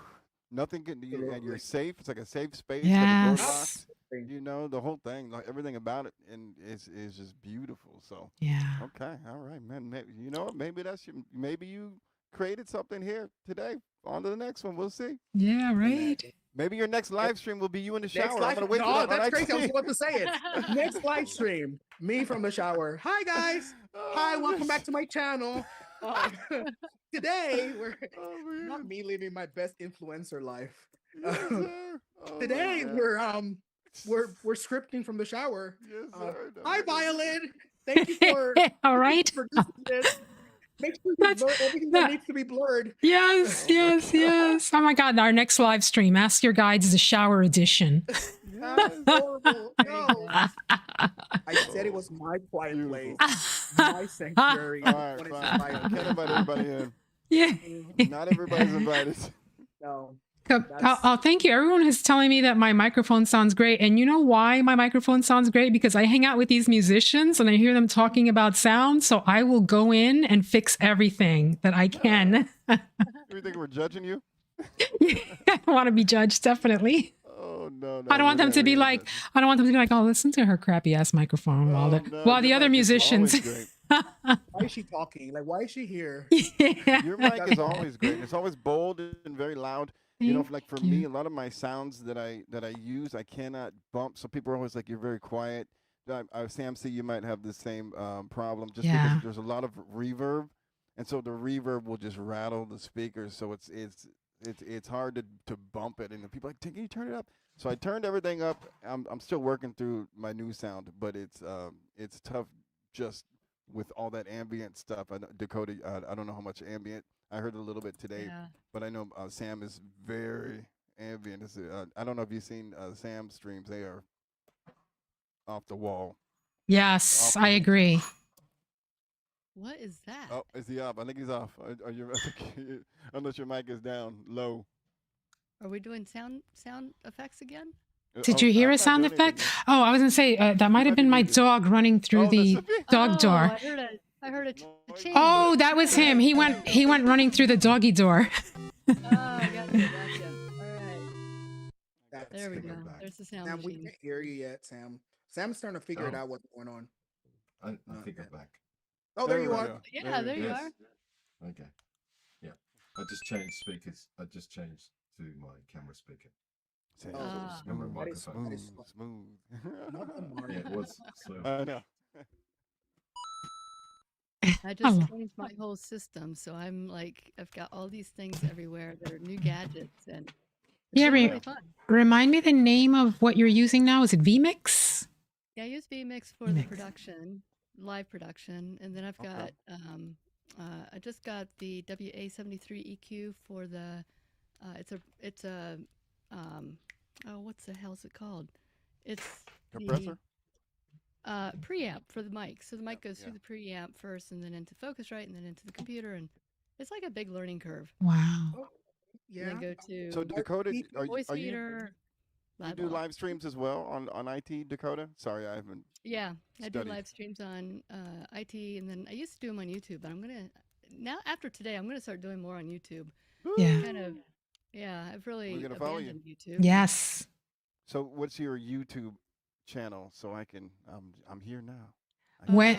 S1: Nothing can. You're safe. It's like a safe space.
S7: Yes.
S1: The whole thing, like everything about it, and is just beautiful. So
S7: yeah.
S1: Okay. All right, man. Maybe maybe you created something here today. On to the next one. We'll see.
S7: Yeah. Right.
S1: Maybe your next live stream will be you in the shower. I'm gonna wait for
S3: Oh,
S1: that.
S3: that's crazy. I was about to say it. Next live stream, me from the shower. Hi guys. Hi, welcome back to my channel. today we're not me living my best influencer life. Today we're scripting from the shower. Hi, Violet. Thank you for
S7: all right.
S3: producing this. Make sure you blur everything that needs to be blurred.
S7: Yes, yes. Oh my God! Our next live stream, Ask Your Guides, is a shower edition.
S3: Horrible. No. I said it was my quiet place, my sanctuary.
S1: All right, fine. Can't invite everybody in.
S7: Yeah.
S1: Not everybody's invited.
S3: No.
S7: Oh, thank you. Everyone is telling me that my microphone sounds great. And you know why my microphone sounds great? Because I hang out with these musicians and I hear them talking about sound. So I will go in and fix everything that I can.
S1: You think we're judging you?
S7: I want to be judged, definitely.
S1: Oh, no.
S7: I don't want them to be like, oh, listen to her crappy ass microphone while the other musicians.
S3: Why is she talking? Like, why is she here?
S1: Your mic is always great. It's always bold and very loud. You know, like for me, a lot of my sounds that I use, I cannot bump. So people are always like, "You're very quiet." Sam, C, you might have the same problem, just because there's a lot of reverb, and so the reverb will just rattle the speakers. So it's hard to bump it, and people are like, "Can you turn it up?" So I turned everything up. I'm still working through my new sound, but it's tough just with all that ambient stuff. Dakota, I don't know how much ambient. I heard a little bit today, but I know Sam is very ambient. I don't know if you've seen Sam's streams. They are off the wall.
S7: Yes, I agree.
S2: What is that?
S1: Oh, is he up? I think he's off. Are you, unless your mic is down low.
S2: Are we doing sound effects again?
S7: Did you hear a sound effect? Oh, I was going to say that might have been my dog running through the dog door.
S2: I heard a chain.
S7: Oh, that was him. He went running through the doggy door.
S2: Oh, gotcha. All right. There we go. There's the sound
S3: Sam,
S2: machine.
S3: we can't hear you yet, Sam. Sam's starting to figure it out what's going on.
S9: I think I'm back.
S3: Oh, there you are.
S2: Yeah, there you are.
S9: Okay. Yeah. I just changed speakers. I just changed to my camera speaker.
S1: Smooth.
S9: Yeah, it was slow.
S1: I know.
S2: I just changed my whole system, so I'm like, I've got all these things everywhere that are new gadgets, and it's really fun.
S7: Remind me the name of what you're using now. Is it vMix?
S2: Yeah, I use vMix for the production, live production, and then I've got, I just got the WA73 EQ for the, it's a, what's the hell is it called? It's
S1: compressor.
S2: Preamp for the mic. So the mic goes through the preamp first and then into Focusrite and then into the computer, and it's like a big learning curve.
S7: Wow.
S2: And then go to
S1: So Dakota,
S2: voice
S1: are you
S2: meter.
S1: you do live streams as well on IT, Dakota? Sorry, I haven't.
S2: Yeah, I do
S1: studied.
S2: live streams on IT, and then I used to do them on YouTube, but I'm gonna now after today I'm gonna start doing more on YouTube.
S7: Yeah.
S2: Kind of. Yeah, I've really
S1: We're gonna follow you.
S2: abandoned YouTube.
S7: Yes.
S1: So what's your YouTube channel so I can? I'm here now.
S7: When,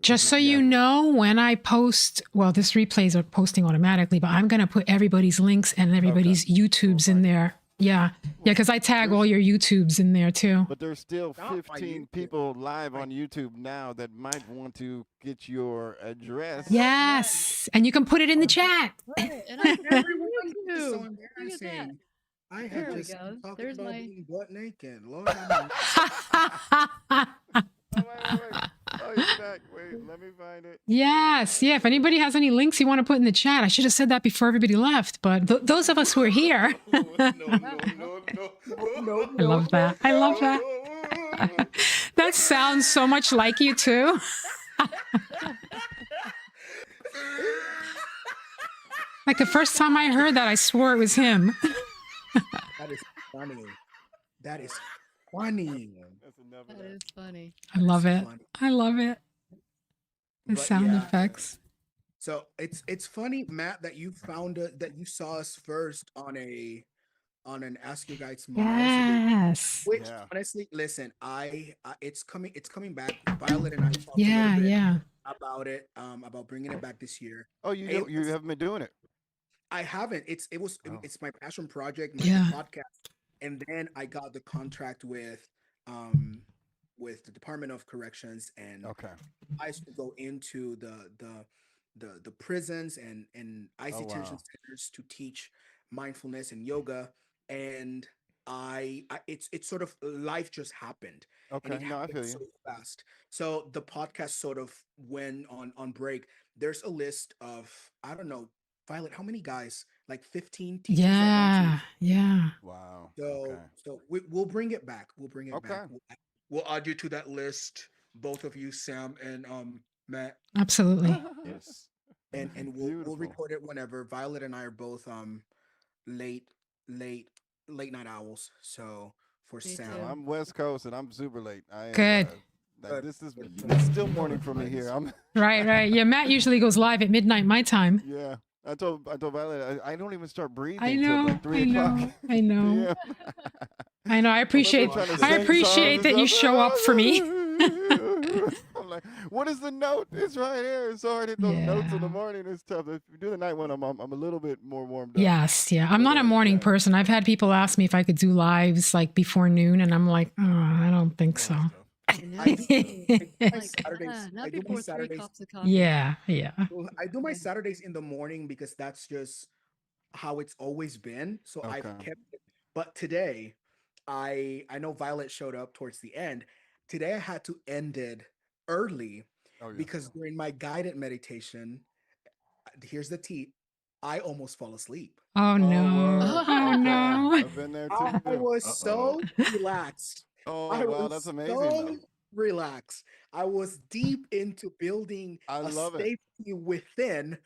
S7: just so you know, when I post, well, this replays are posting automatically, but I'm going to put everybody's links and everybody's YouTubes in there. Yeah. Yeah, because I tag all your YouTubes in there too.
S1: But there's still 15 people live on YouTube now that might want to get your address.
S7: Yes. And you can put it in the chat.
S2: And I
S3: Everyone is so
S2: Look at that.
S3: embarrassing. I
S2: There
S3: have
S2: we
S3: just
S2: go.
S3: talked
S2: There's
S3: about
S2: my-
S3: being butt naked. Lord have mercy.
S1: Oh, you're back. Wait, let me find it.
S7: Yes. Yeah. If anybody has any links you want to put in the chat, I should have said that before everybody left. But those of us who are here. I love that. I love that. That sounds so much like you too. Like the first time I heard that, I swore it was him.
S3: That is funny. That is funny.
S2: That is funny.
S7: I love it. I love it. The
S3: But
S7: sound
S3: yeah.
S7: effects.
S3: So it's funny, Matt, that you found that you saw us first on an Ask Your Guides Tomorrow.
S7: Yes.
S3: Which honestly, listen, it's coming back. Violet and I talked a
S7: Yeah,
S3: little bit
S7: yeah.
S3: about it, about bringing it back this year.
S1: Oh, you haven't been doing it.
S3: I haven't. It's my passion project, my
S7: Yeah.
S3: podcast, and then I got the contract with the Department of Corrections, and I used to go into the prisons and ICE
S1: Oh
S3: detention
S1: wow.
S3: centers to teach mindfulness and yoga. And it's sort of life just happened, and
S1: Okay,
S3: it
S1: no, I
S3: happened
S1: feel
S3: so
S1: you.
S3: fast. So the podcast sort of went on break. There's a list of, I don't know, Violet, how many guys? Like 15 teachers that want to.
S7: Yeah.
S1: Wow.
S3: So
S1: Okay.
S3: we'll bring it back. We'll bring it
S1: Okay.
S3: back. We'll add you to that list, both of you, Sam and Matt.
S7: Absolutely.
S9: Yes.
S3: And we'll
S1: Beautiful.
S3: record it whenever. Violet and I are both late late late night owls. So for
S2: Me
S3: Sam,
S2: too.
S1: I'm West Coast and I'm super late. I am.
S7: Good.
S1: Like, this is it's still morning for me here. I'm.
S7: Right. Yeah, Matt usually goes live at midnight my time.
S1: Yeah. I told Violet I don't even start breathing
S7: I
S1: till
S7: know.
S1: like 3 o'clock.
S7: I know.
S1: PM.
S7: I know. I appreciate
S1: trying to
S7: I
S1: sing
S7: appreciate
S1: songs
S7: that
S1: and
S7: you
S1: stuff.
S7: show up for me.
S1: I'm like, what is the note? It's right here. It's hard to hit those notes in the morning. It's tough. If you do the night one, I'm a little bit more warmed up.
S7: Yes, yeah. I'm not a morning person. I've had people ask me if I could do lives like before noon, and I'm like, oh, I don't think so.
S3: I do my
S2: Like,
S3: Saturdays.
S2: not
S3: I do my
S2: before 3
S3: Saturdays.
S2: cups of coffee.
S7: Yeah.
S3: Well, I do my Saturdays in the morning because that's just how it's always been. So I've
S1: Okay.
S3: kept it. But today, I know Violet showed up towards the end. Today I had to end it early
S1: Oh yeah.
S3: because during my guided meditation, here's the tea, I almost fall asleep.
S7: Oh no.
S1: word.
S7: Oh
S1: Okay.
S7: no.
S1: I've been there too.
S3: I was so relaxed.
S1: Oh
S3: I
S1: wow,
S3: was
S1: that's amazing
S3: so
S1: though.
S3: relaxed. I was deep into building
S1: I
S3: a
S1: love it.
S3: safety within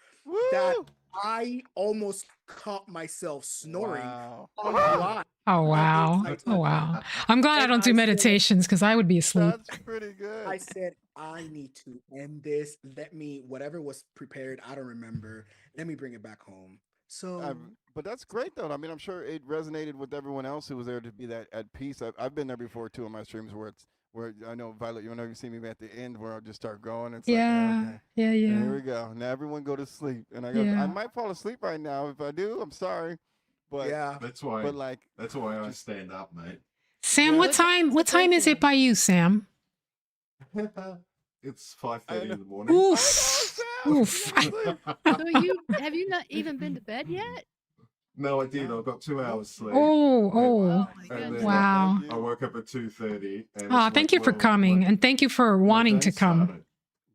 S3: that I almost caught myself snoring
S1: Wow.
S3: on the line.
S7: Oh wow. Oh wow. I'm glad I don't do meditations because I would be asleep.
S1: That's pretty good.
S3: I said, I need to end this. Let me, whatever was prepared, I don't remember. Let me bring it back home. So,
S1: But that's great though. I mean, I'm sure it resonated with everyone else who was there to be that at peace. I've been there before too on my streams where I know Violet, you know, you see me at the end where I'll just start going. It's
S7: Yeah.
S1: like, okay.
S7: Yeah.
S1: Here
S7: Yeah.
S1: we go. Now everyone go to sleep, and I go.
S7: Yeah.
S1: I might fall asleep right now. If I do, I'm sorry. But
S3: yeah.
S9: That's why.
S1: But like,
S9: That's why I stand up, mate.
S7: Sam,
S1: Yeah.
S7: what time? What time is it by you, Sam?
S9: It's 5:30 in the morning.
S7: Oof. Oof.
S2: So have you not even been to bed yet?
S9: No, I did. I got 2 hours sleep.
S7: Oh.
S9: And then
S7: Wow.
S9: I woke up at 2:30.
S7: Oh, thank you for coming, and thank you for wanting to come.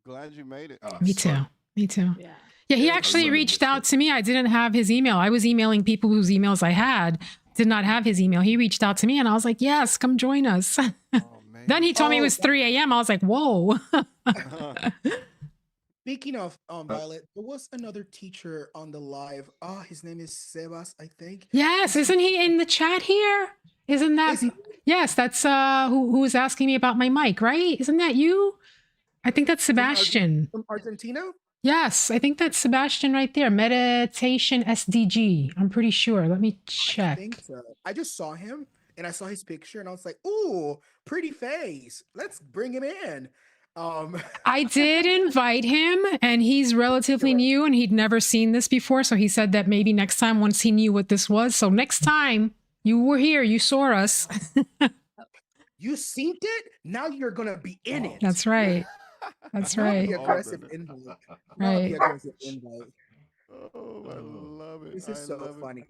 S1: glad you made it.
S7: Me too. Me too.
S2: Yeah.
S7: Yeah, he actually reached out to me. I didn't have his email. I was emailing people whose emails I had. Did not have his email. He reached out to me and I was like, yes, come join us. Then he told me it was 3 a.m. I was like, whoa.
S3: Speaking of Violet, there was another teacher on the live. His name is Sebas, I think.
S7: Yes, isn't he in the chat here? Isn't that yes, that's who was asking me about my mic, right? Isn't that you? I think that's Sebastian.
S3: From Argentina?
S7: Yes, I think that's Sebastian right there. Meditation SDG. I'm pretty sure. Let me check.
S3: I think so. I just saw him and I saw his picture and I was like, ooh, pretty face. Let's bring him in.
S7: I did invite him and he's relatively new and he'd never seen this before. So he said that maybe next time once he knew what this was. So next time you were here, you saw us.
S3: You seen it? Now you're going to be in it.
S7: That's right. That's
S3: Not
S7: right.
S3: the aggressive invite. Not
S7: Right.
S3: the aggressive invite.
S1: Oh, I love it.
S3: This is so funny.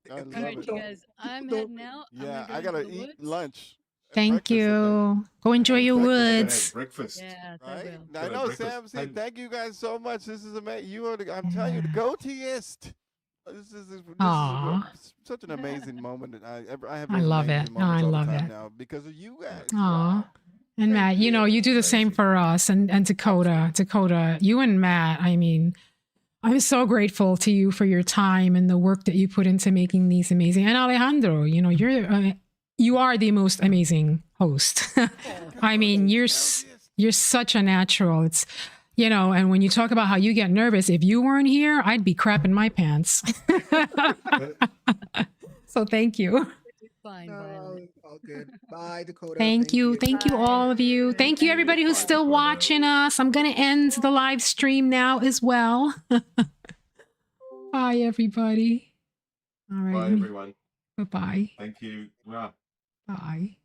S1: I
S2: All
S1: love
S2: right,
S1: it.
S2: you guys, I'm heading out. I'm
S1: Yeah,
S2: gonna
S1: I
S2: go
S1: gotta
S2: into the
S1: eat
S2: woods.
S1: lunch.
S7: Thank you. Go enjoy your woods.
S9: Breakfast.
S2: Yes, I
S1: Right?
S2: will.
S1: I know,
S9: breakfast.
S1: Sam. See, thank you guys so much. This is amazing. You are the, I'm telling you, the go-teest. This is
S7: Aw.
S1: such an amazing moment. That I have.
S7: I
S1: those
S7: love
S1: amazing
S7: it.
S1: moments
S7: I
S1: all the
S7: love
S1: time
S7: it.
S1: now because of you guys.
S7: Aw. And Matt, you know, you do the same for us and Dakota. Dakota, you and Matt, I mean, I'm so grateful to you for your time and the work that you put into making these amazing. And Alejandro, you know, you are the most amazing host. I mean, you're such a natural. It's, you know, and when you talk about how you get nervous, if you weren't here, I'd be crapping my pants. So thank you.
S2: Fine,
S3: All good. Bye, Dakota.
S7: Thank you. Thank you, all of you. Thank you, everybody who's still watching us. I'm going to end the live stream now as well. Bye, everybody. All right.
S9: Bye, everyone.
S7: Bye-bye.
S9: Thank you. Wow.
S7: Bye.